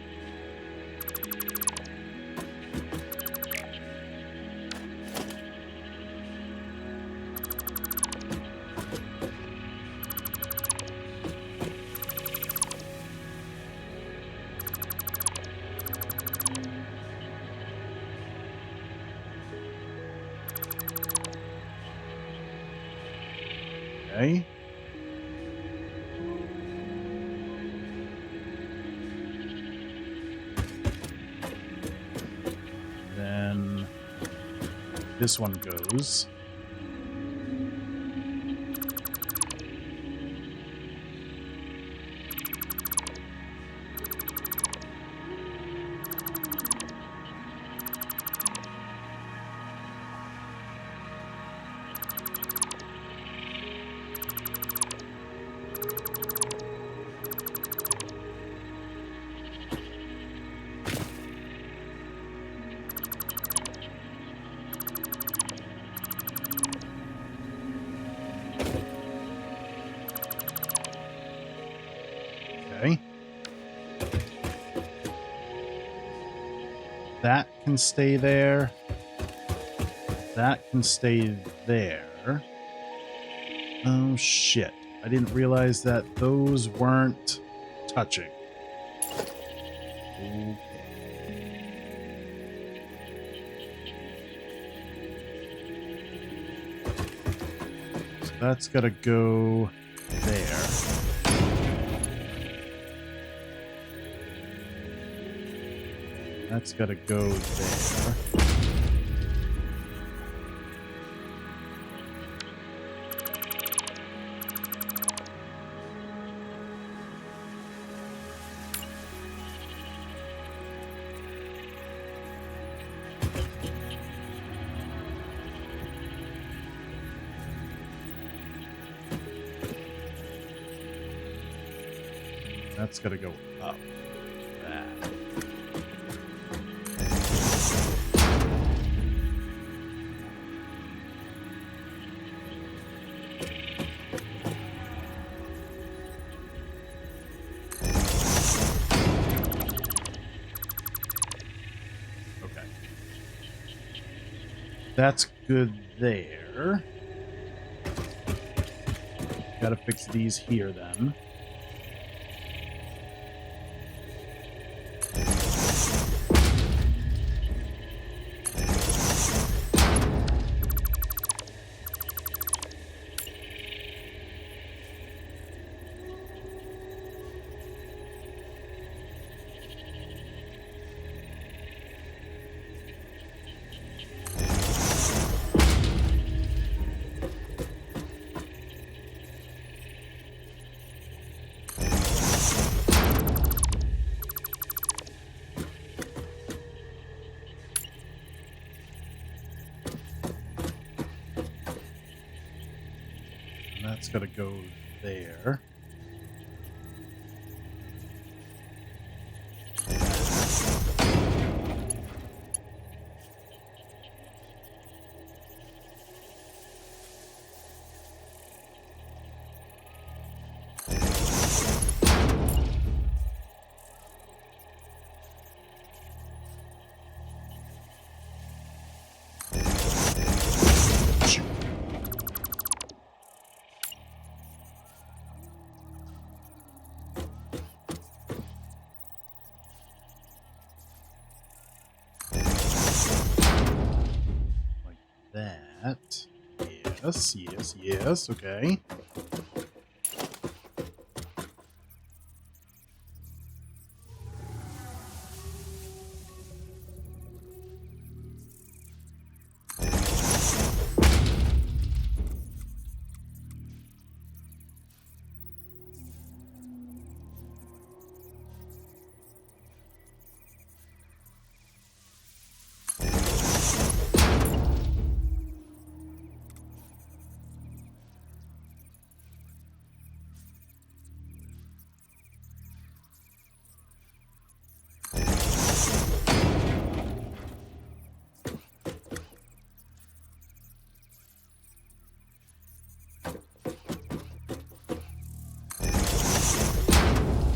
A: Okay. Then this one goes. Okay. That can stay there. That can stay there. Oh, shit. I didn't realize that those weren't touching. Okay. So that's got to go there. That's got to go there. That's got to go up. That. Okay. That's good there. Gotta fix these here then. That's got to go there. Yes, yes, yes. Okay.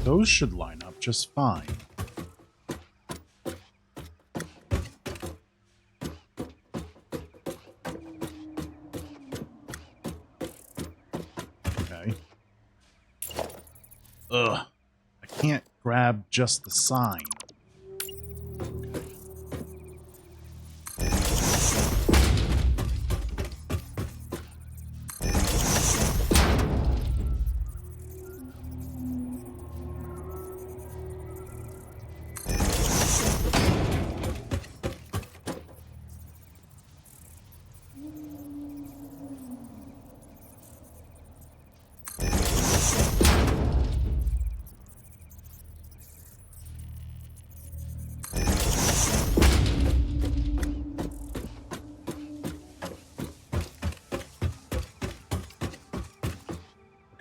A: Those should line up just fine. Okay. Ugh. I can't grab just the sign.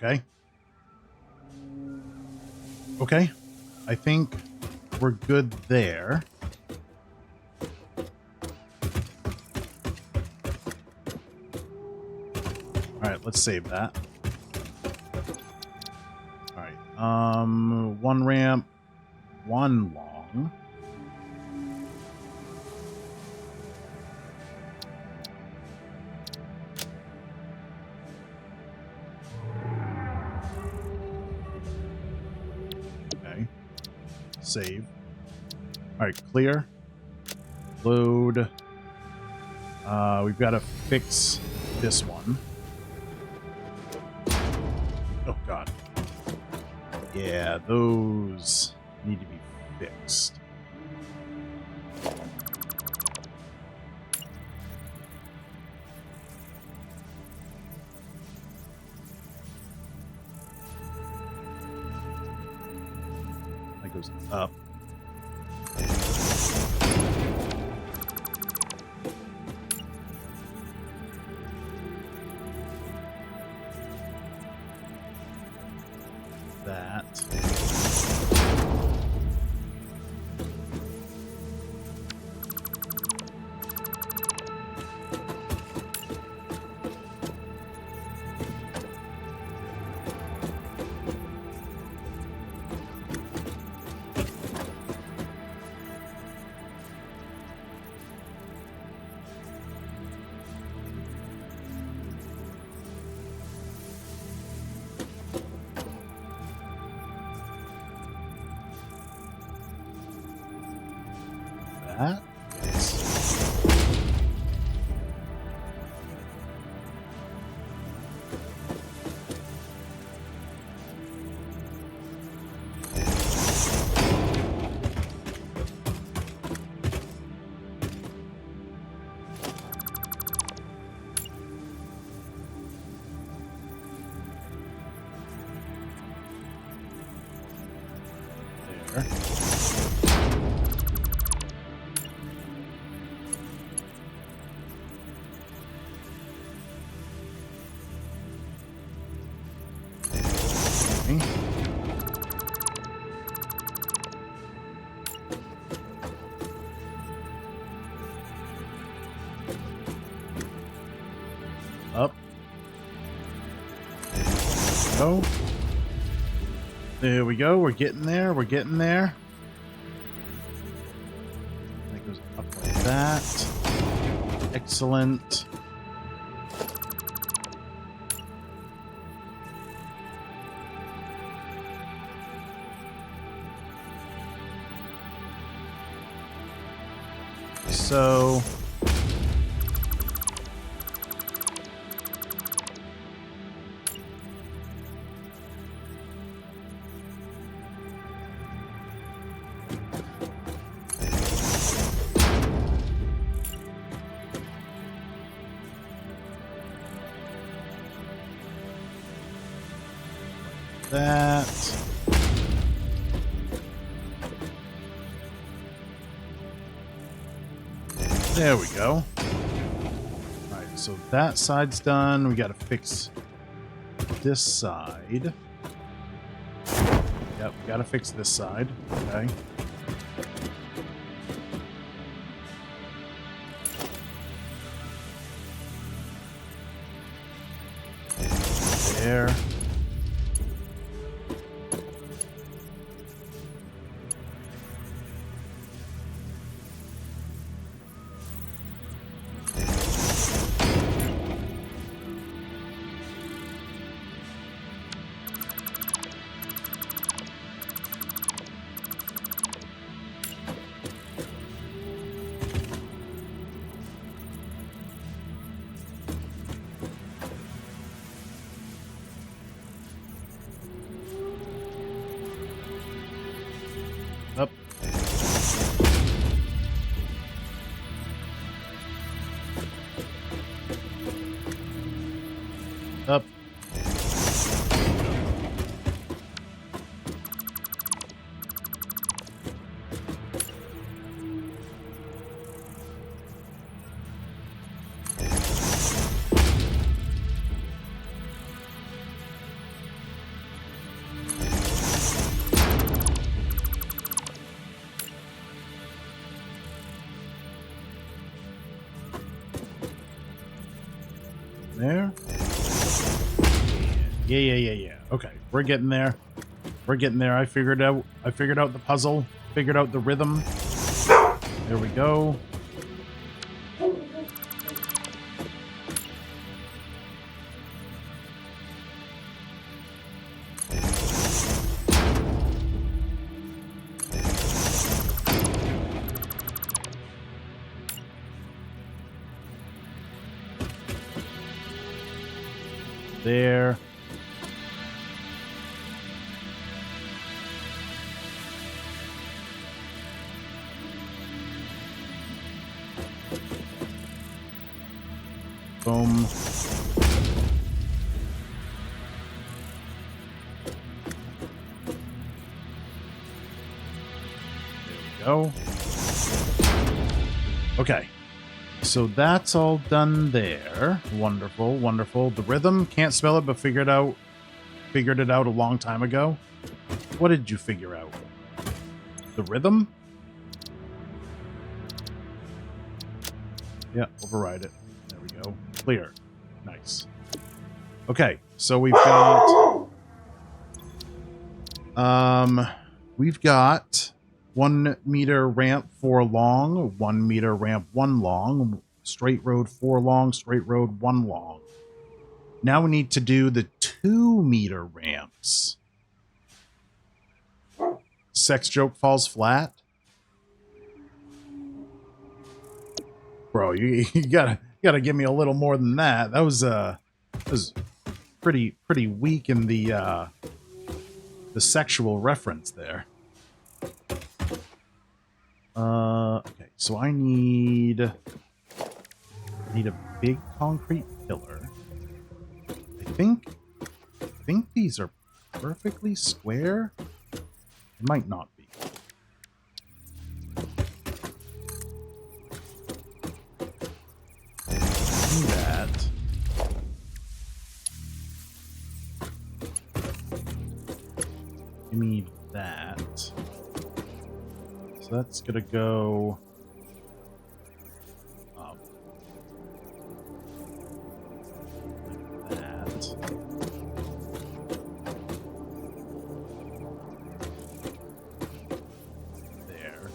A: Okay. Okay. I think we're good there. All right, let's save that. All right. One ramp, one long. Okay. Save. All right, clear. Load. We've got to fix this one. Oh, God. Yeah, those need to be fixed. That goes up. That. That. Yes. There. Okay. Up. Go. There we go. We're getting there. We're getting there. That goes up like that. Excellent. So that. There we go. Alright, so that side's done. We gotta fix this side. Yep, we gotta fix this side. Okay. There. Up. Up. There. Yeah. Okay, we're getting there. We're getting there. I figured out the puzzle. Figured out the rhythm. There we go. There. Boom. There we go. Okay. So that's all done there. Wonderful, wonderful. The rhythm, can't spell it, but figured it out a long time ago. What did you figure out? The rhythm? Yeah, override it. There we go. Clear. Nice. Okay, so we've got 1 meter ramp 4 long, 1 meter ramp 1 long, straight road 4 long, straight road 1 long. Now we need to do the 2 meter ramps. Sex joke falls flat. Bro, you gotta give me a little more than that. That was pretty weak in the sexual reference there. Okay, so I need a big concrete pillar. I think these are perfectly square. It might not be. Do that. Give me that. So that's gonna go up like that. There.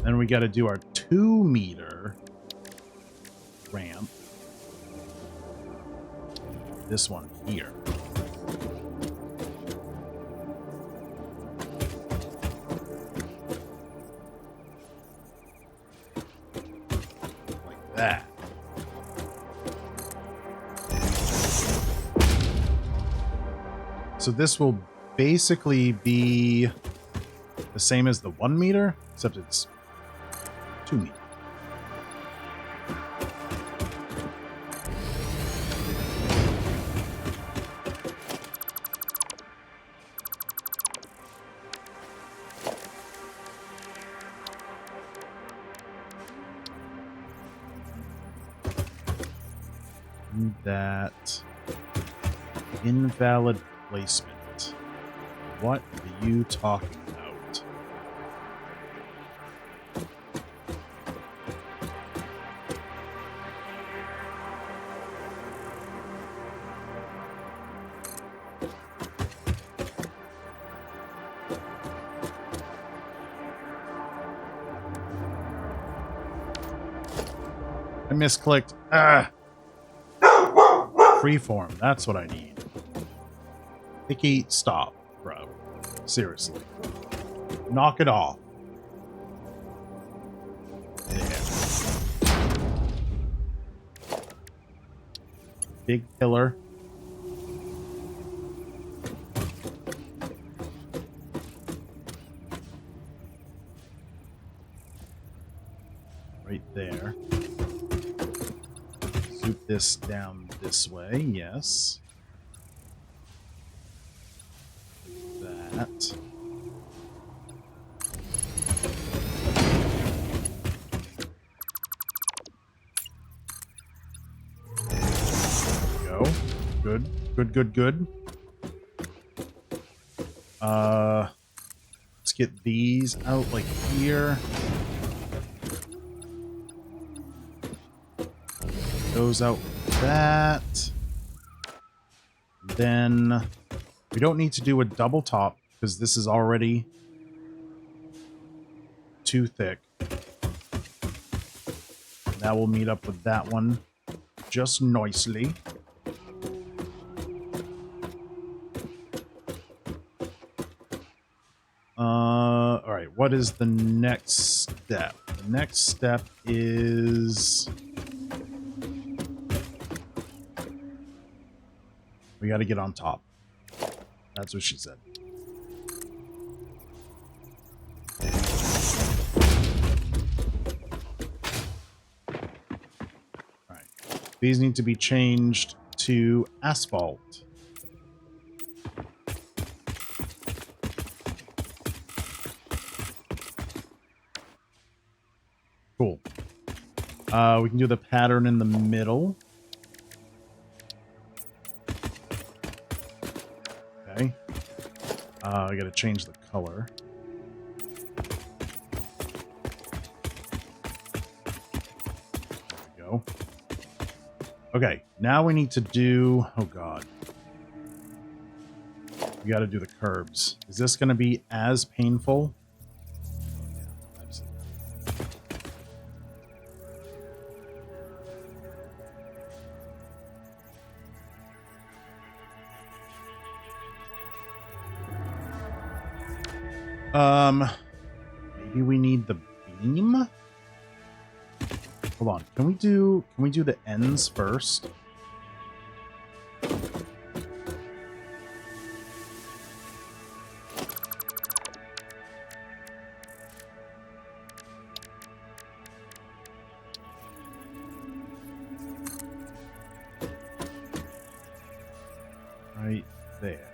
A: Then we got to do our 2 meter ramp. This one here. That. So this will basically be the same as the 1 meter, except it's 2 meters. That invalid placement. What are you talking about? I misclicked. Ah! Freeform, that's what I need. Hickey, stop, bro. Seriously. Knock it off. There. Big pillar. Right there. Zoop this down this way, yes. That. Go. Good. Good, good, good. Let's get these out like here. Those out like that. Then we don't need to do a double top because this is already too thick. That will meet up with that one just nicely. All right, what is the next step? The next step is we got to get on top. That's what she said. All right, these need to be changed to asphalt. Cool. We can do the pattern in the middle. Okay. I gotta change the color. There we go. Okay, now we need to do... Oh, God. We gotta do the curbs. Is this gonna be as painful? Maybe we need the beam? Hold on. Can we do the ends first? Right there.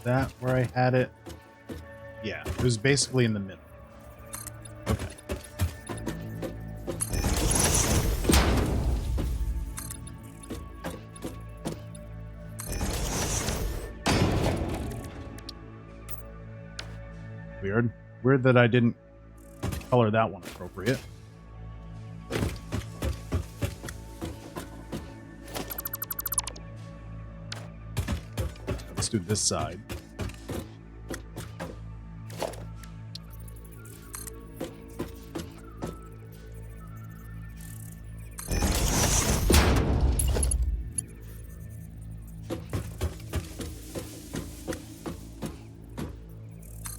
A: That where I had it? Yeah, it was basically in the middle. Okay. Weird. Weird that I didn't color that one appropriate. Let's do this side.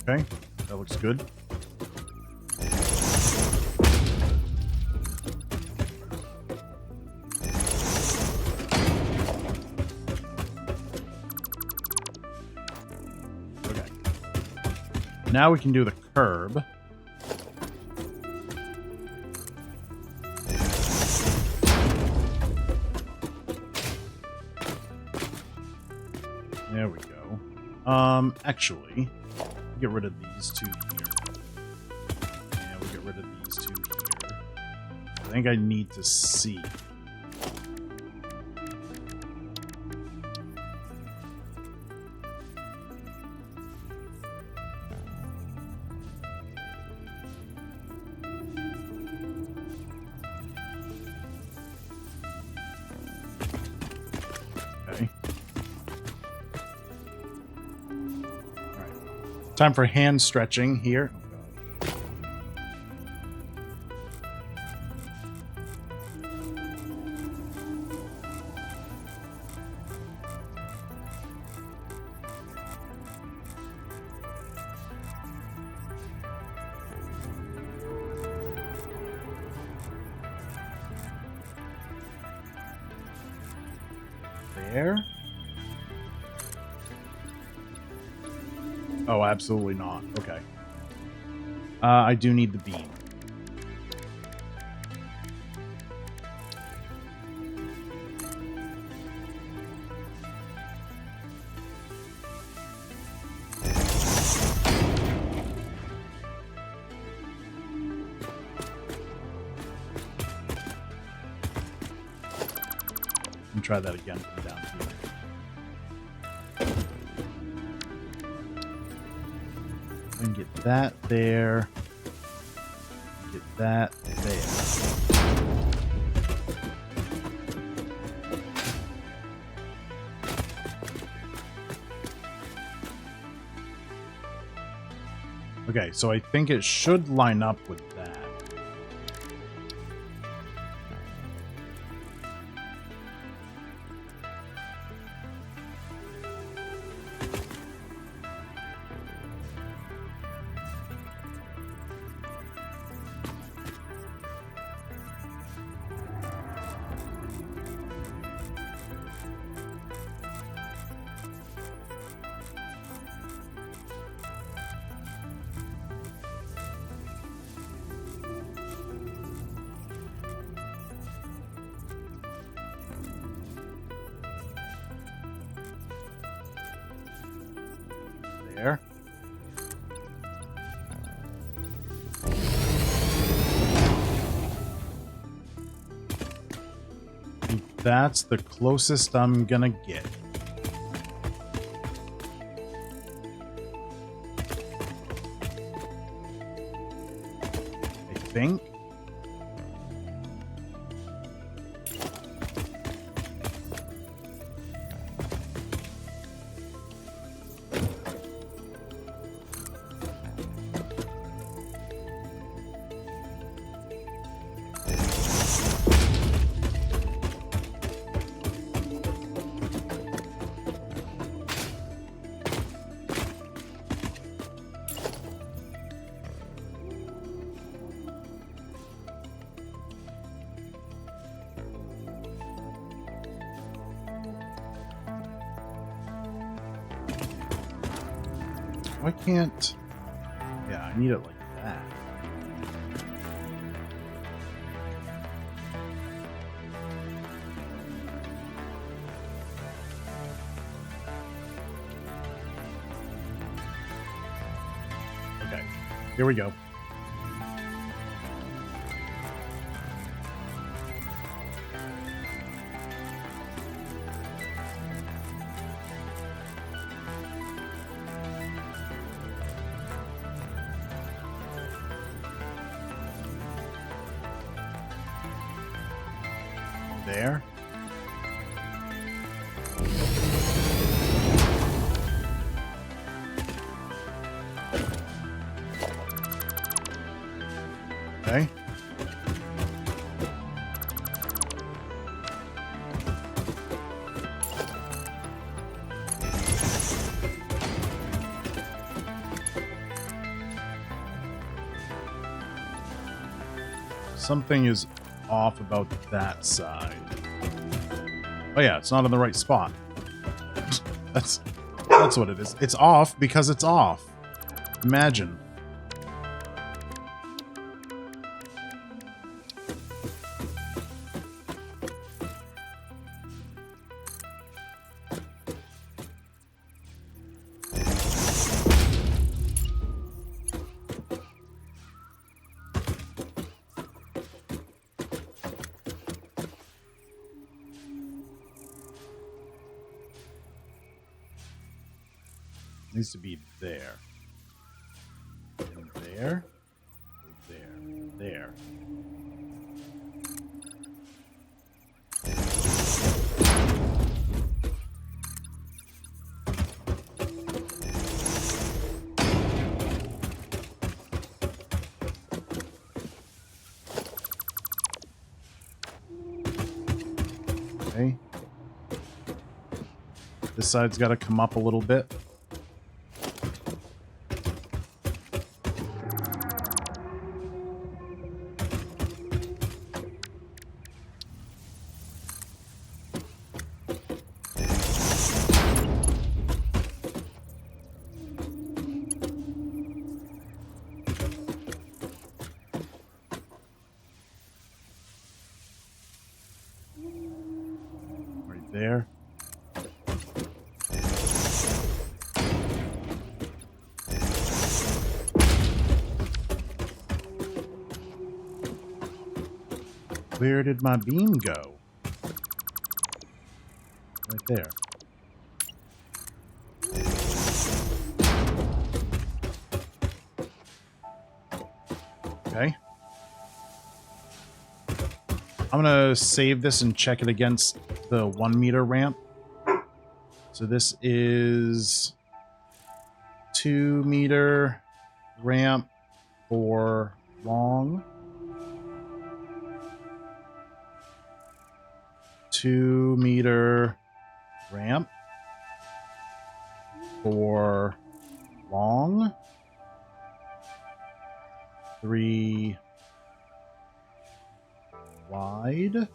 A: Okay, that looks good. Okay. Now we can do the curb. There we go. Actually, get rid of these two here. And we'll get rid of these two here. I think I need to see. Okay. Alright. Time for hand stretching here. There. Oh, absolutely not. Okay. I do need the beam. Let me try that again from down here. And get that there. Get that there. Okay, so I think it should line up with that. There. And that's the closest I'm gonna get. I think. Why can't... Yeah, I need it like that. Okay, here we go. There. Okay. Something is off about that side. Oh yeah, it's not in the right spot. That's what it is. It's off because it's off. Imagine. Needs to be there. And there. There. There. Okay. This side's got to come up a little bit. Right there. Where did my beam go? Right there. Okay. I'm going to save this and check it against the 1 meter ramp. So this is 2 meter ramp for long. 2 meter ramp for long. 3 wide.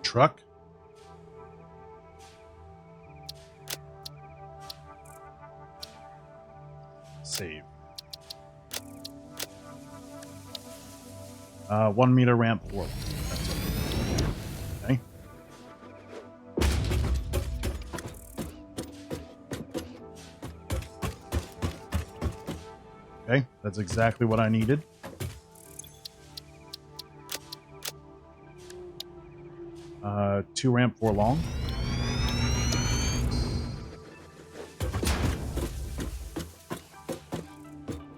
A: Truck. Save. 1 meter ramp forward. That's it. Okay. Okay, that's exactly what I needed. Two ramp for long.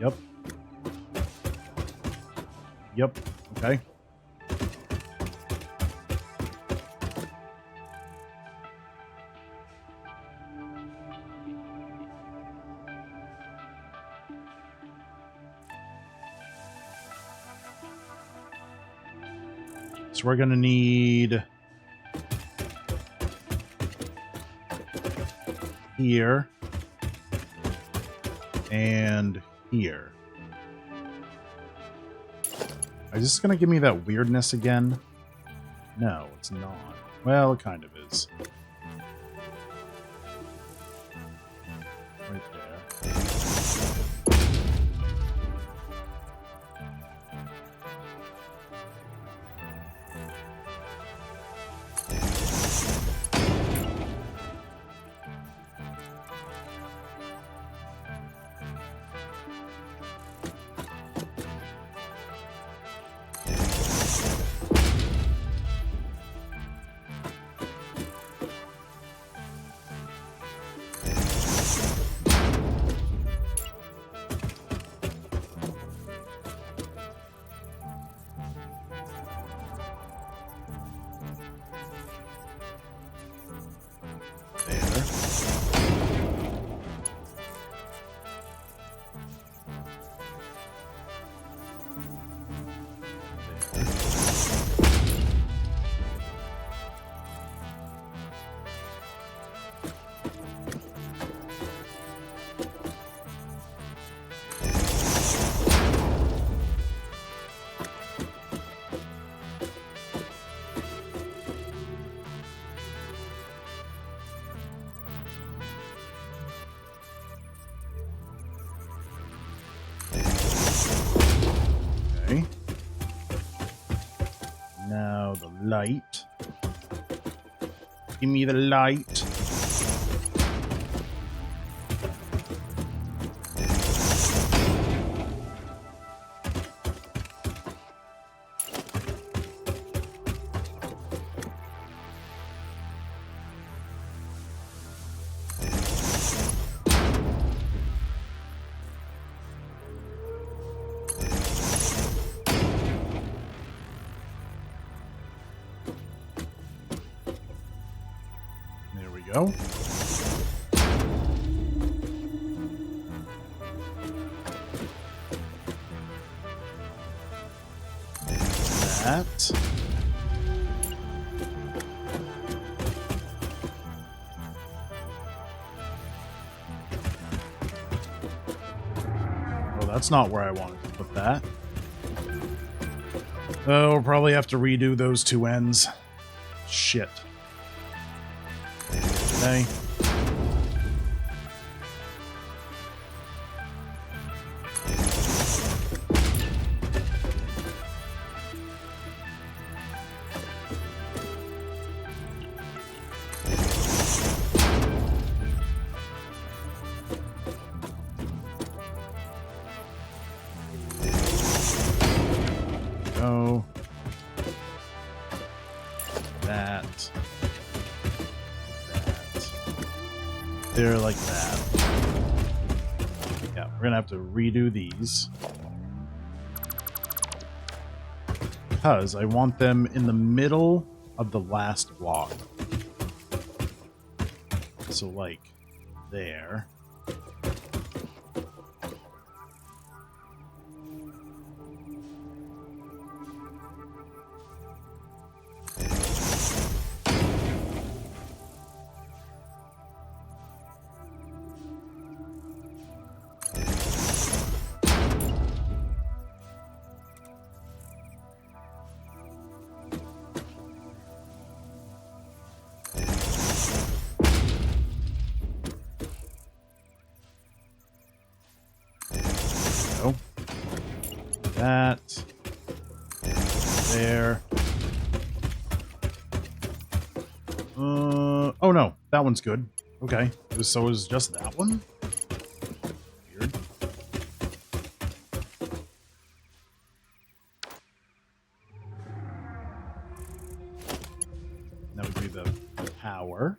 A: Yep. Yep. Okay. So we're going to need here and here. Is this going to give me that weirdness again? No, it's not. Well, it kind of is. Right there. Okay. Now the light. Give me the light. There we go. That. Oh, that's not where I wanted to put that. Oh, we'll probably have to redo those two ends. Shit. Okay. Go. That. There, like that. Yeah, we're gonna have to redo these. Because I want them in the middle of the last block. So, like, there. That. There. Oh no, that one's good. Okay, so it was just that one? Weird. Now we do the power.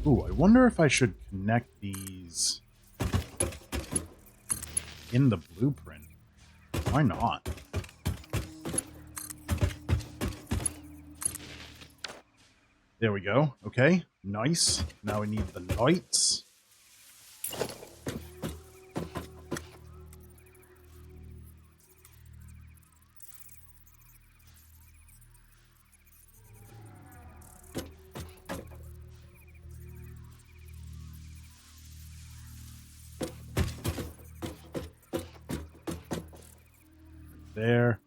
A: Ooh, I wonder if I should connect these in the blueprint. Why not? There we go. Okay, nice. Now we need the lights. There.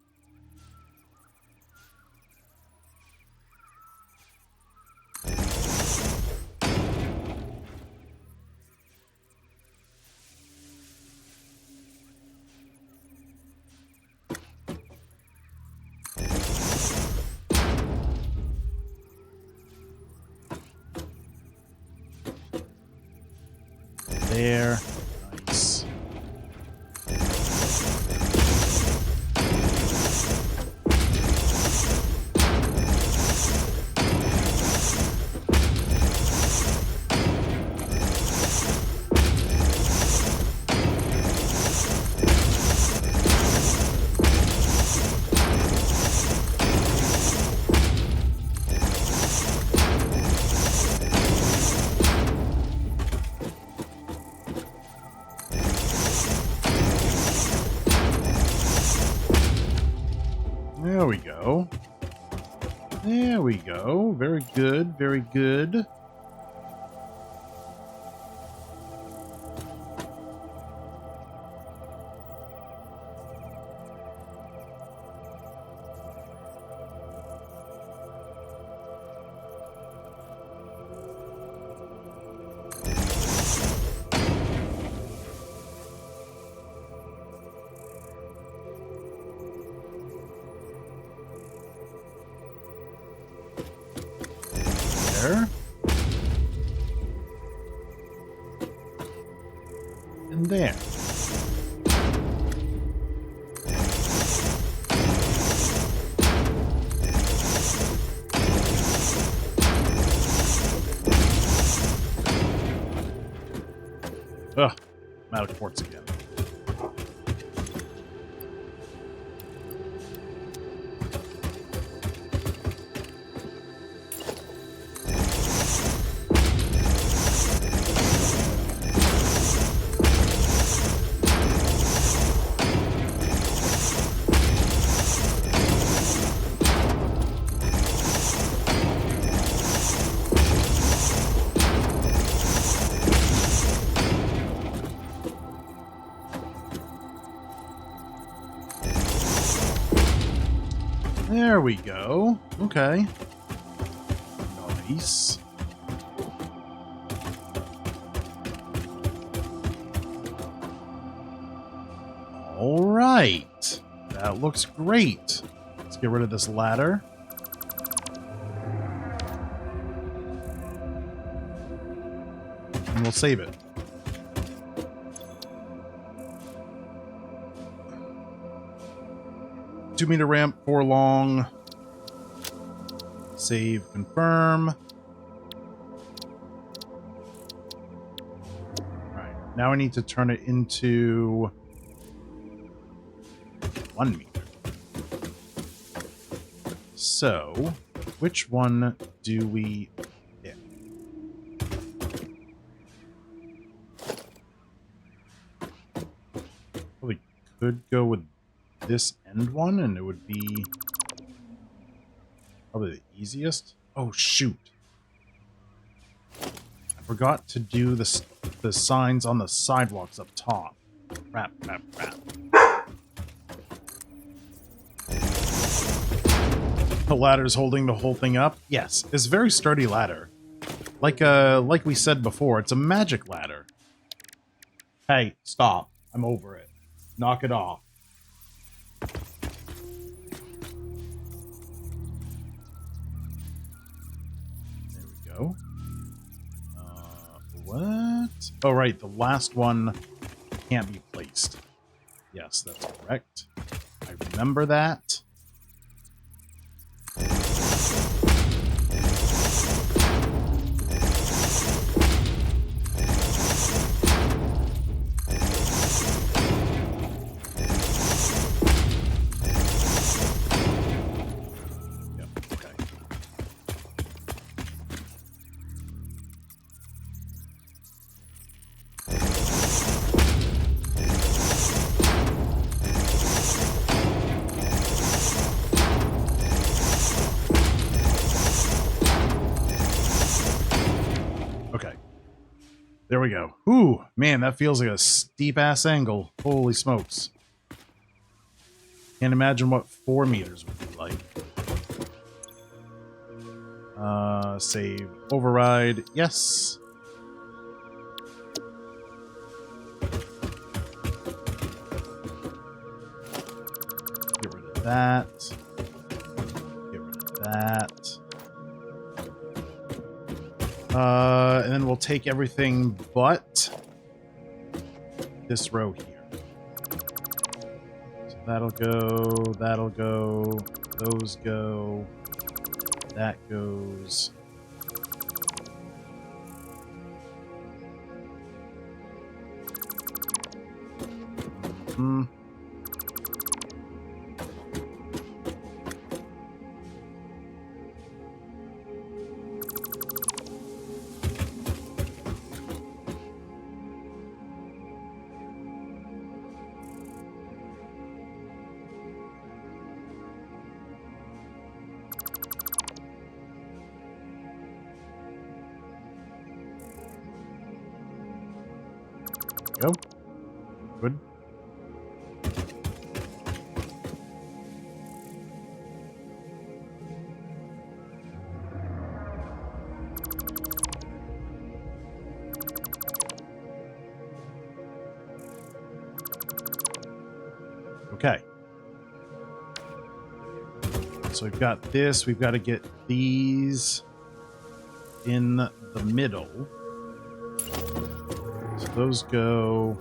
A: There. Nice. There we go. There we go. Very good. Very good. There. and there. Ugh, I'm out of quartz again. There we go. Okay. Nice. All right. That looks great. Let's get rid of this ladder. And we'll save it. Two-meter ramp, 4 long. Save, confirm. Alright, now I need to turn it into 1 meter. So, which one do we pick? Probably could go with this end one, and it would be probably the easiest. Oh, shoot. I forgot to do the signs on the sidewalks up top. Crap, crap, crap. The ladder's holding the whole thing up. Yes, it's a very sturdy ladder. Like we said before, it's a magic ladder. Hey, stop. I'm over it. Knock it off. Go. What? Oh, right. The last one can't be placed. Yes, that's correct. I remember that. There we go. Ooh, man, that feels like a steep-ass angle. Holy smokes. Can't imagine what 4 meters would be like. Save. Override. Yes. Get rid of that. Get rid of that. And then we'll take everything but this row here. So that'll go, those go, that goes. Mm-hmm. Go. Good. Okay. So we've got this. We've got to get these in the middle. So those go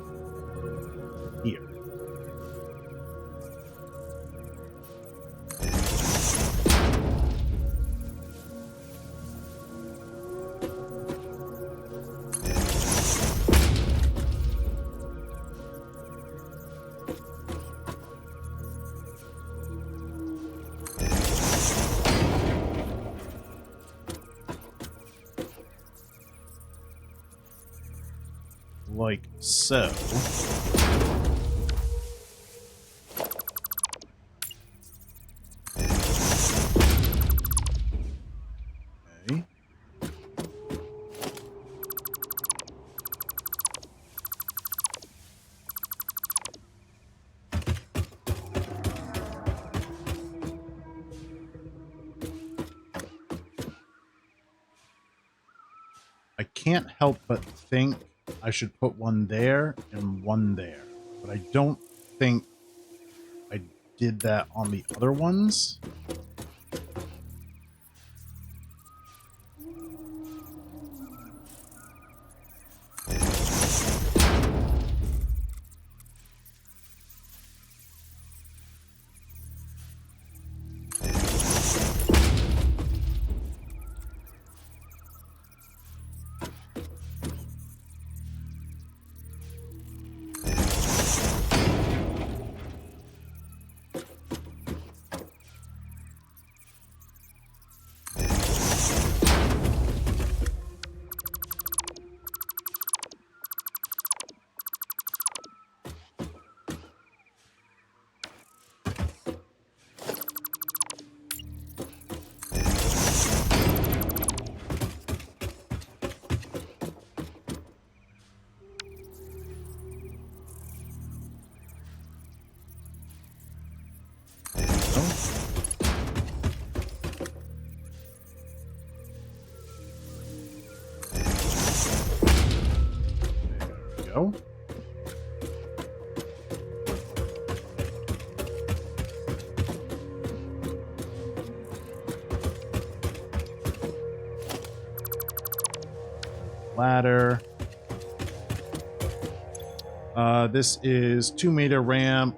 A: like so. Okay. I can't help but think I should put one there and one there, but I don't think I did that on the other ones. Go. Ladder. This is 2-meter ramp.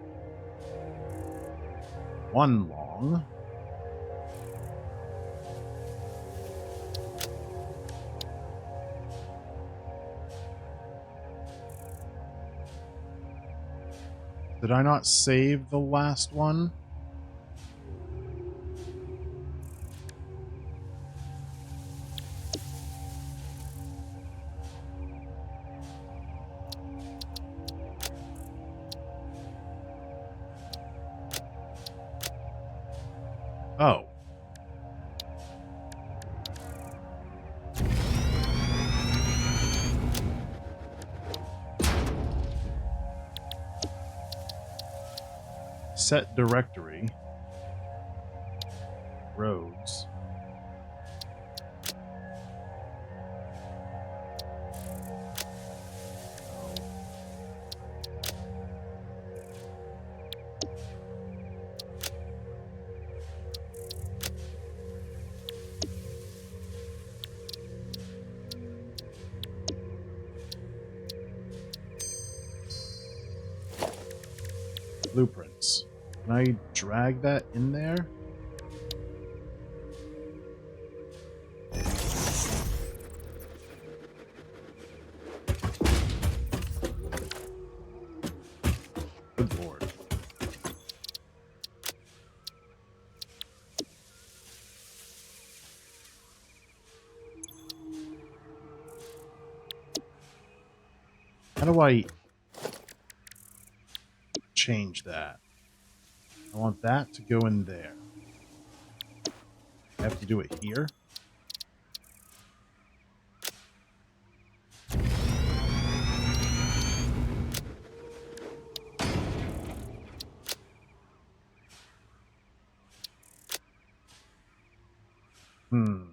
A: 1 long. Did I not save the last one? Oh. Set directory. Roads. Blueprints. Can I drag that in there? Good lord. How do I change that? I want that to go in there. I have to do it here? Hmm.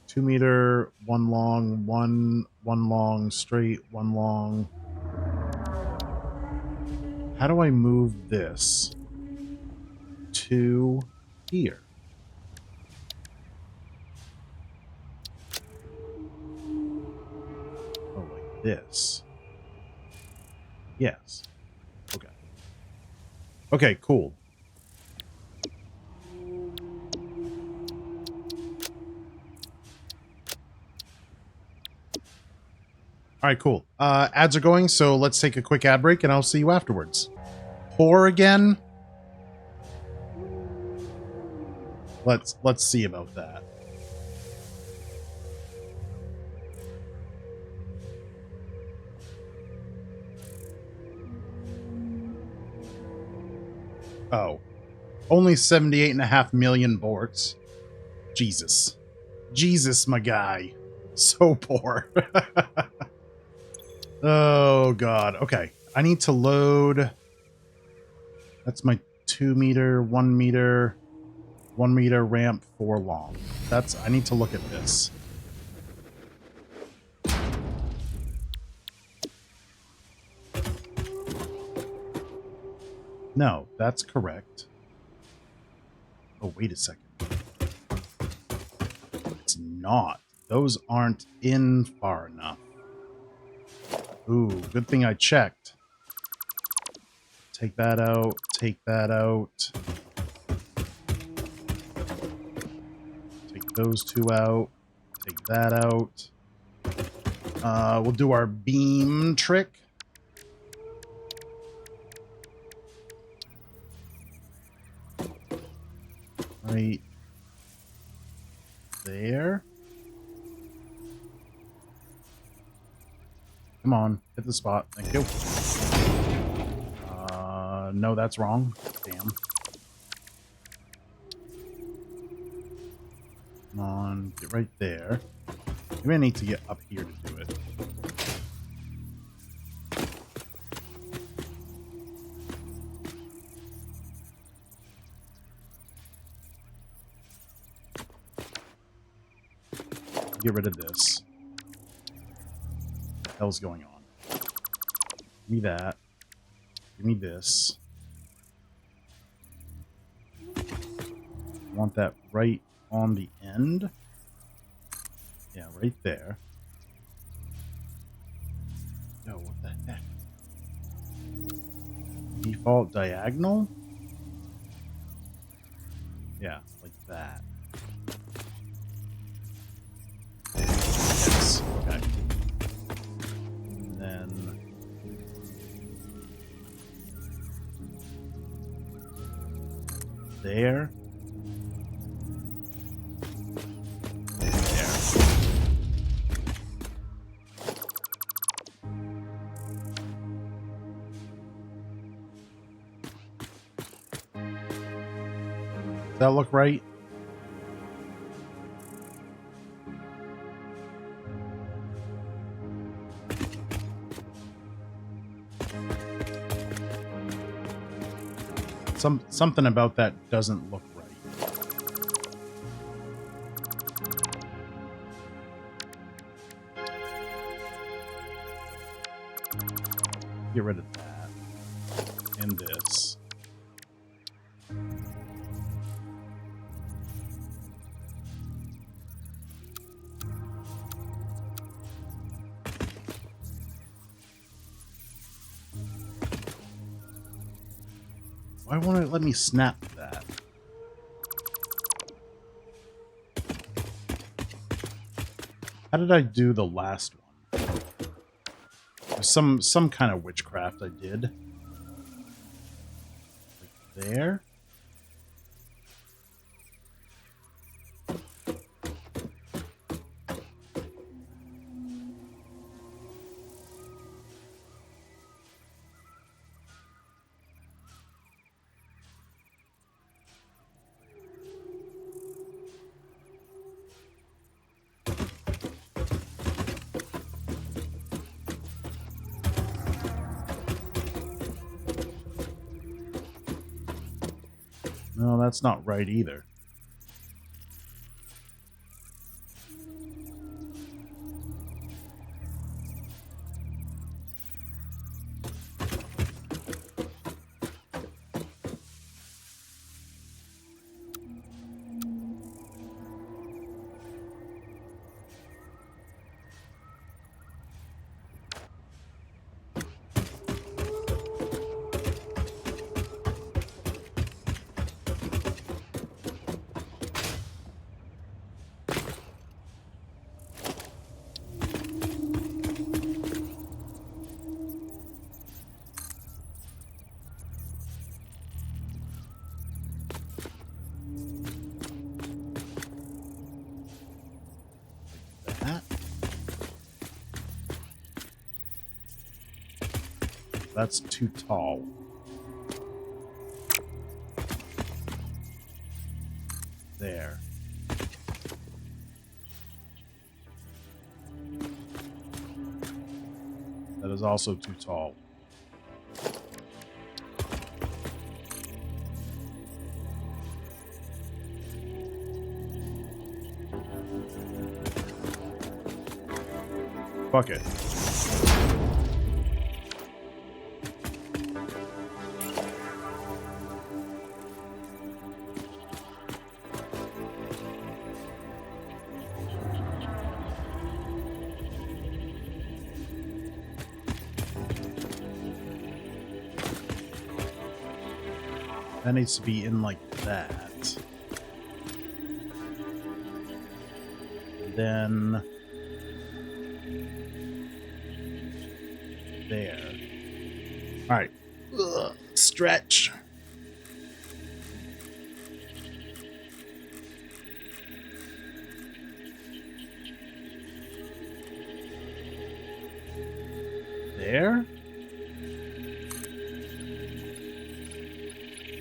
A: Two meter, one long, one long, straight, one long. How do I move this to here? Oh, like this. Yes. Okay. Okay, cool. All right, cool. Ads are going, so let's take a quick ad break, and I'll see you afterwards. 4 again? Let's see about that. Oh. Only 78.5 million borts. Jesus. Jesus, my guy. So poor. Oh, God. Okay. I need to load... That's my 2 meter, 1 meter, 1 meter ramp, 4 long. I need to look at this. No, that's correct. Oh, wait a second. It's not. Those aren't in far enough. Ooh, good thing I checked. Take that out. Take that out. Take those 2 out. Take that out. We'll do our beam trick. Right there. Come on, hit the spot. Thank you. No, that's wrong. Damn. Come on, get right there. Maybe I need to get up here to do it. Get rid of this. What the hell's going on? Give me that. Give me this. I want that right on the end. Yeah, right there. No, what the heck? Default diagonal? Yeah, like that. Yes, okay. And then... there. Does that look right? Something about that doesn't look right. Get rid of that. And this. Why won't it let me snap that? How did I do the last one? There's some kind of witchcraft I did. Like there. No, that's not right either. That's too tall. There. That is also too tall. Fuck it. That needs to be in like that. Then there. All right. Ugh, stretch. There.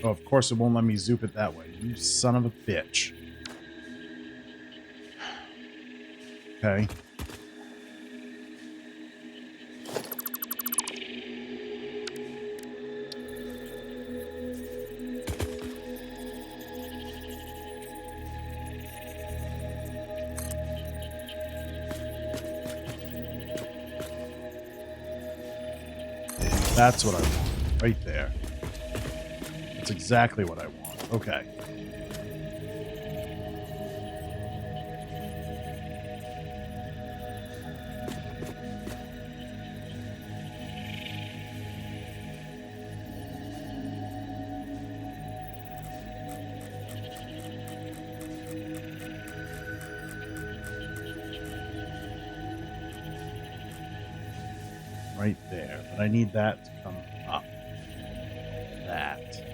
A: Oh, of course it won't let me zoop it that way. You son of a bitch. Okay. That's what I want. Right there. That's exactly what I want. Okay. Right there. But I need that to come up. That.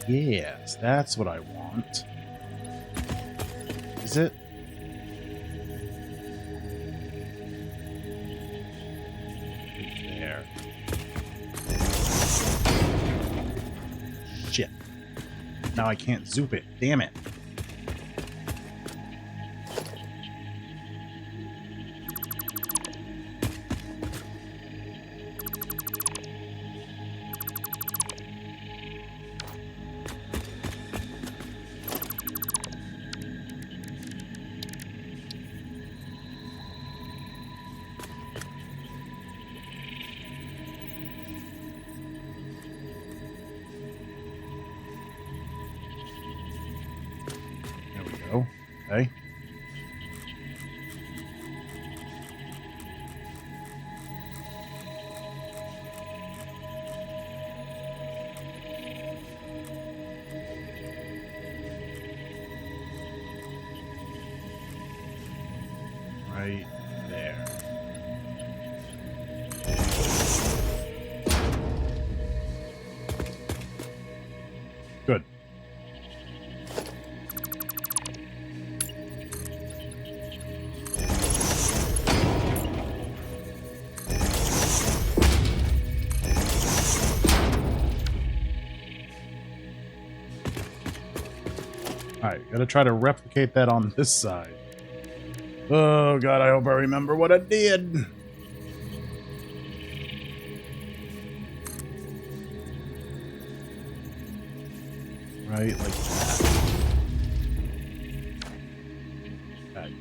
A: Yes, that's what I want. Is it? There. Shit. Now I can't zoop it. Damn it. Okay. Right there. Good. Alright, gotta try to replicate that on this side. Oh god, I hope I remember what I did. Right, like that. Okay.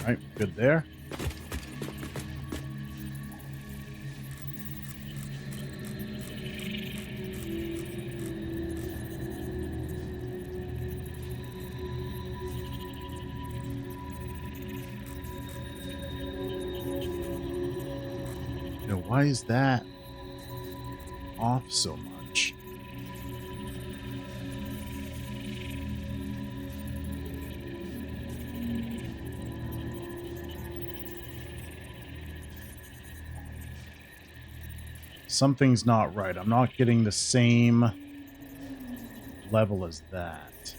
A: Alright, good there. Why is that off so much? Something's not right. I'm not getting the same level as that.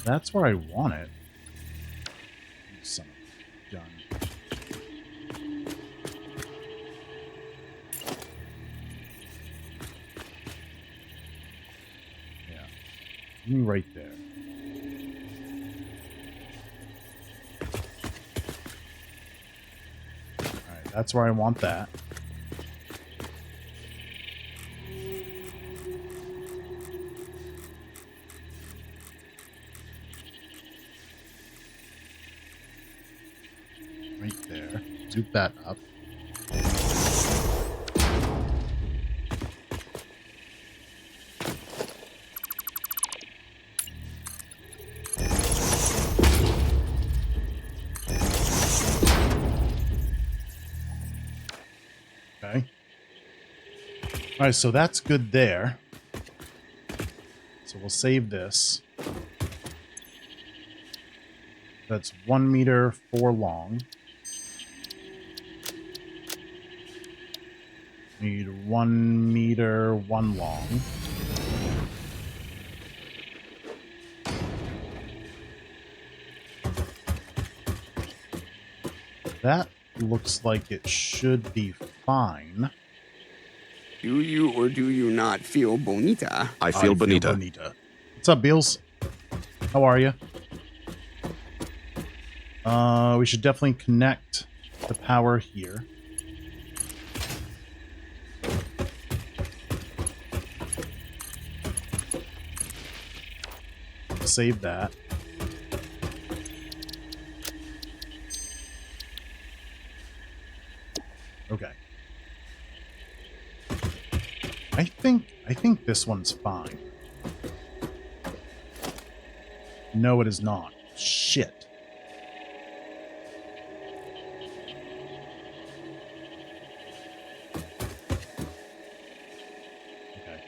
A: That's where I want it. You son of a gun. Yeah. Give me right there. Alright, that's where I want that. Right there. Zoop that up. Okay. Alright, so that's good there. So we'll save this. That's 1 meter 4 long. Need 1 meter 1 long. That looks like it should be fine.
C: Do you or do you not feel bonita?
D: I feel bonita.
A: What's up, Beals? How are you? We should definitely connect the power here. Save that. Okay. I think this one's fine. No, it is not. Shit. Okay.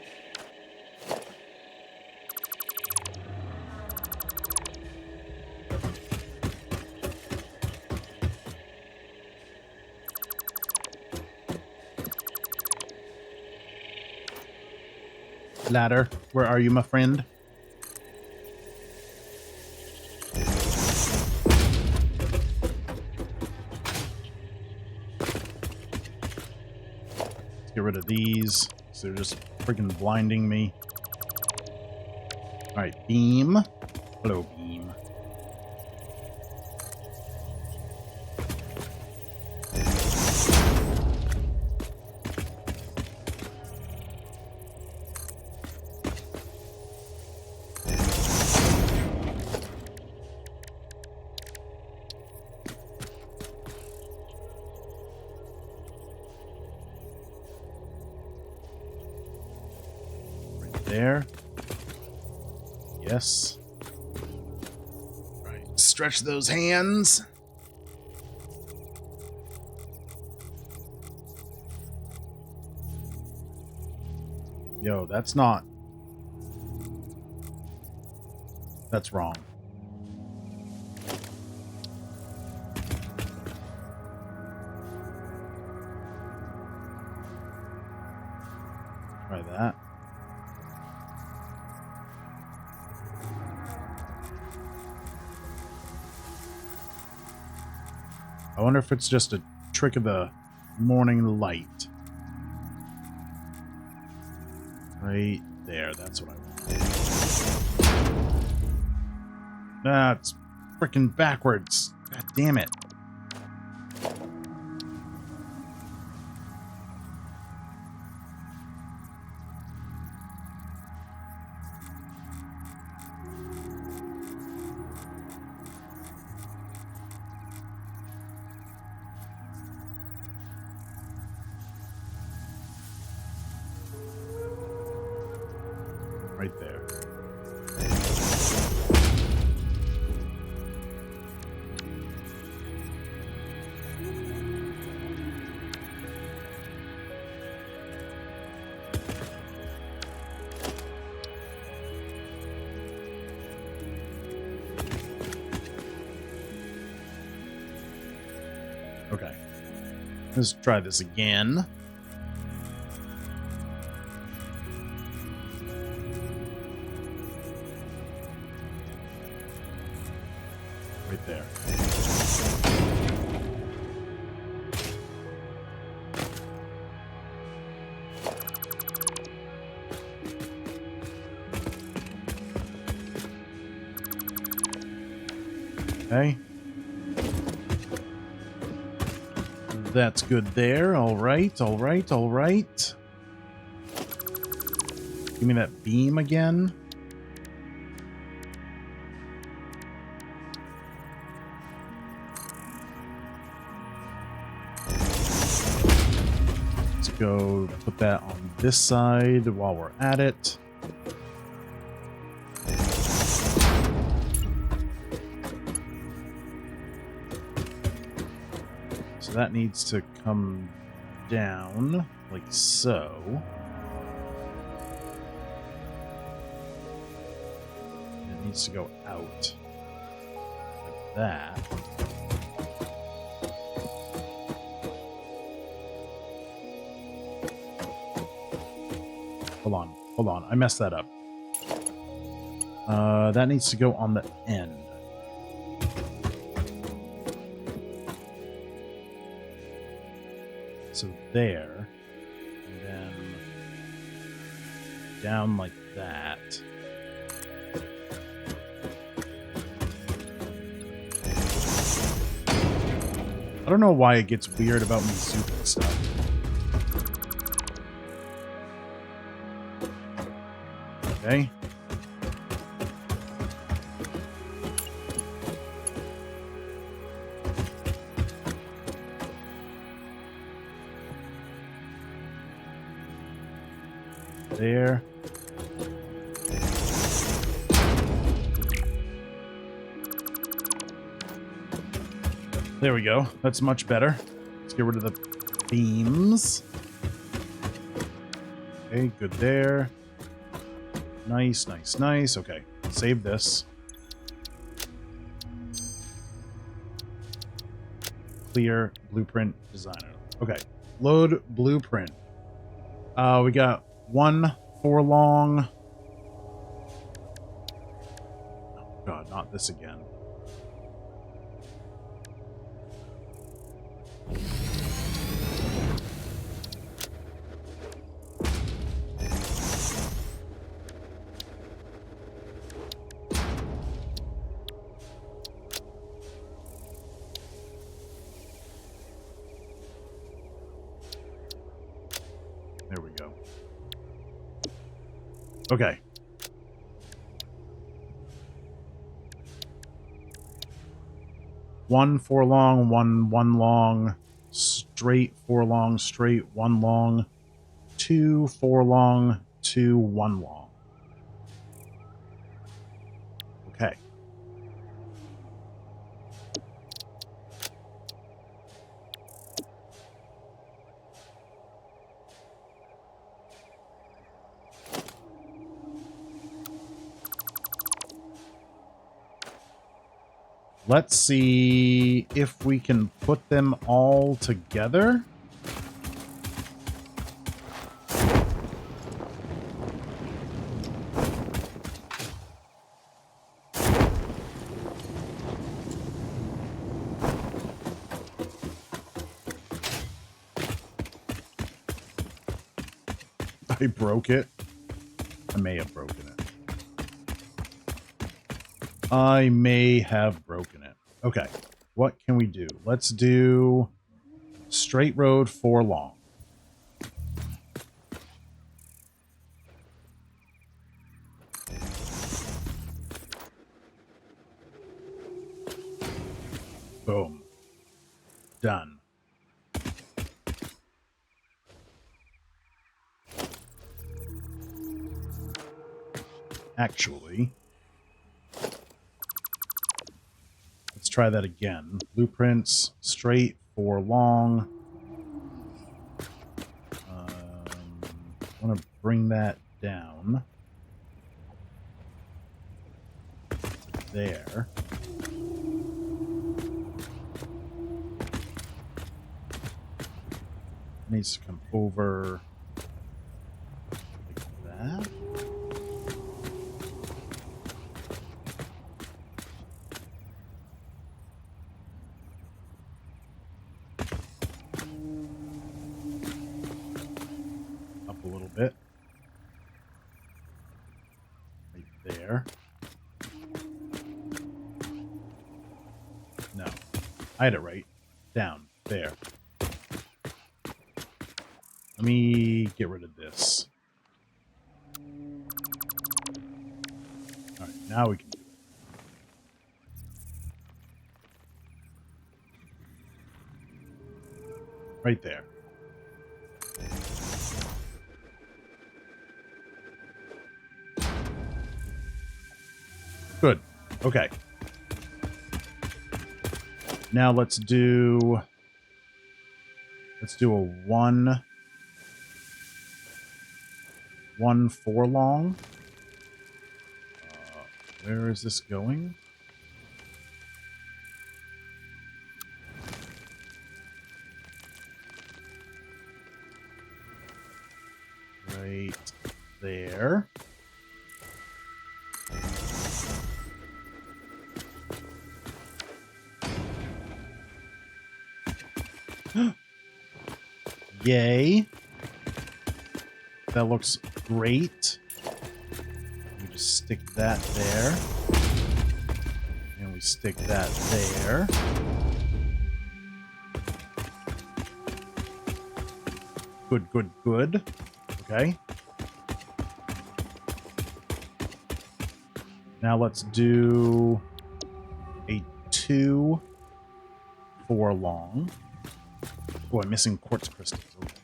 A: Ladder, where are you, my friend? Let's get rid of these, so they're just freaking blinding me. Alright, beam. Hello, beam. There. Yes. Right. Stretch those hands. Yo, that's not... That's wrong. Try that. I wonder if it's just a trick of the morning light. Right there, that's what I want. Nah, it's freaking backwards. God damn it. Right there. Okay. Let's try this again. right there. Okay. That's good there. All right, all right, all right. Give me that beam again. Let's go put that on this side while we're at it. So that needs to come down like so. And it needs to go out like that. Hold on. I messed that up. That needs to go on the end. So there, and then down like that. I don't know why it gets weird about me zooming stuff. Okay. There. There we go. That's much better. Let's get rid of the beams. Okay, good there. Nice, nice, nice. Okay, save this. Clear blueprint designer. Okay, load blueprint. We got 1 4-long. Oh god, not this again. There we go. Okay. One 4-long, one long, straight 4-long, straight 1 long, 2 4-long, 2 1 long. Okay. Let's see if we can put them all together. I broke it. I may have broken it. I may have broken it. Okay. What can we do? Let's do straight road 4 long. Boom. Done. Actually, let's try that again. Blueprints, straight 4 long. I want to bring that down. There. Needs to come over like that. there. No. I had it right. Down. There. Let me get rid of this. Alright, now we can do it. Right there. Good. Okay. Now let's do a 1 4-long. Where is this going? Right there. Yay. That looks great. We just stick that there. And we stick that there. Good, good, good. Okay. Now let's do a 2 4-long. Oh, I'm missing quartz crystals. Okay.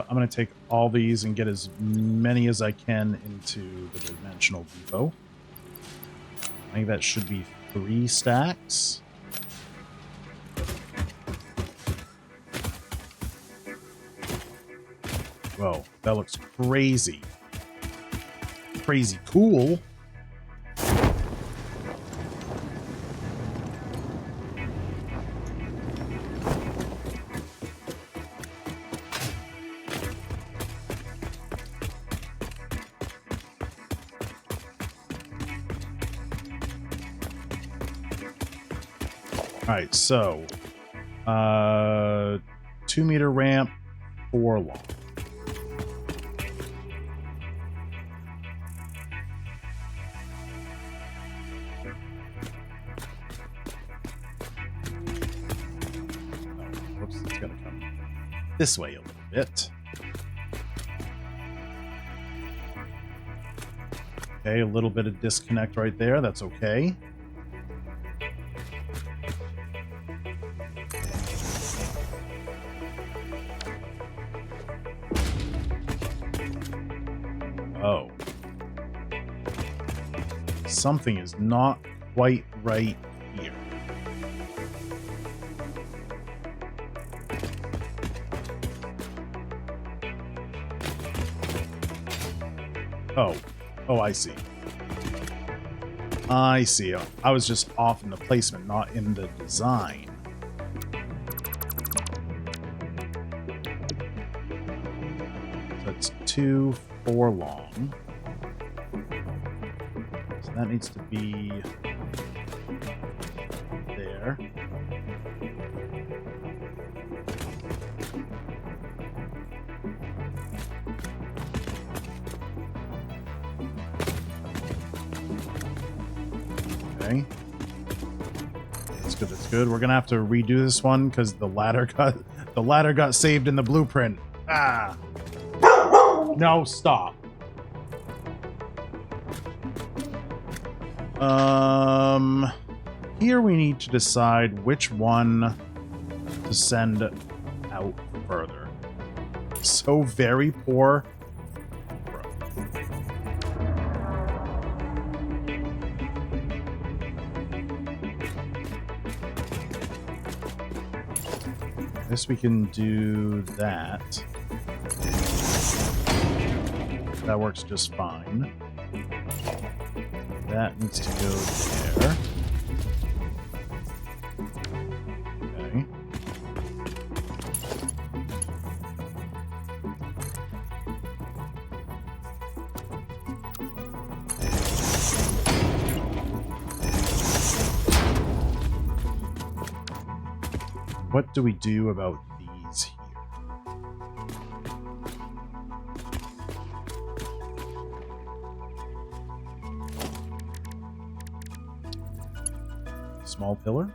A: I'm going to take all these and get as many as I can into the dimensional depot. I think that should be 3 stacks. Whoa, that looks crazy. Crazy cool. Alright, so 2-meter ramp, 4 long. Oh, whoops, it's gotta come this way a little bit. Okay, a little bit of disconnect right there, that's okay. Oh. Something is not quite right here. Oh. Oh, I see. I see. I was just off in the placement, not in the design. So it's 2 4 long. So that needs to be there. Okay. That's good, that's good. We're gonna have to redo this one because the ladder got saved in the blueprint. Ah. No, stop. Here we need to decide which one to send out further. So very poor. Bro. I guess we can do that. That works just fine. That needs to go there. What do we do about these here? Small pillar?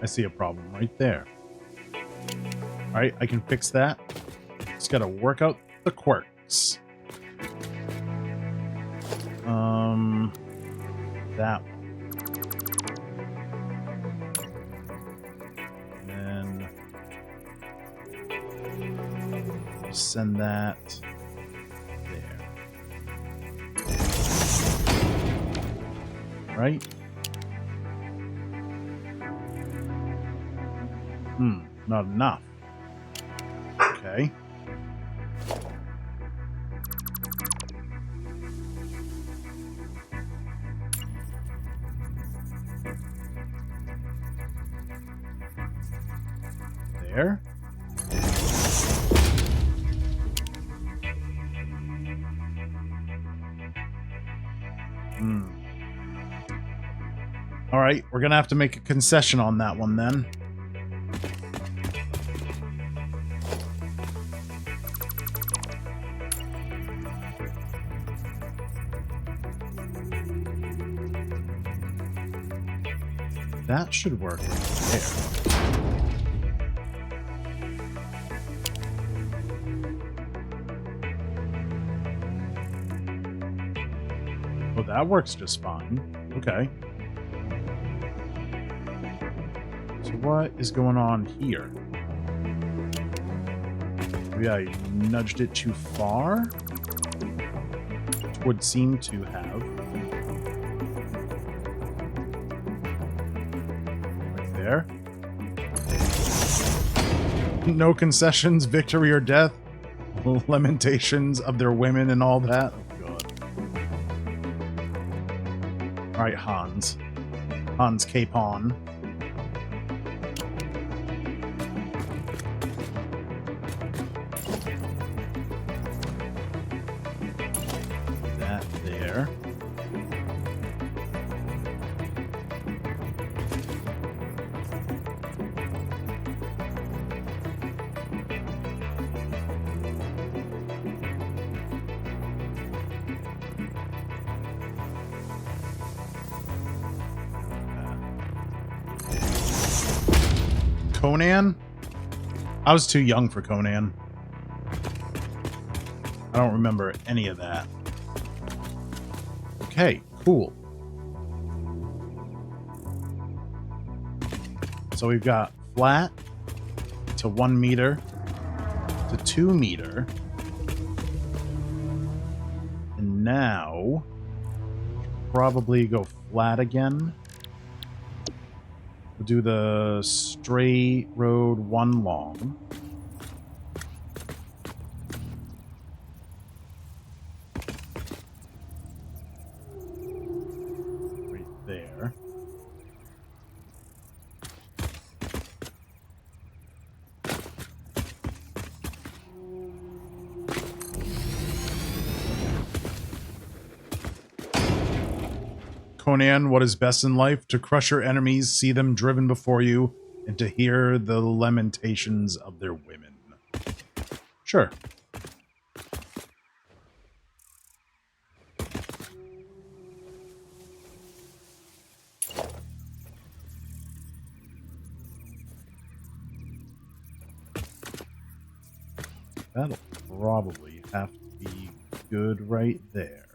A: I see a problem right there. Alright, I can fix that. Just gotta work out the quirks. That one. And then send that there. Right? Not enough. Okay. There. All right, we're gonna have to make a concession on that one then. That should work right there. Oh, that works just fine. Okay. So what is going on here? Maybe I nudged it too far? It would seem to have. Right there. No concessions, victory or death. Lamentations of their women and all that. Oh, God. Alright, Hans. Hans Capon. That there. Conan? I was too young for Conan. I don't remember any of that. Okay, cool. So we've got flat to 1 meter to 2 meter. And now probably go flat again. We'll do the straight road 1 long. Right there. Conan, what is best in life? To crush your enemies, see them driven before you, and to hear the lamentations of their women. Sure. That'll probably have to be good right there.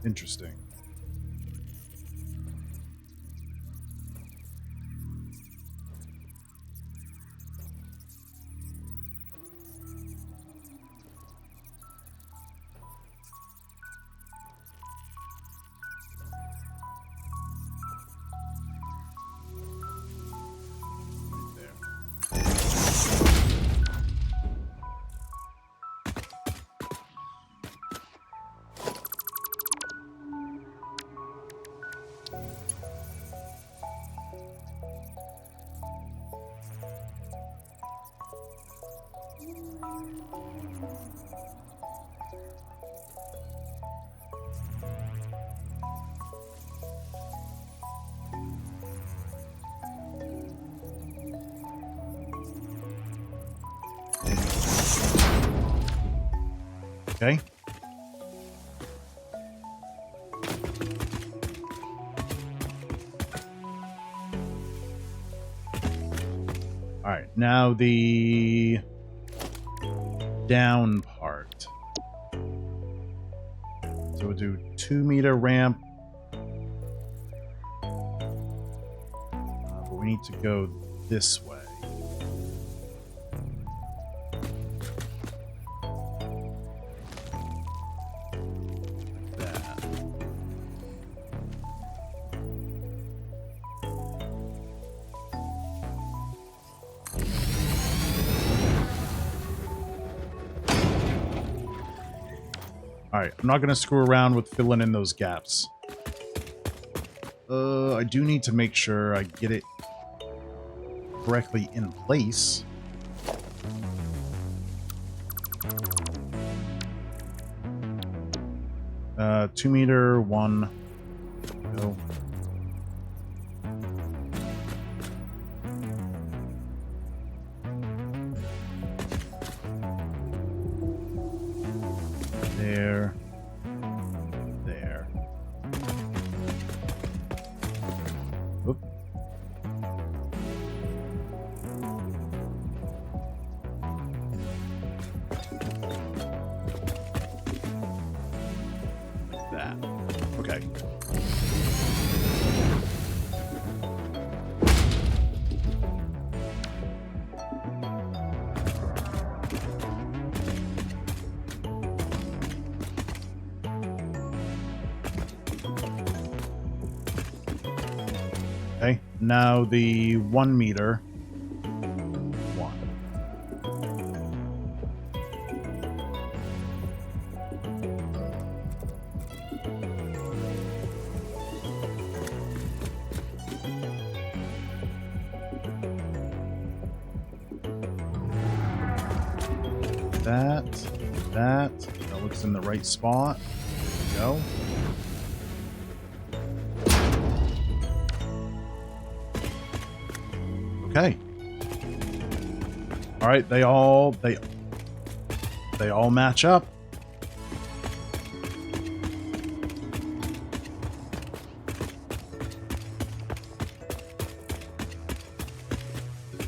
A: Interesting. Okay. All right, now the down part. So we'll do 2-meter ramp. But we need to go this way. Alright, I'm not going to screw around with filling in those gaps. I do need to make sure I get it correctly in place. Uh, 2-meter, 1. Go. There. There. Oop. Like that. Okay. Okay, now the 1-meter. 1. That looks in the right spot. There we go. Okay. All right, they all match up.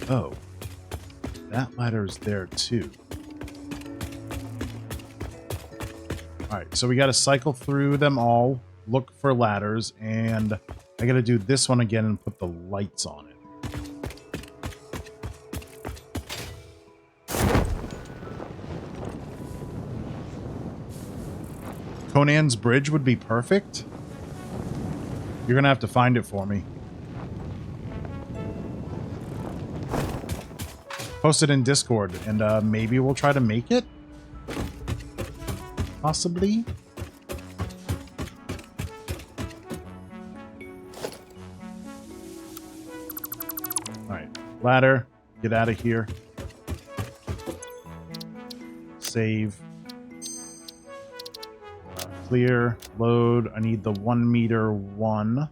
A: Oh. That ladder's there too. All right, so we got to cycle through them all, look for ladders, and I got to do this one again and put the lights on it. Conan's bridge would be perfect. You're gonna have to find it for me. Post it in Discord, and maybe we'll try to make it. Possibly. All right, ladder. Get out of here. Save. Clear. Load. I need the 1 meter one.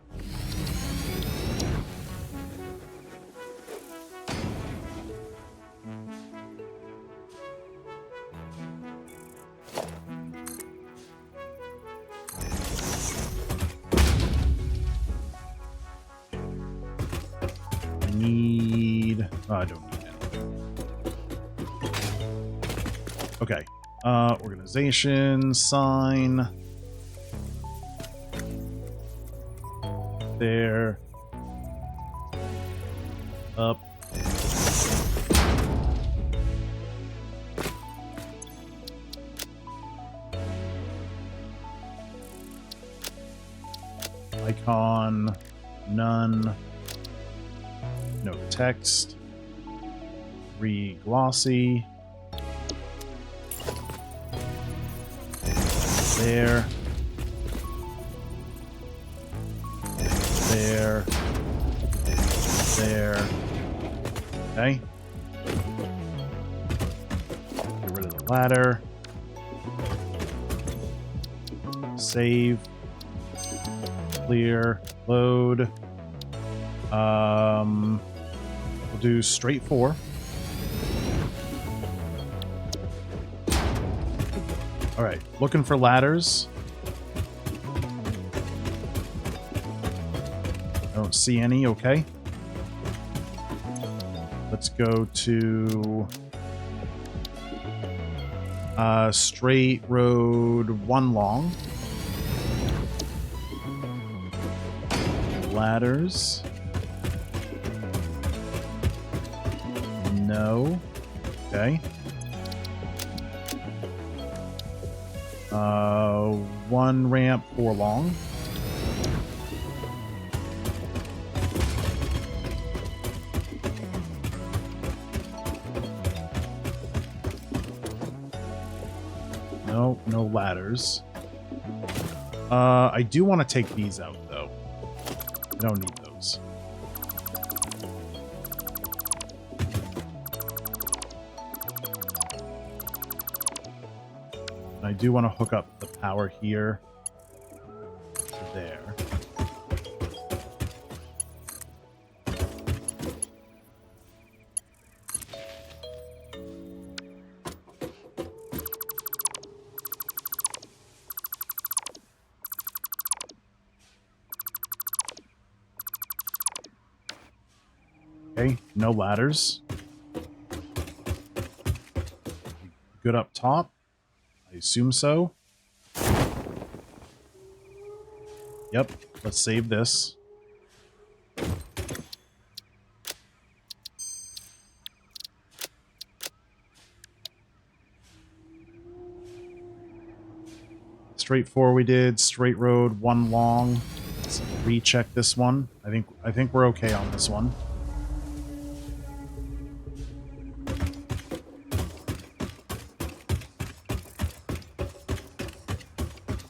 A: I don't need it. Okay. Organization, sign. There. Up. Icon. None. No text. Glossy. There. There. There. Okay. Get rid of the ladder. Save. Clear. Load. We'll do straight 4. All right, looking for ladders. I don't see any, okay. Let's go to straight road 1 long. Ladders. No. Okay. 1 ramp 4 long. No, no ladders. I do want to take these out, though. I don't need those. I do want to hook up the power here. There. Okay, no ladders. Good up top. I assume so. Yep, let's save this. Straight 4 we did, straight road 1 long. Let's recheck this one. I think we're okay on this one.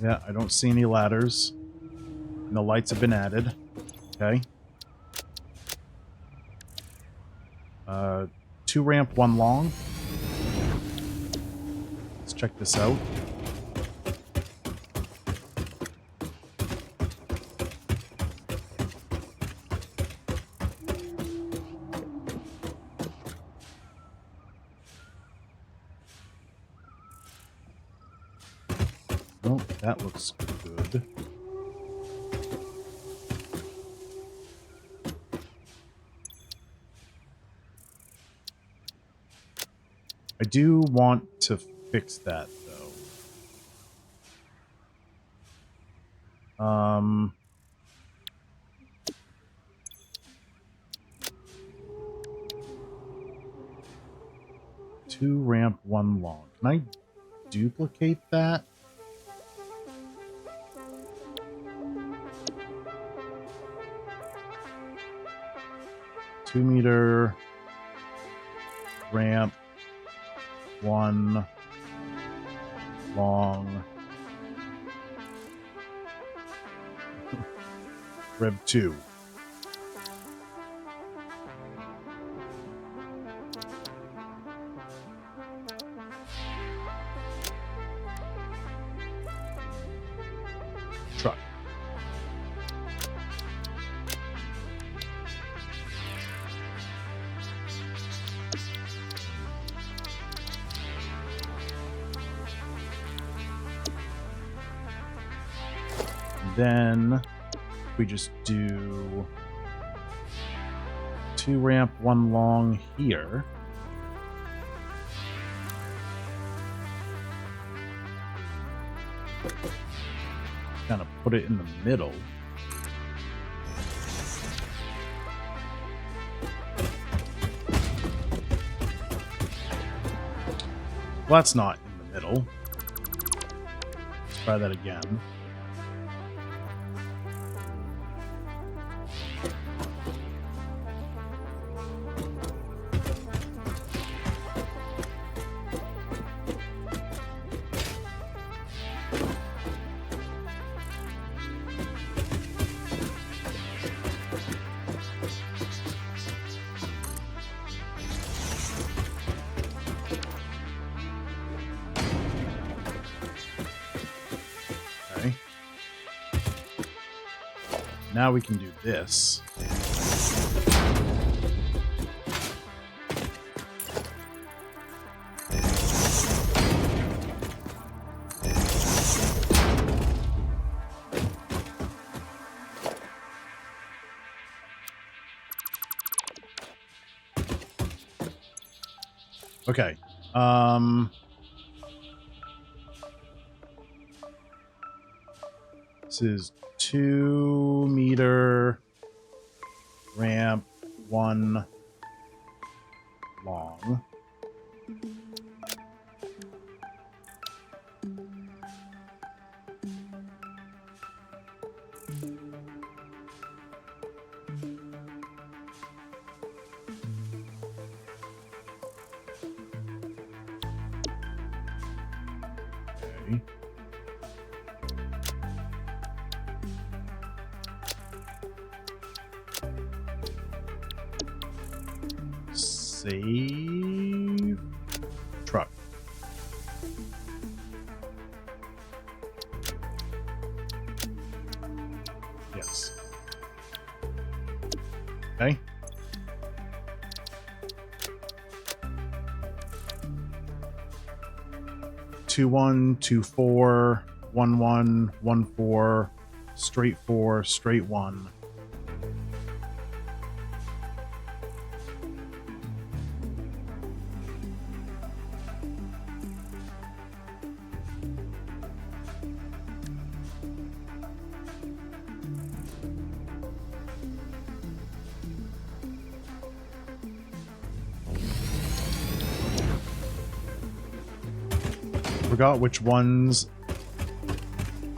A: Yeah, I don't see any ladders. And the lights have been added. Okay. 2 ramp, 1 long. Let's check this out. Oh, that looks good. I do want to fix that, though. 2 ramp, 1 long. Can I duplicate that? Two meter. ramp, 1 long, rev 2. Truck. Then we just do 2 ramp, 1 long here. Kind of put it in the middle. Well, that's not in the middle. Let's try that again. Now we can do this. Okay. This is 2-meter ramp, 1 long. Okay. Save truck. Yes. Okay. Two one, 2-4, 1-1, 1-4, straight 4, straight 1. Forgot which ones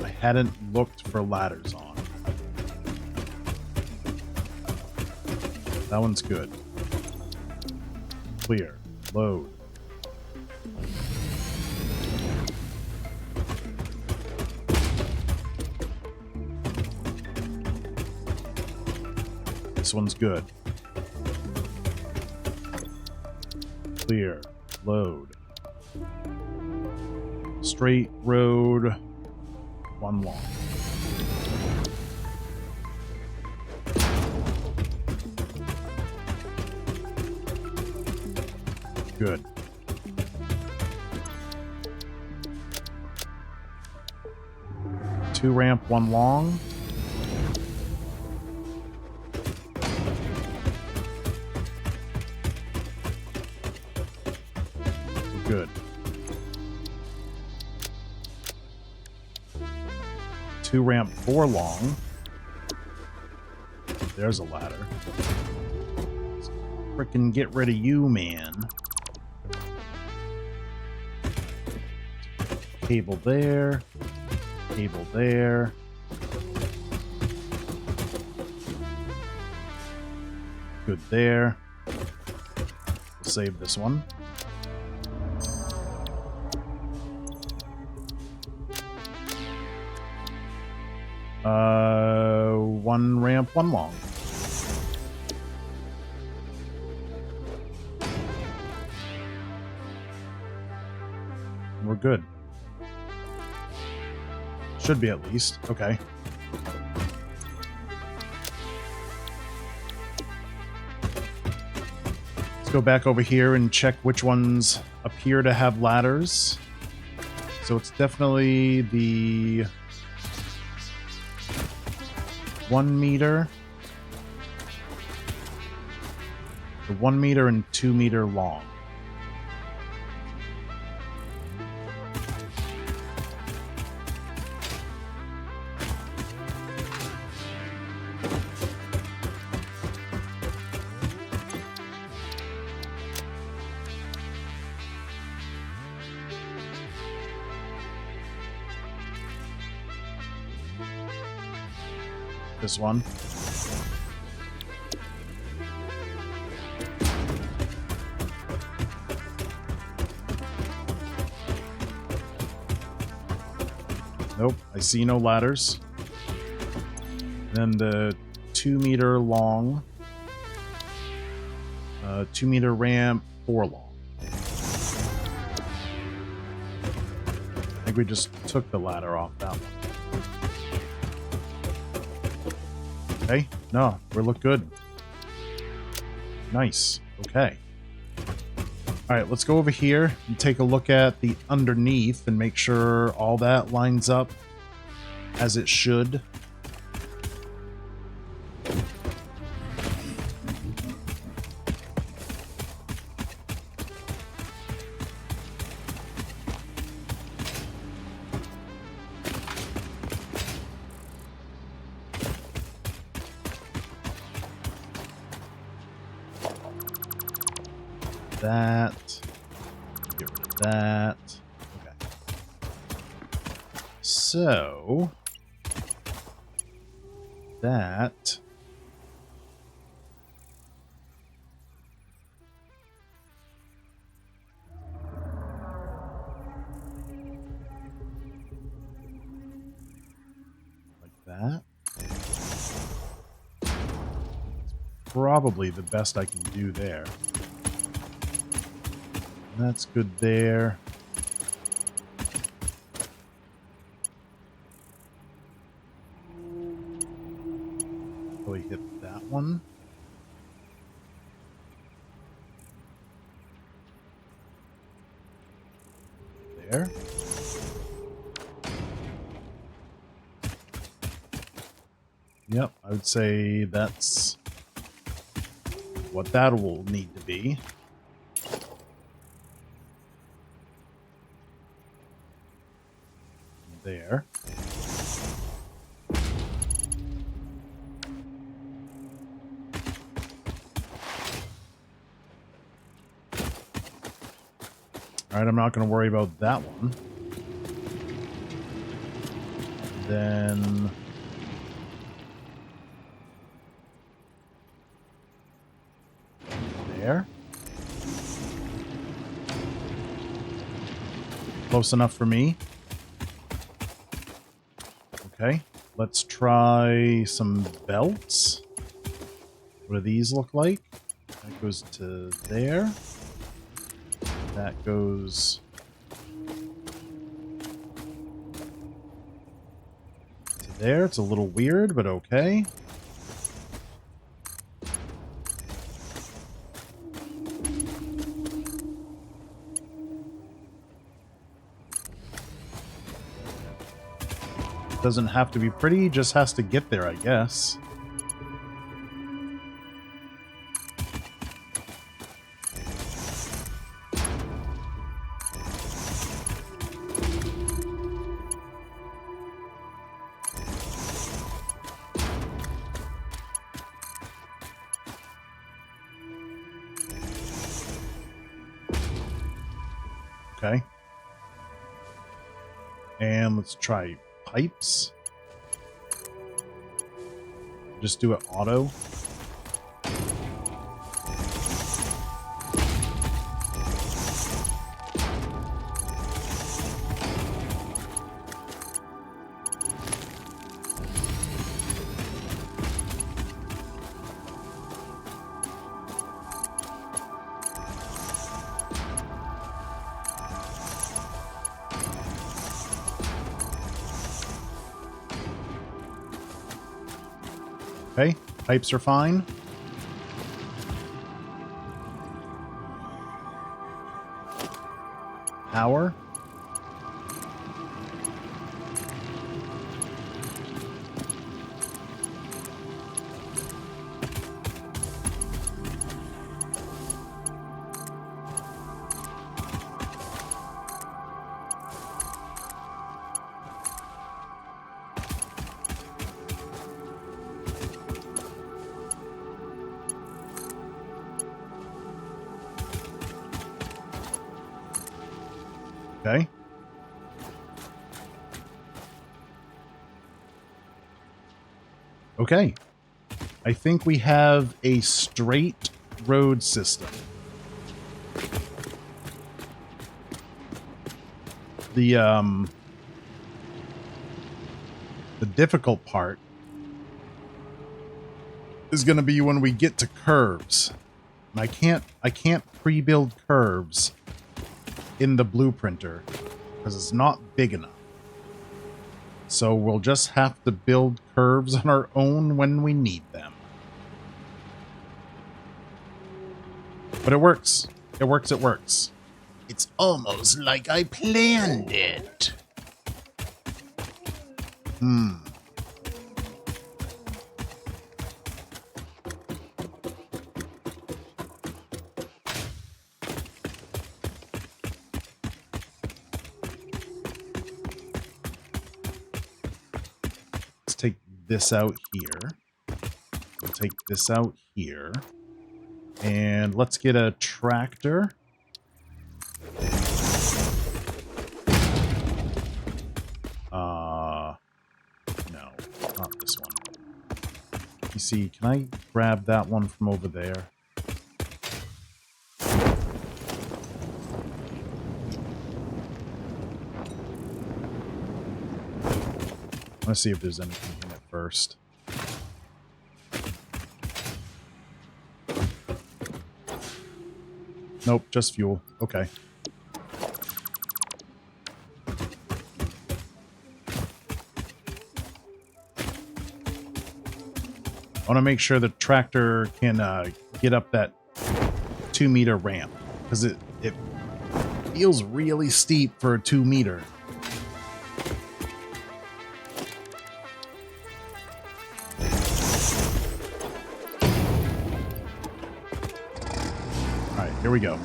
A: I hadn't looked for ladders on. That one's good. Clear. Load. This one's good. Clear. Load. Straight road, 1 long. Good. Two ramp, 1 long. Good. 2 ramp, 4 long. There's a ladder. Frickin' get rid of you, man. Cable there. Cable there. Good there. We'll save this one. One ramp, one long. We're good. Should be at least. Okay. Let's go back over here and check which ones appear to have ladders. So it's definitely the 1 meter, the 1 meter and 2 meter long. This one. Nope, I see no ladders. Then the 2 meter long, 2 meter ramp, 4 long. I think we just took the ladder off that one. Okay, no, we look good. Nice, okay. Alright, let's go over here and take a look at the underneath and make sure all that lines up as it should. That. Get rid of that. Okay. So that like that. Probably the best I can do there. That's good there. Probably hit that one. There. Yep, I would say that's what that will need to be. There. Alright, I'm not going to worry about that one. Then there. Close enough for me. Okay, let's try some belts. What do these look like? That goes to there. That goes to there. It's a little weird, but okay. Doesn't have to be pretty, just has to get there, I guess. Okay. And let's try pipes. Just do it auto. Okay, pipes are fine. Power. Okay. Okay. I think we have a straight road system. The difficult part is going to be when we get to curves. And I can't pre-build curves in the blueprinter because it's not big enough. So we'll just have to build curves on our own when we need them. But it works. It works, it works. It's almost like I planned it. Let's take this out here. We'll take this out here. And let's get a tractor. No, not this one. You see, can I grab that one from over there? Let's see if there's anything in it first. Nope, just fuel. Okay. I want to make sure the tractor can get up that 2-meter ramp, because it feels really steep for a 2-meter. All right, here we go.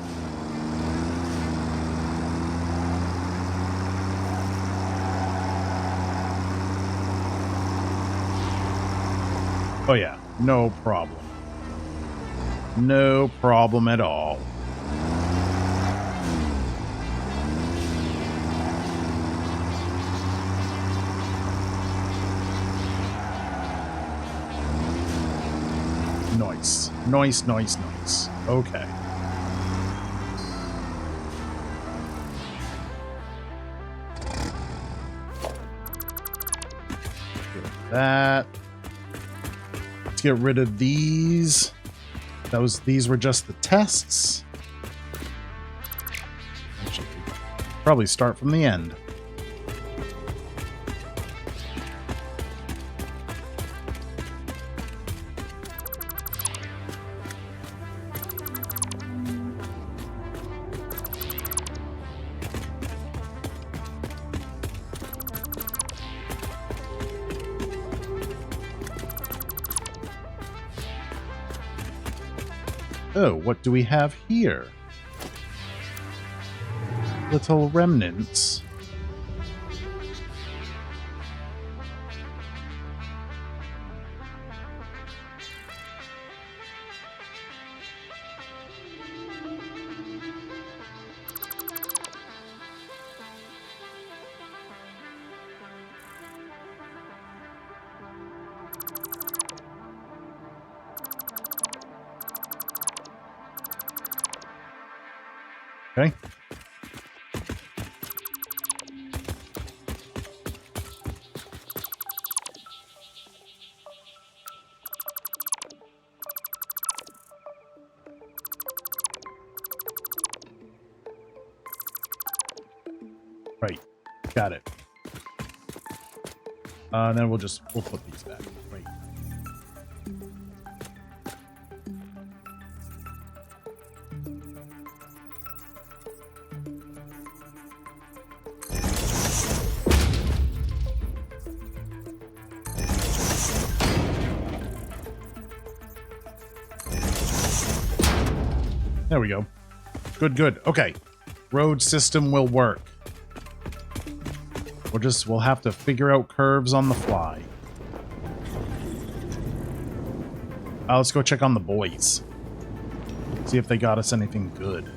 A: Oh yeah, no problem. No problem at all. Nice. Nice, nice, nice. Okay. Get that. Let's get rid of these. These were just the tests. Actually, probably start from the end. Oh, what do we have here? Little remnants. Okay. Right. Got it. And then we'll put these back. Right. There we go. Good, good. Okay. Road system will work. We'll have to figure out curves on the fly. Let's go check on the boys. See if they got us anything good.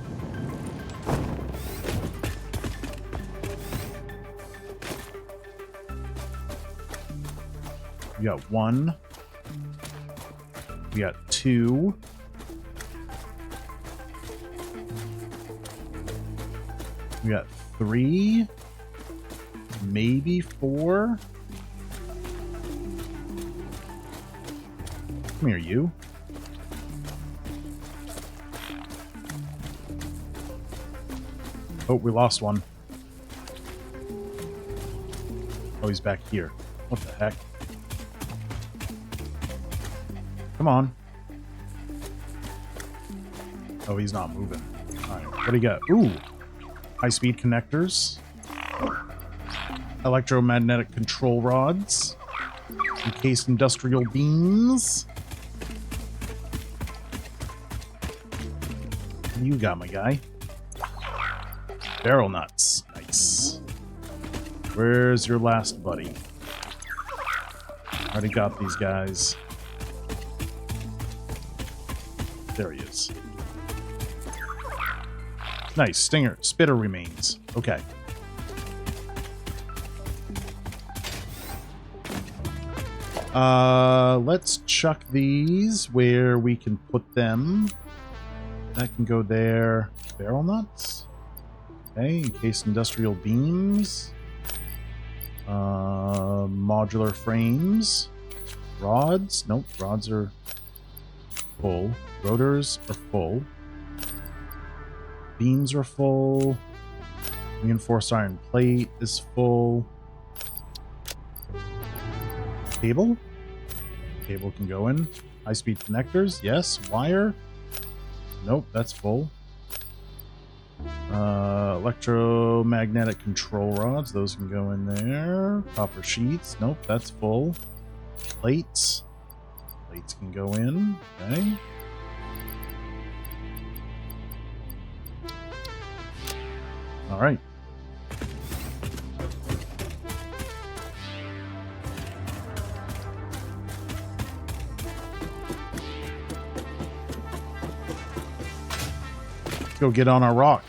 A: We got 1. We got 2. We got 3. Maybe 4. Come here, you. Oh, we lost one. Oh, he's back here. What the heck? Come on. Oh, he's not moving. Alright, what do you got? Ooh! High-speed connectors. Electromagnetic control rods. Encased industrial beams. What do you got, my guy? Barrel nuts. Nice. Where's your last buddy? Already got these guys. There he is. Nice. Stinger. Spitter remains. Okay. Let's chuck these where we can put them. That can go there. Barrel nuts. Okay, encased industrial beams. Modular frames. Rods. Nope, rods are full. Rotors are full. Beams are full. Reinforced iron plate is full. Cable? Cable can go in. High-speed connectors, yes. Wire? Nope, that's full. Electromagnetic control rods, those can go in there. Copper sheets, nope, that's full. Plates. Plates can go in, okay. Alright. Let's go get on our rock.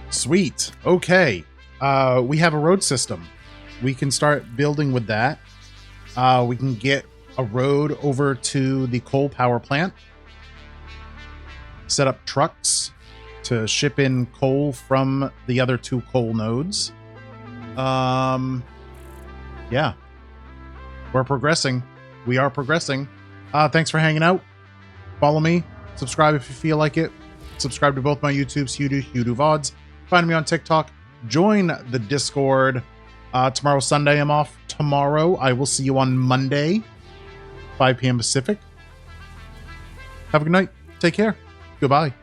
A: Sweet. Okay. We have a road system. We can start building with that. We can get a road over to the coal power plant. Set up trucks to ship in coal from the other 2 coal nodes. Yeah. We're progressing. We are progressing. Thanks for hanging out. Follow me. Subscribe if you feel like it. Subscribe to both my YouTubes, Hughdoo VODs. Find me on TikTok. Join the Discord. Tomorrow, Sunday, I'm off. Tomorrow, I will see you on Monday, 5 p.m. Pacific. Have a good night. Take care. Goodbye.